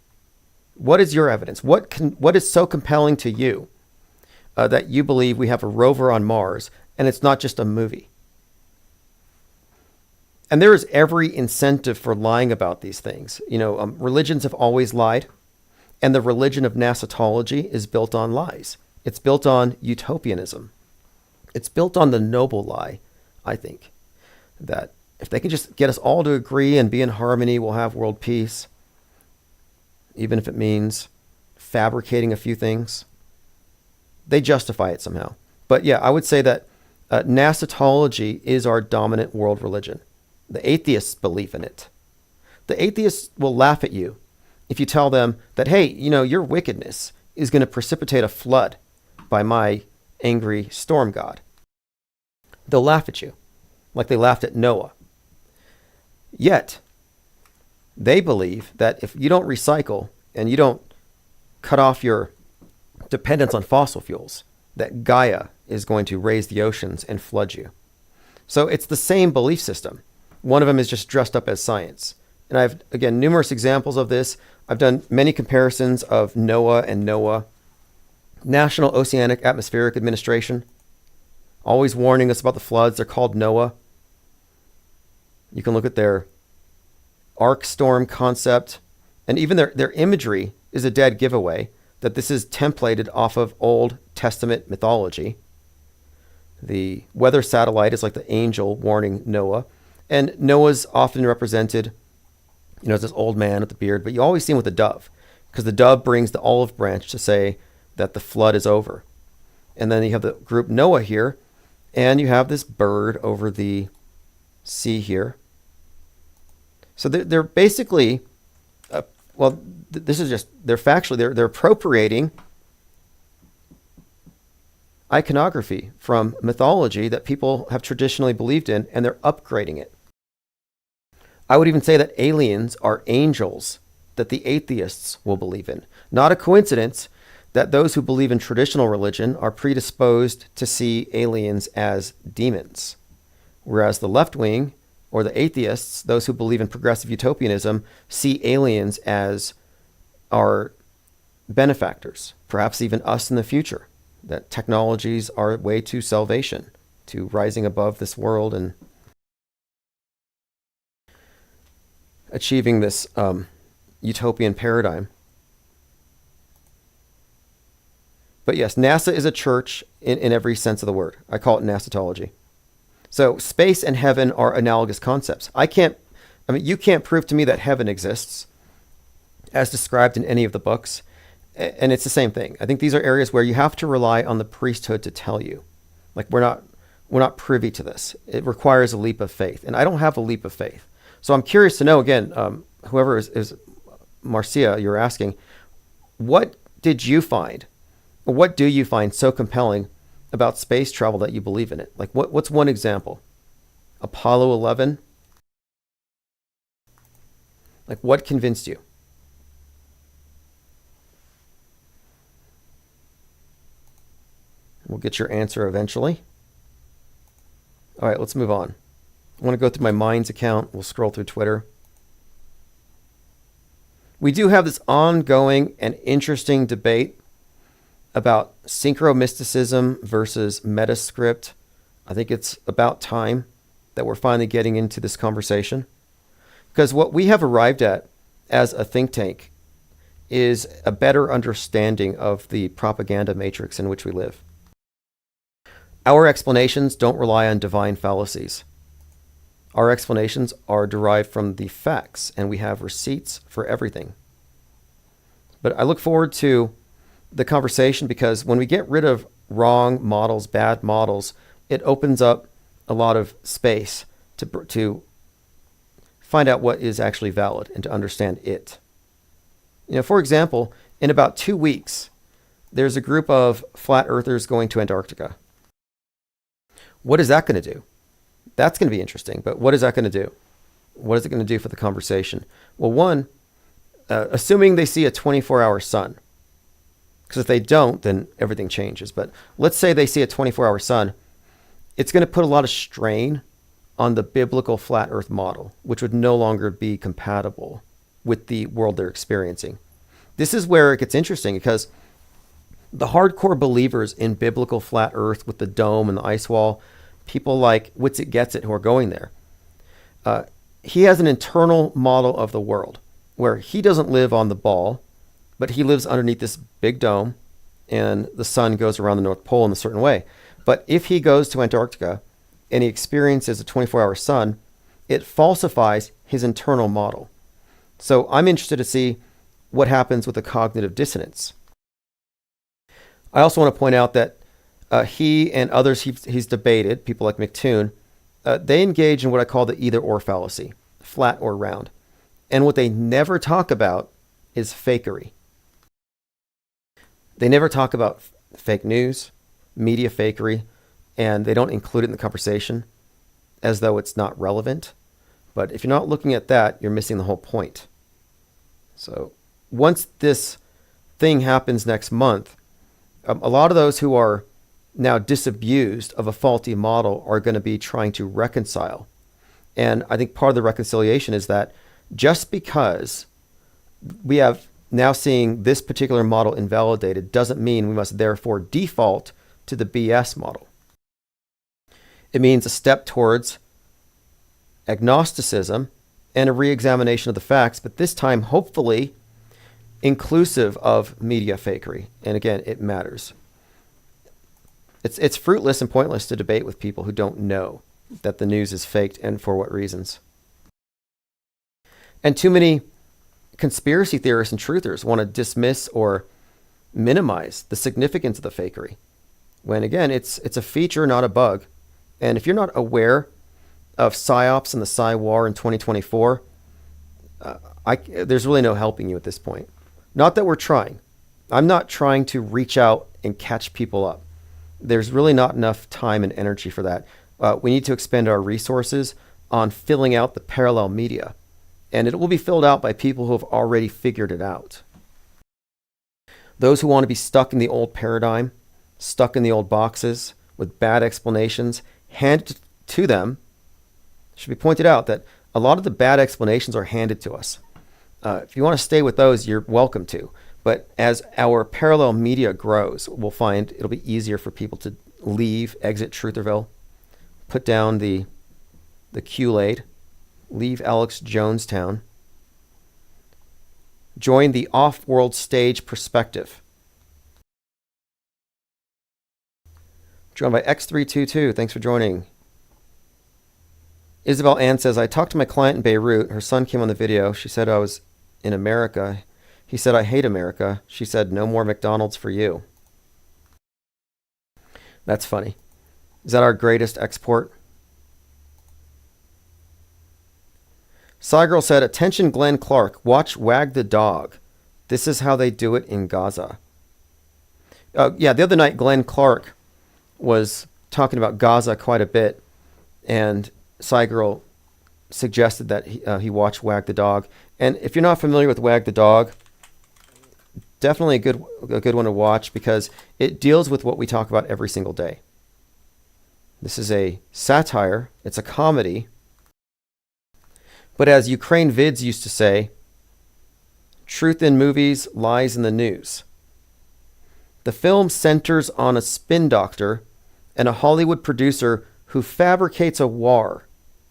What is your evidence? What is so compelling to you that you believe we have a rover on Mars and it's not just a movie? And there is every incentive for lying about these things. Religions have always lied, and the religion of Nasatology is built on lies. It's built on utopianism. It's built on the noble lie, I think, that if they can just get us all to agree and be in harmony, we'll have world peace, even if it means fabricating a few things. They justify it somehow. But yeah, I would say that Nasatology is our dominant world religion. The atheists believe in it. The atheists will laugh at you if you tell them that, hey, your wickedness is going to precipitate a flood by my angry storm god. They'll laugh at you like they laughed at Noah. Yet, they believe that if you don't recycle and you don't cut off your dependence on fossil fuels, that Gaia is going to raise the oceans and flood you. So it's the same belief system. One of them is just dressed up as science. And I have, again, numerous examples of this. I've done many comparisons of Noah and NOAA. National Oceanic Atmospheric Administration, always warning us about the floods. They're called NOAA. You can look at their arc storm concept, and even their imagery is a dead giveaway that this is templated off of Old Testament mythology. The weather satellite is like the angel warning Noah, and Noah's often represented, as this old man with the beard, but you always see him with a dove, because the dove brings the olive branch to say that the flood is over. And then you have the group Noah here, and you have this bird over the sea here. So they're basically, this is just, they're factually, they're appropriating iconography from mythology that people have traditionally believed in, and they're upgrading it. I would even say that aliens are angels that the atheists will believe in. Not a coincidence that those who believe in traditional religion are predisposed to see aliens as demons, whereas the left wing, or the atheists, those who believe in progressive utopianism, see aliens as our benefactors, perhaps even us in the future, that technologies are a way to salvation, to rising above this world and achieving this utopian paradigm. But yes, NASA is a church in every sense of the word. I call it Nasatology. So space and heaven are analogous concepts. You can't prove to me that heaven exists as described in any of the books. And it's the same thing. I think these are areas where you have to rely on the priesthood to tell you. Like, we're We're not privy to this. It requires a leap of faith. And I don't have a leap of faith. So I'm curious to know, again, whoever is Marcia, you're asking, what did you find, or what do you find so compelling about space travel that you believe in it? Like, what's one example? Apollo 11? Like, what convinced you? We'll get your answer eventually. All right, let's move on. I want to go through my Minds account. We'll scroll through Twitter. We do have this ongoing and interesting debate about synchromysticism versus metascript. I think it's about time that we're finally getting into this conversation, because what we have arrived at as a think tank is a better understanding of the propaganda matrix in which we live. Our explanations don't rely on divine fallacies. Our explanations are derived from the facts, and we have receipts for everything. But I look forward to the conversation, because when we get rid of wrong models, bad models, it opens up a lot of space to find out what is actually valid and to understand it. You know, for example, in about 2 weeks, there's a group of flat earthers going to Antarctica. What is that going to do? That's going to be interesting, but what is that going to do? What is it going to do for the conversation? Well, one, assuming they see a 24-hour sun, because if they don't, then everything changes. But let's say they see a 24-hour sun, it's going to put a lot of strain on the biblical flat earth model, which would no longer be compatible with the world they're experiencing. This is where it gets interesting, because the hardcore believers in biblical flat earth with the dome and the ice wall, people like Witsit Gets It who are going there, he has an internal model of the world where he doesn't live on the ball, but he lives underneath this big dome, and the sun goes around the North Pole in a certain way. But if he goes to Antarctica and he experiences a 24-hour sun, it falsifies his internal model. So I'm interested to see what happens with the cognitive dissonance. I also want to point out that he and others he's debated, people like McToon, they engage in what I call the either-or fallacy, flat or round. And what they never talk about is fakery. They never talk about fake news, media fakery, and they don't include it in the conversation as though it's not relevant. But if you're not looking at that, you're missing the whole point. So once this thing happens next month, a lot of those who are now disabused of a faulty model are going to be trying to reconcile. And I think part of the reconciliation is that just because we have now seeing this particular model invalidated doesn't mean we must therefore default to the BS model. It means a step towards agnosticism and a re-examination of the facts, but this time hopefully inclusive of media fakery. And again, it matters. It's fruitless and pointless to debate with people who don't know that the news is faked and for what reasons. And too many conspiracy theorists and truthers want to dismiss or minimize the significance of the fakery, when again, it's a feature, not a bug. And if you're not aware of PSYOPs and the Psy War in 2024, there's really no helping you at this point. Not that we're trying. I'm not trying to reach out and catch people up. There's really not enough time and energy for that. We need to expend our resources on filling out the parallel media. And it will be filled out by people who have already figured it out. Those who want to be stuck in the old paradigm, stuck in the old boxes with bad explanations, handed to them, it should be pointed out that a lot of the bad explanations are handed to us. If you want to stay with those, you're welcome to. But as our parallel media grows, we'll find it'll be easier for people to exit Trutherville, put down the Kool-Aid, leave Alex Jonestown, join the off-world stage perspective. Joined by X322, thanks for joining. Isabel Ann says, I talked to my client in Beirut. Her son came on the video. She said I was in America. He said, I hate America. She said, no more McDonald's for you. That's funny. Is that our greatest export? Cygirl said, attention Glenn Clark, watch Wag the Dog. This is how they do it in Gaza. Yeah, the other night Glenn Clark was talking about Gaza quite a bit, and Cygirl suggested that he watch Wag the Dog. And if you're not familiar with Wag the Dog, definitely a good one to watch because it deals with what we talk about every single day. This is a satire. It's a comedy. But as Ukraine Vids used to say, truth in movies, lies in the news. The film centers on a spin doctor and a Hollywood producer who fabricates a war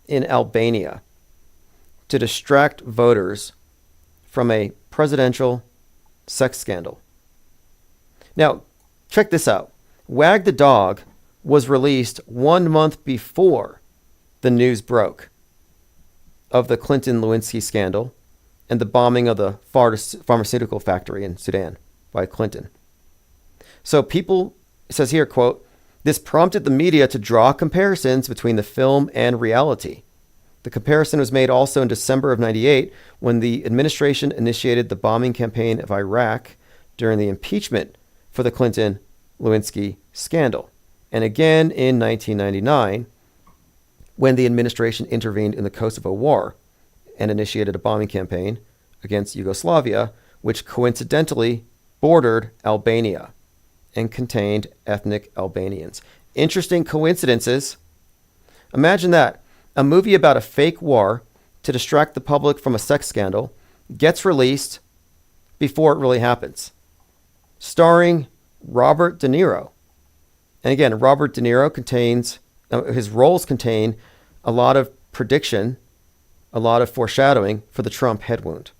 in Albania to distract voters from a presidential sex scandal. Now, check this out. Wag the Dog was released 1 month before the news broke of the Clinton-Lewinsky scandal and the bombing of the pharmaceutical factory in Sudan by Clinton. So people, it says here, quote, this prompted the media to draw comparisons between the film and reality. The comparison was made also in December of 98 when the administration initiated the bombing campaign of Iraq during the impeachment for the Clinton-Lewinsky scandal. And again in 1999 when the administration intervened in the Kosovo War and initiated a bombing campaign against Yugoslavia, which coincidentally bordered Albania and contained ethnic Albanians. Interesting coincidences. Imagine that. A movie about a fake war to distract the public from a sex scandal gets released before it really happens. Starring Robert De Niro. And again, Robert De Niro his roles contain a lot of prediction, a lot of foreshadowing for the Trump head wound.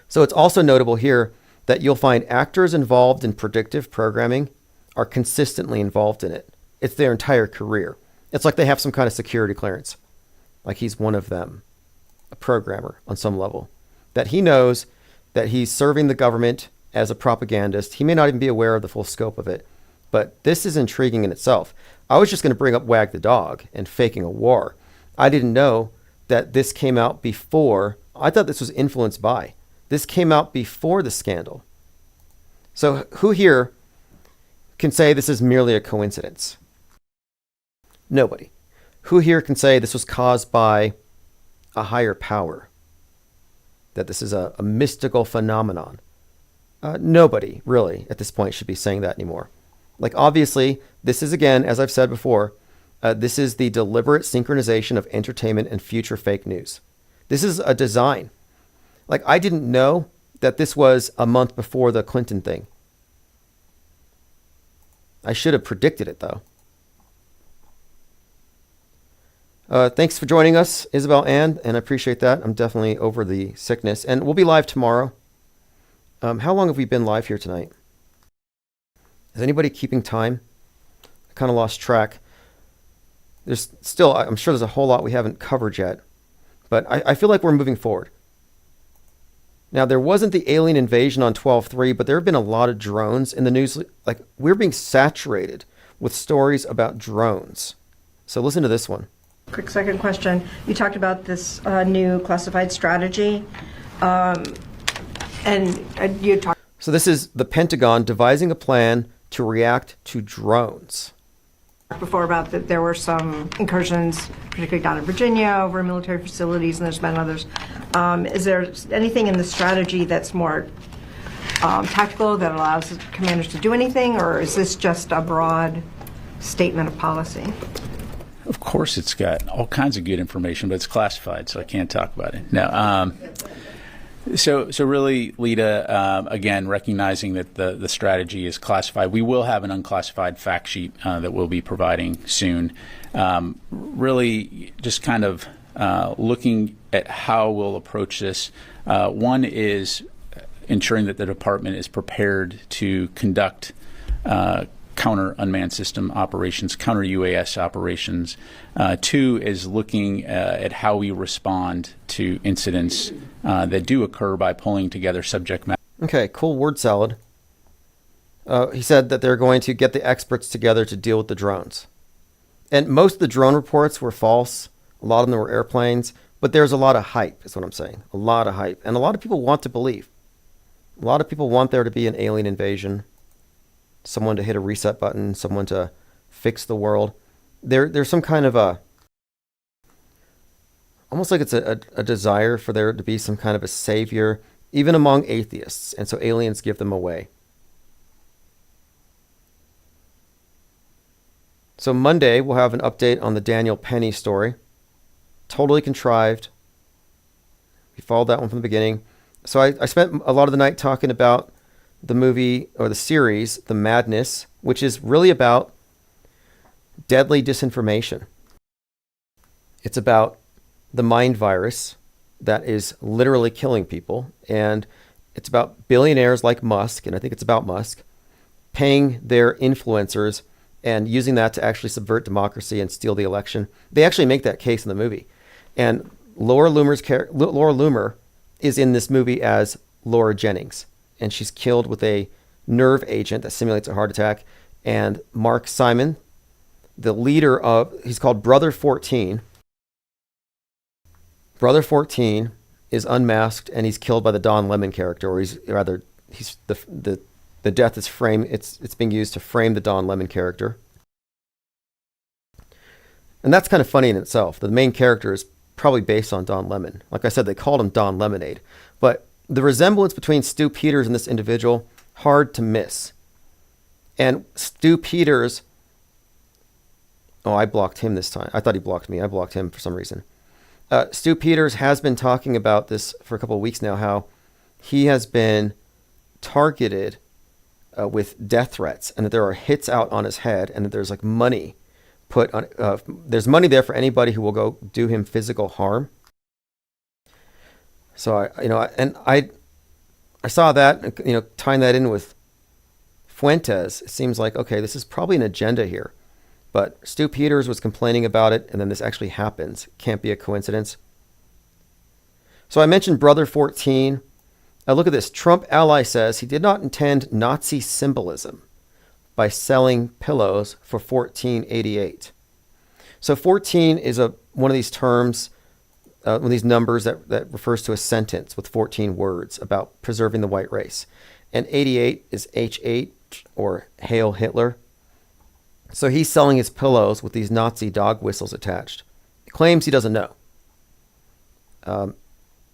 So it's also notable here that you'll find actors involved in predictive programming are consistently involved in it. It's their entire career. It's like they have some kind of security clearance. Like he's one of them, a programmer on some level, that he knows that he's serving the government as a propagandist. He may not even be aware of the full scope of it, but this is intriguing in itself. I was just going to bring up Wag the Dog and faking a war. I didn't know that this came out before. I thought this was influenced by. This came out before the scandal. So who here can say this is merely a coincidence? Nobody. Who here can say this was caused by a higher power? That this is a mystical phenomenon? Nobody really at this point should be saying that anymore. Like obviously, this is again, as I've said before, this is the deliberate synchronization of entertainment and future fake news. This is a design. Like I didn't know that this was a month before the Clinton thing. I should have predicted it though. Thanks for joining us, Isabel Ann, and I appreciate that. I'm definitely over the sickness. And we'll be live tomorrow. How long have we been live here tonight? Is anybody keeping time? I kind of lost track. There's still, I'm sure there's a whole lot we haven't covered yet. But I feel like we're moving forward. Now, there wasn't the alien invasion on 12/3, but there have been a lot of drones in the news. Like, we're being saturated with stories about drones. So listen to this one. Quick second question. You talked about this new classified strategy, and you talked. So this is the Pentagon devising a plan to react to drones. Before about that there were some incursions, particularly down in Virginia, over military facilities, and there's been others. Is there anything in the strategy that's more tactical that allows commanders to do anything, or is this just a broad statement of policy? Of course, it's got all kinds of good information, but it's classified, so I can't talk about it. No. So really, Lita, again, recognizing that the strategy is classified, we will have an unclassified fact sheet that we'll be providing soon. Really, just kind of looking at how we'll approach this. One is ensuring that the department is prepared to conduct counter unmanned system operations, counter UAS operations. Two is looking at how we respond to incidents that do occur by pulling together subject matter. Okay, cool word salad. He said that they're going to get the experts together to deal with the drones. And most of the drone reports were false. A lot of them were airplanes. But there's a lot of hype, is what I'm saying. A lot of hype. And a lot of people want to believe. A lot of people want there to be an alien invasion. Someone to hit a reset button. Someone to fix the world. There's some kind of a... almost like it's a desire for there to be some kind of a savior, even among atheists. And so aliens give them away. So Monday, we'll have an update on the Daniel Penny story. Totally contrived. We followed that one from the beginning. So I spent a lot of the night talking about the movie, or the series, The Madness, which is really about deadly disinformation. It's about the mind virus that is literally killing people. And it's about billionaires like Musk, and I think it's about Musk, paying their influencers and using that to actually subvert democracy and steal the election. They actually make that case in the movie. And Laura Loomer is in this movie as Laura Jennings. And she's killed with a nerve agent that simulates a heart attack. And Mark Simon, the leader of, he's called Brother 14. Brother 14 is unmasked and he's killed by the Don Lemon character, or he's the death is framed. It's being used to frame the Don Lemon character, and that's kind of funny in itself. The main character is probably based on Don Lemon. Like I said, they called him Don Lemonade, but the resemblance between Stu Peters and this individual, hard to miss. And Stu Peters, oh, I blocked him this time. I thought he blocked me. I blocked him for some reason. Stu Peters has been talking about this for a couple of weeks now, how he has been targeted with death threats, and that there are hits out on his head, and that there's like money put on. There's money there for anybody who will go do him physical harm. So I saw that, tying that in with Fuentes. It seems like, okay, this is probably an agenda here. But Stu Peters was complaining about it, and then this actually happens. Can't be a coincidence. So I mentioned Brother 14. Look at this. Trump ally says he did not intend Nazi symbolism by selling pillows for $14.88. So 14 is one of these terms, one of these numbers that refers to a sentence with 14 words about preserving the white race. And 88 is H8, or Hail Hitler. So he's selling his pillows with these Nazi dog whistles attached. He claims he doesn't know.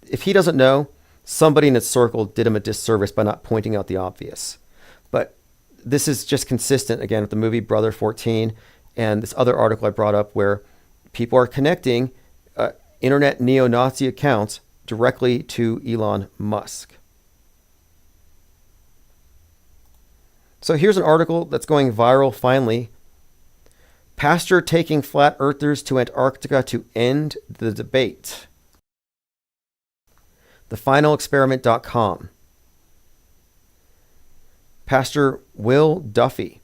If he doesn't know, somebody in his circle did him a disservice by not pointing out the obvious. But this is just consistent, again, with the movie Brother 14 and this other article I brought up where people are connecting internet neo-Nazi accounts directly to Elon Musk. So here's an article that's going viral finally. Pastor taking flat earthers to Antarctica to end the debate. TheFinalExperiment.com. Pastor Will Duffy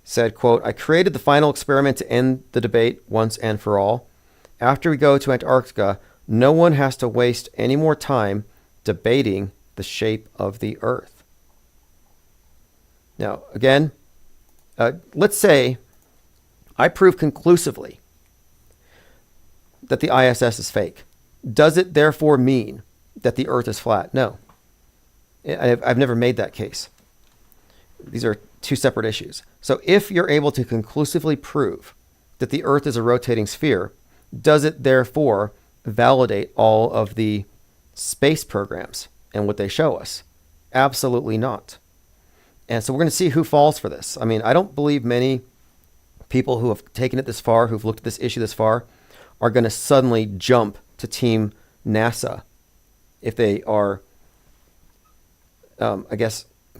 said, quote, "I created the final experiment to end the debate once and for all. After we go to Antarctica, no one has to waste any more time debating the shape of the earth." Now, again, let's say I prove conclusively that the ISS is fake. Does it therefore mean that the earth is flat? No. I've never made that case. These are two separate issues. So if you're able to conclusively prove that the earth is a rotating sphere, does it therefore validate all of the space programs and what they show us? Absolutely not. And so we're going to see who falls for this. I mean, I don't believe many people who have taken it this far, who've looked at this issue this far, are going to suddenly jump to Team NASA if they are,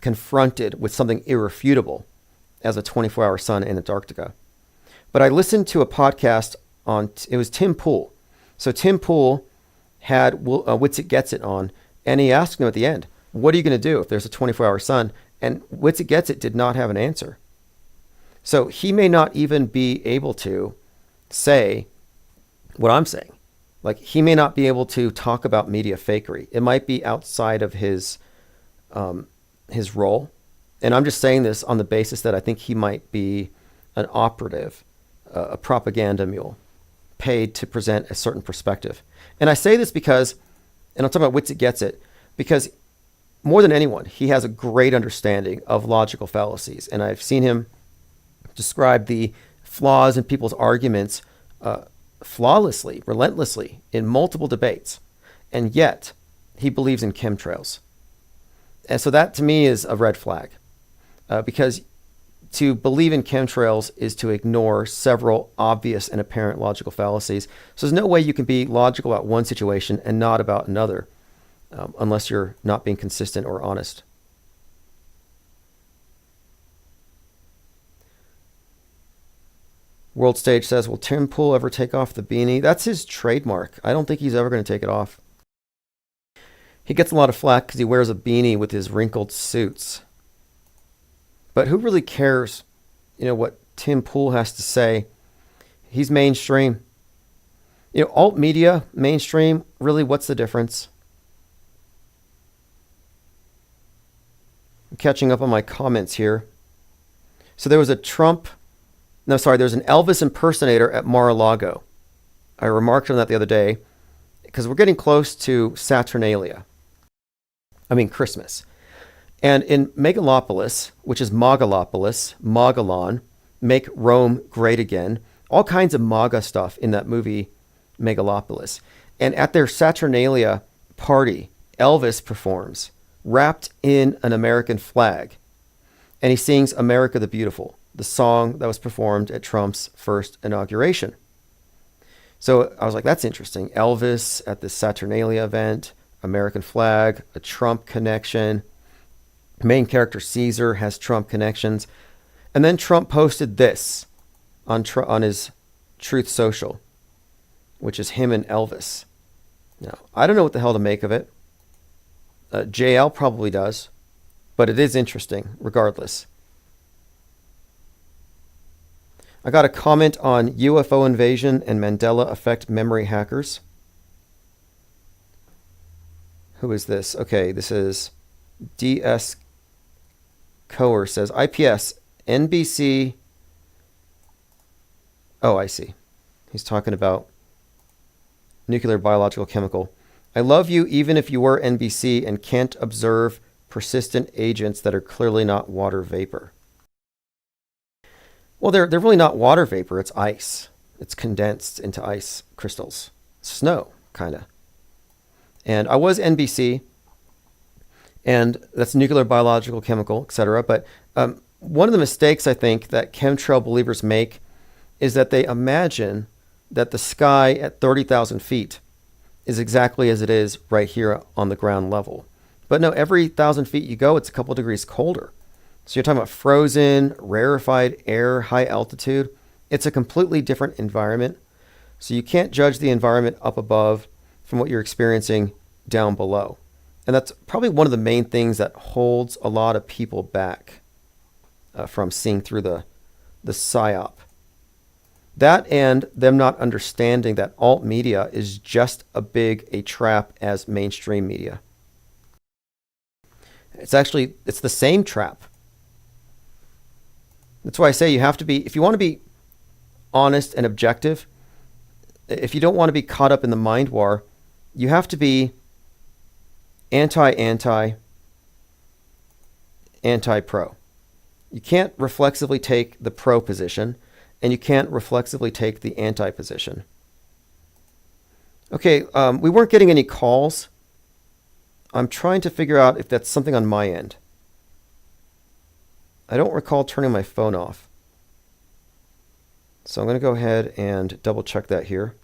confronted with something irrefutable as a 24-hour sun in Antarctica. But I listened to a podcast it was Tim Pool. So Tim Pool had Witsit Gets It on, and he asked him at the end, what are you going to do if there's a 24-hour sun? And Witsit Gets It did not have an answer. So he may not even be able to say what I'm saying. Like, he may not be able to talk about media fakery. It might be outside of his role. And I'm just saying this on the basis that I think he might be an operative, a propaganda mule, paid to present a certain perspective. And I say this because, and I'm talking about Witsit Gets It, because more than anyone, he has a great understanding of logical fallacies. And I've seen him describe the flaws in people's arguments flawlessly, relentlessly, in multiple debates. And yet, he believes in chemtrails. And so that, to me, is a red flag. Because to believe in chemtrails is to ignore several obvious and apparent logical fallacies. So there's no way you can be logical about one situation and not about another, unless you're not being consistent or honest. World Stage says, will Tim Pool ever take off the beanie? That's his trademark. I don't think he's ever going to take it off. He gets a lot of flack because he wears a beanie with his wrinkled suits. But who really cares, what Tim Pool has to say? He's mainstream. Alt media, mainstream, really, what's the difference? I'm catching up on my comments here. So there was an Elvis impersonator at Mar-a-Lago. I remarked on that the other day because we're getting close to Christmas. And in Megalopolis, which is Mogalopolis, Mogollon, Make Rome Great Again, all kinds of MAGA stuff in that movie, Megalopolis. And at their Saturnalia party, Elvis performs, wrapped in an American flag. And he sings America the Beautiful, the song that was performed at Trump's first inauguration. So I was like, that's interesting. Elvis at the Saturnalia event, American flag, a Trump connection. Main character Caesar has Trump connections. And then Trump posted this on his Truth Social, which is him and Elvis. Now, I don't know what the hell to make of it. JL probably does, but it is interesting regardless. I got a comment on UFO invasion and Mandela effect memory hackers. Who is this? Okay, this is DS Coer says, IPS, NBC. Oh, I see. He's talking about nuclear, biological, chemical. I love you even if you were NBC and can't observe persistent agents that are clearly not water vapor. Well, they're really not water vapor. It's ice. It's condensed into ice crystals. Snow, kind of. And I was NBC, and that's nuclear, biological, chemical, etc. But one of the mistakes I think that chemtrail believers make is that they imagine that the sky at 30,000 feet is exactly as it is right here on the ground level. But no, every 1,000 feet you go, it's a couple degrees colder. So you're talking about frozen, rarefied air, high altitude. It's a completely different environment. So you can't judge the environment up above from what you're experiencing down below. And that's probably one of the main things that holds a lot of people back from seeing through the psyop. That and them not understanding that alt media is just as big a trap as mainstream media. It's the same trap. That's why I say you have to be, if you want to be honest and objective, if you don't want to be caught up in the mind war, you have to be anti-pro. You can't reflexively take the pro position, and you can't reflexively take the anti position. Okay, we weren't getting any calls. I'm trying to figure out if that's something on my end. I don't recall turning my phone off. So I'm going to go ahead and double check that here.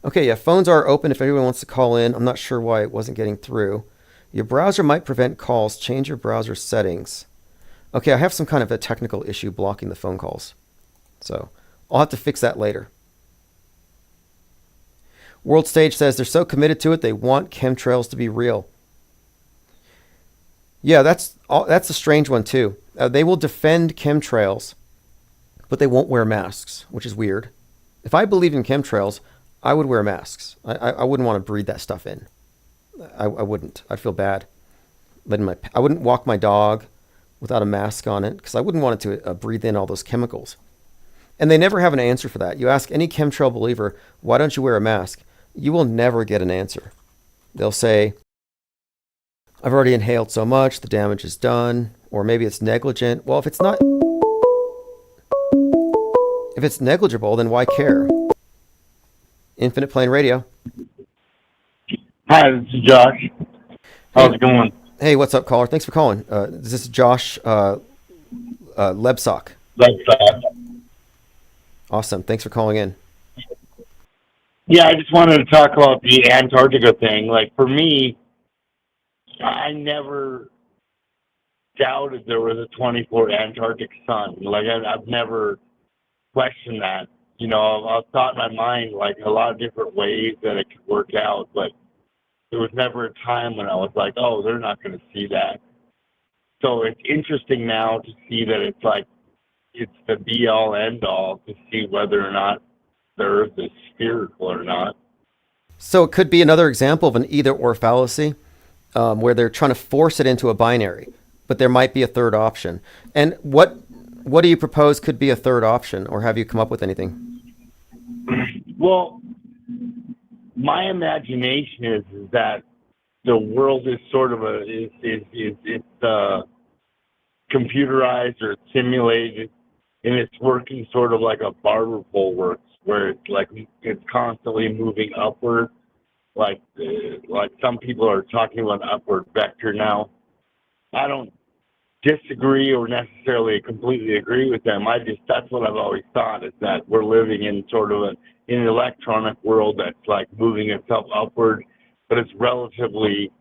Okay, yeah, phones are open if anyone wants to call in. I'm not sure why it wasn't getting through. Your browser might prevent calls. Change your browser settings. Okay, I have some kind of a technical issue blocking the phone calls. So I'll have to fix that later. World Stage says they're so committed to it, they want chemtrails to be real. Yeah, that's a strange one too. They will defend chemtrails, but they won't wear masks, which is weird. If I believed in chemtrails, I would wear masks. I wouldn't want to breathe that stuff in. I wouldn't. I'd feel bad. I wouldn't walk my dog without a mask on it because I wouldn't want it to breathe in all those chemicals. And they never have an answer for that. You ask any chemtrail believer, why don't you wear a mask? You will never get an answer. They'll say, I've already inhaled so much, the damage is done, or maybe it's negligent. Well, if it's negligible, then why care? Infinite Plane Radio. Hi, this is Josh. How's it going? Hey, what's up, caller? Thanks for calling. This is Josh Lebsock. Awesome. Thanks for calling in. Yeah, I just wanted to talk about the Antarctica thing. Like, for me, I never doubted there was a 24 Antarctic sun. Like, I've never questioned that. You know, I've thought in my mind, like, a lot of different ways that it could work out, but there was never a time when I was like, oh, they're not going to see that. So it's interesting now to see that it's like, it's the be-all, end-all to see whether or not the Earth is spherical or not. So it could be another example of an either-or fallacy, where they're trying to force it into a binary, but there might be a third option. And what do you propose could be a third option, or have you come up with anything? Well, my imagination is that the world is sort of computerized or simulated, and it's working sort of like a barber pole works, where it's constantly moving upward. Like some people are talking about an upward vector now. I don't disagree or necessarily completely agree with them. That's what I've always thought, is that we're living in sort of an electronic world that's like moving itself upward, but it's relatively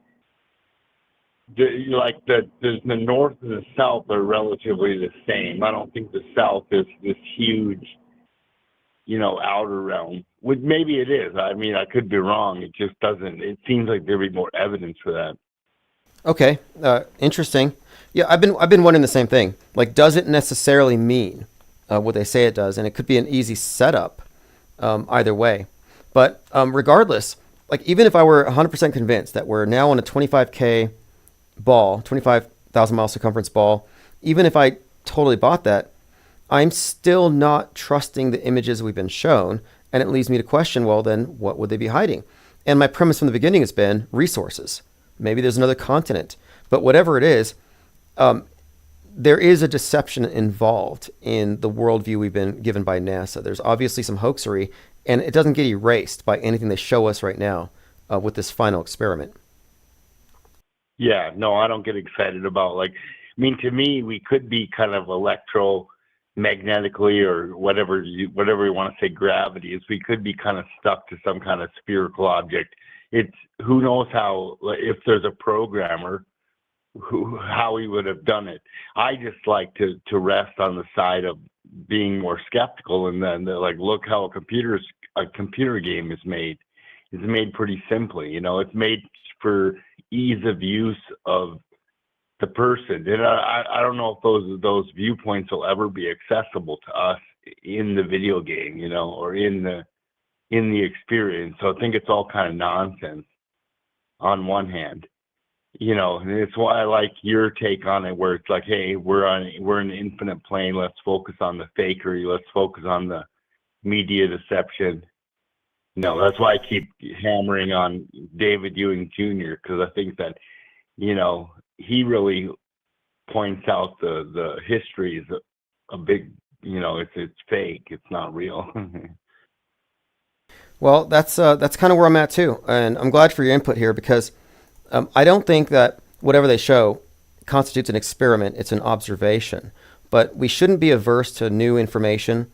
the north and the south are relatively the same. I don't think the south is this huge, outer realm. Maybe it is. I mean, I could be wrong. It just doesn't. It seems like there'd be more evidence for that. Okay, interesting. Yeah, I've been wondering the same thing. Like, does it necessarily mean what they say it does? And it could be an easy setup either way. But regardless, like, even if I were 100% convinced that we're now on a 25K ball, 25,000 mile circumference ball, even if I totally bought that, I'm still not trusting the images we've been shown. And it leads me to question, well, then what would they be hiding? And my premise from the beginning has been resources. Maybe there's another continent. But whatever it is, there is a deception involved in the worldview we've been given by NASA. There's obviously some hoaxery, and it doesn't get erased by anything they show us right now with this final experiment. Yeah, no, I don't get excited about, to me, we could be kind of electromagnetically or whatever you want to say gravity is. We could be kind of stuck to some kind of spherical object. It's who knows how, if there's a programmer, how he would have done it. I just like to rest on the side of being more skeptical, and then look how a computer game is made. It's made pretty simply. It's made for ease of use of the person. And I don't know if those viewpoints will ever be accessible to us in the video game, or in the experience. So I think it's all kind of nonsense on one hand. And it's why I like your take on it, where it's like, hey, we're in an infinite plane. Let's focus on the fakery. Let's focus on the media deception. That's why I keep hammering on David Ewing Jr., because I think that, he really points out the history is a big, it's fake. It's not real. Well, that's kind of where I'm at too. And I'm glad for your input here, because I don't think that whatever they show constitutes an experiment. It's an observation. But we shouldn't be averse to new information,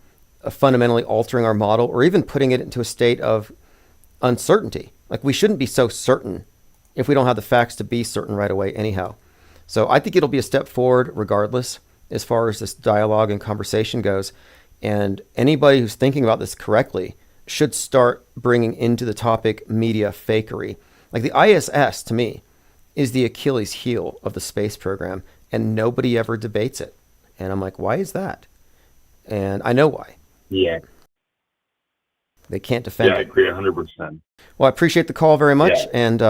fundamentally altering our model, or even putting it into a state of uncertainty. Like, we shouldn't be so certain if we don't have the facts to be certain right away anyhow. So I think it'll be a step forward regardless as far as this dialogue and conversation goes. And anybody who's thinking about this correctly should start bringing into the topic media fakery. Like, the ISS, to me, is the Achilles heel of the space program, and nobody ever debates it. And I'm like, why is that? And I know why. Yeah. They can't defend it. I agree 100%. Well, I appreciate the call very much. Yeah. And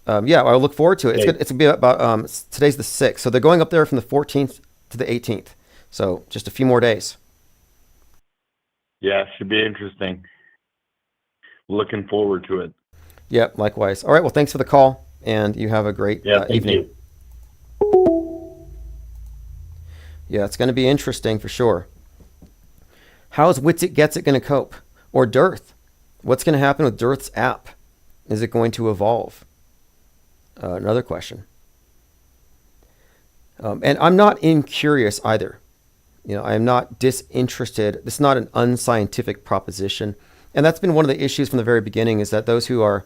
Yeah, I look forward to it. Okay. It's gonna be about today's the 6th, so they're going up there from the 14th to the 18th. So just a few more days. Yeah, should be interesting. Looking forward to it. Yep, likewise. All right, well, thanks for the call, and you have a great Yeah, thank evening. you. Yeah, it's going to be interesting for sure. How's Witsit Gets It going to cope? Or Dearth? What's going to happen with Dearth's app? Is it going to evolve? Another question. And I'm not incurious either. I am not disinterested. This is not an unscientific proposition. And that's been one of the issues from the very beginning, is that those who are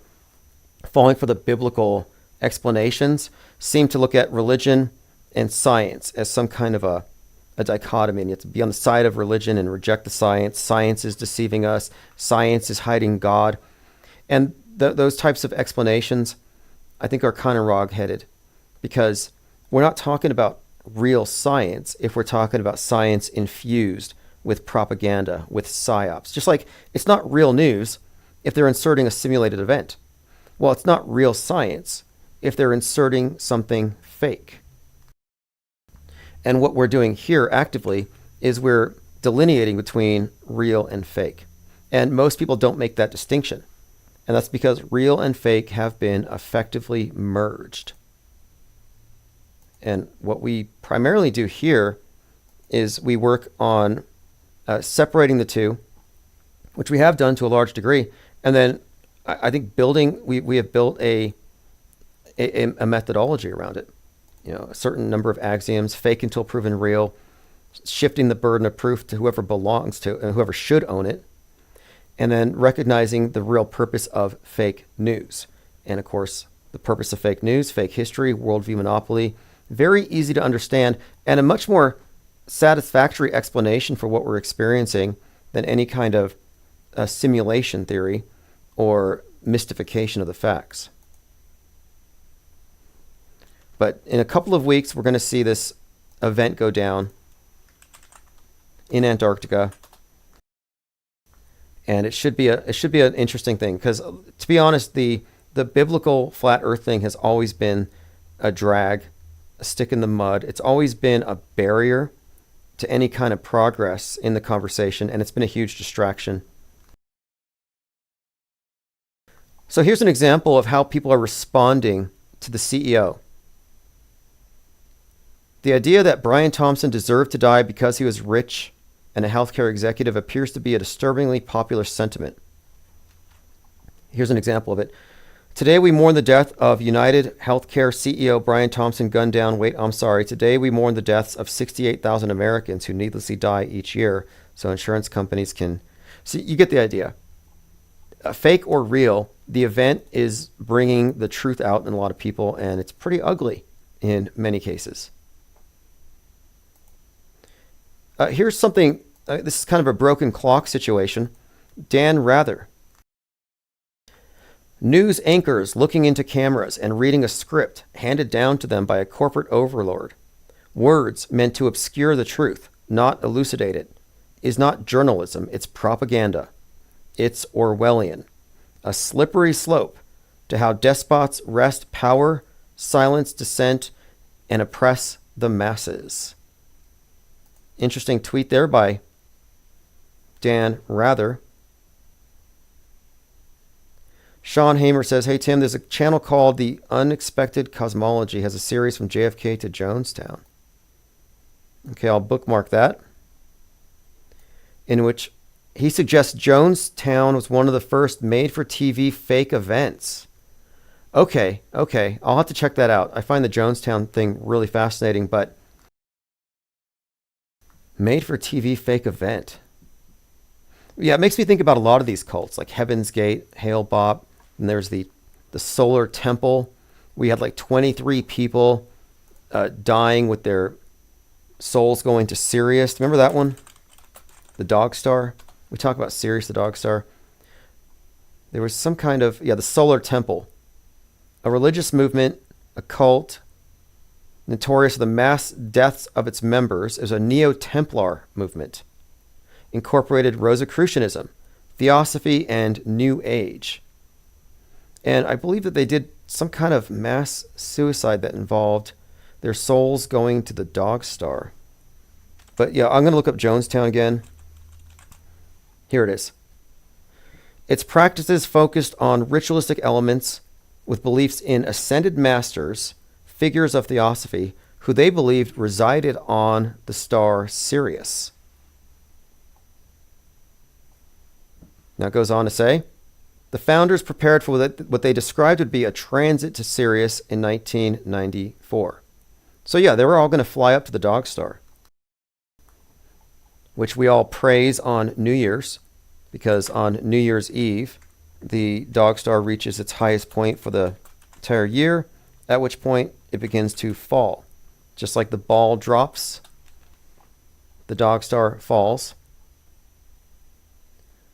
falling for the biblical explanations seem to look at religion and science as some kind of a dichotomy. And you have to be on the side of religion and reject the science. Science is deceiving us. Science is hiding God. And those types of explanations, I think, are kind of wrong-headed, because we're not talking about real science if we're talking about science infused with propaganda, with psyops. Just like it's not real news if they're inserting a simulated event. Well, it's not real science if they're inserting something fake. And what we're doing here actively is we're delineating between real and fake. And most people don't make that distinction. And that's because real and fake have been effectively merged. And what we primarily do here is we work on separating the two, which we have done to a large degree. And then I think we have built a methodology around it. A certain number of axioms: fake until proven real, shifting the burden of proof to whoever belongs to and whoever should own it, and then recognizing the real purpose of fake news. And of course, the purpose of fake news, fake history, worldview monopoly, very easy to understand, and a much more satisfactory explanation for what we're experiencing than any kind of simulation theory or mystification of the facts. But in a couple of weeks, we're going to see this event go down in Antarctica. And it should be an interesting thing, because to be honest, the biblical flat earth thing has always been a drag, a stick in the mud. It's always been a barrier to any kind of progress in the conversation, and it's been a huge distraction. So here's an example of how people are responding to the CEO. The idea that Brian Thompson deserved to die because he was rich and a healthcare executive appears to be a disturbingly popular sentiment. Here's an example of it. Today we mourn the death of United Healthcare CEO Brian Thompson, gunned down. Today we mourn the deaths of 68,000 Americans who needlessly die each year so insurance companies can... So you get the idea. Fake or real, the event is bringing the truth out in a lot of people, and it's pretty ugly in many cases. Here's something, this is kind of a broken clock situation. Dan Rather. News anchors looking into cameras and reading a script handed down to them by a corporate overlord. Words meant to obscure the truth, not elucidate it, is not journalism, it's propaganda. It's Orwellian. A slippery slope to how despots wrest power, silence dissent, and oppress the masses. Interesting tweet there by Dan Rather. Sean Hamer says, hey, Tim, there's a channel called The Unexpected Cosmology. Has a series from JFK to Jonestown. Okay, I'll bookmark that. In which he suggests Jonestown was one of the first made-for-TV fake events. Okay. I'll have to check that out. I find the Jonestown thing really fascinating, but made-for-TV fake event. Yeah, it makes me think about a lot of these cults, like Heaven's Gate, Hale Bob, and there's the Solar Temple. We had like 23 people dying with their souls going to Sirius. Remember that one? The Dog Star? We talk about Sirius the Dog Star. There was some kind of, the Solar Temple. A religious movement, a cult, notorious for the mass deaths of its members. It was a Neo-Templar movement. Incorporated Rosicrucianism, Theosophy, and New Age. And I believe that they did some kind of mass suicide that involved their souls going to the Dog Star. But yeah, I'm going to look up Jonestown again. Here it is. Its practices focused on ritualistic elements with beliefs in ascended masters, figures of theosophy, who they believed resided on the star Sirius. Now it goes on to say, the founders prepared for what they described would be a transit to Sirius in 1994. So yeah, they were all going to fly up to the Dog Star, which we all praise on New Year's, because on New Year's Eve, the Dog Star reaches its highest point for the entire year, at which point it begins to fall. Just like the ball drops, the Dog Star falls.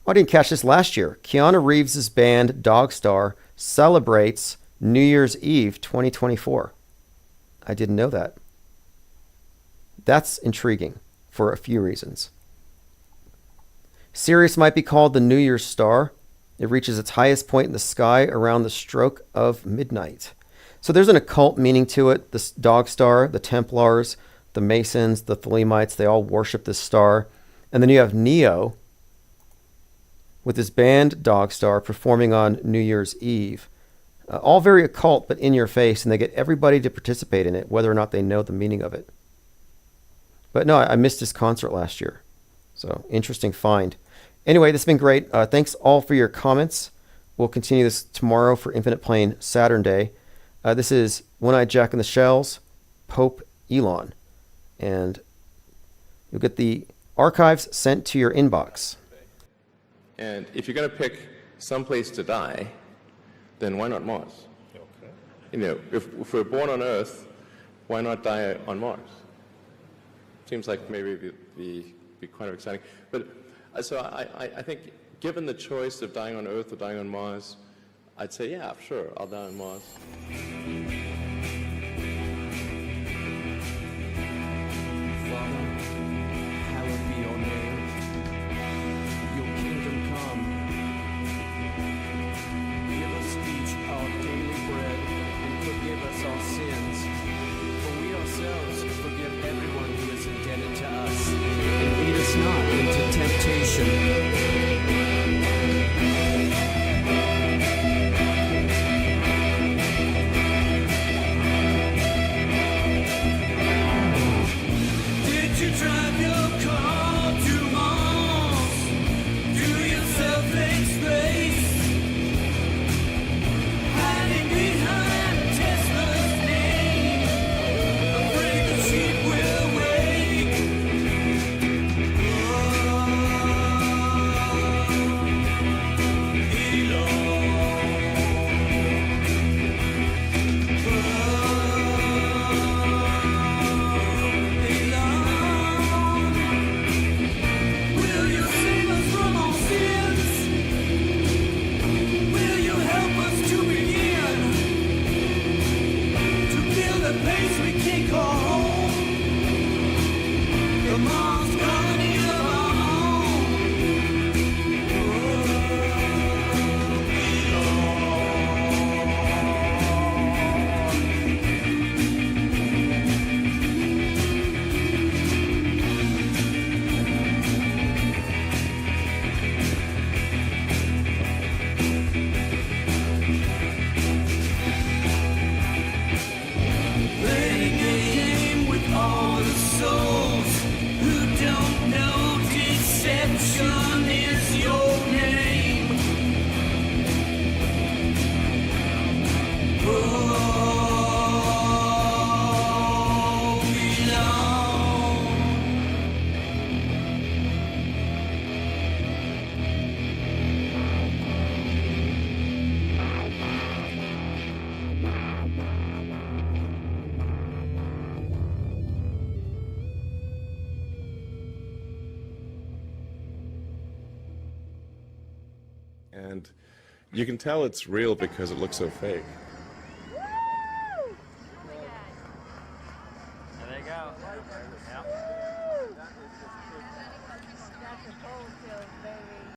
I didn't catch this last year. Keanu Reeves' band Dog Star celebrates New Year's Eve 2024. I didn't know that. That's intriguing for a few reasons. Sirius might be called the New Year's star. It reaches its highest point in the sky around the stroke of midnight. So there's an occult meaning to it. This Dog Star, the Templars, the Masons, the Thelemites, they all worship this star. And then you have Neo with his band Dog Star performing on New Year's Eve. All very occult, but in your face, and they get everybody to participate in it, whether or not they know the meaning of it. But no, I missed his concert last year. So, interesting find. Anyway, this has been great. Thanks all for your comments. We'll continue this tomorrow for Infinite Plane Saturn Day. This is One-Eyed Jack and the Shells, Pope Elon. And you'll get the archives sent to your inbox. And if you're going to pick some place to die, then why not Mars? Okay. You know, if we're born on Earth, why not die on Mars? Seems like maybe it'd be kind of exciting. But so I think, given the choice of dying on Earth or dying on Mars, I'd say, yeah, sure, I'll die on Mars. Father, hallowed be your name. Your kingdom come. Give us each our daily bread, and forgive us our sins. For we ourselves forgive everyone who is indebted to us. And lead us not into temptation. And you can tell it's real because it looks so fake.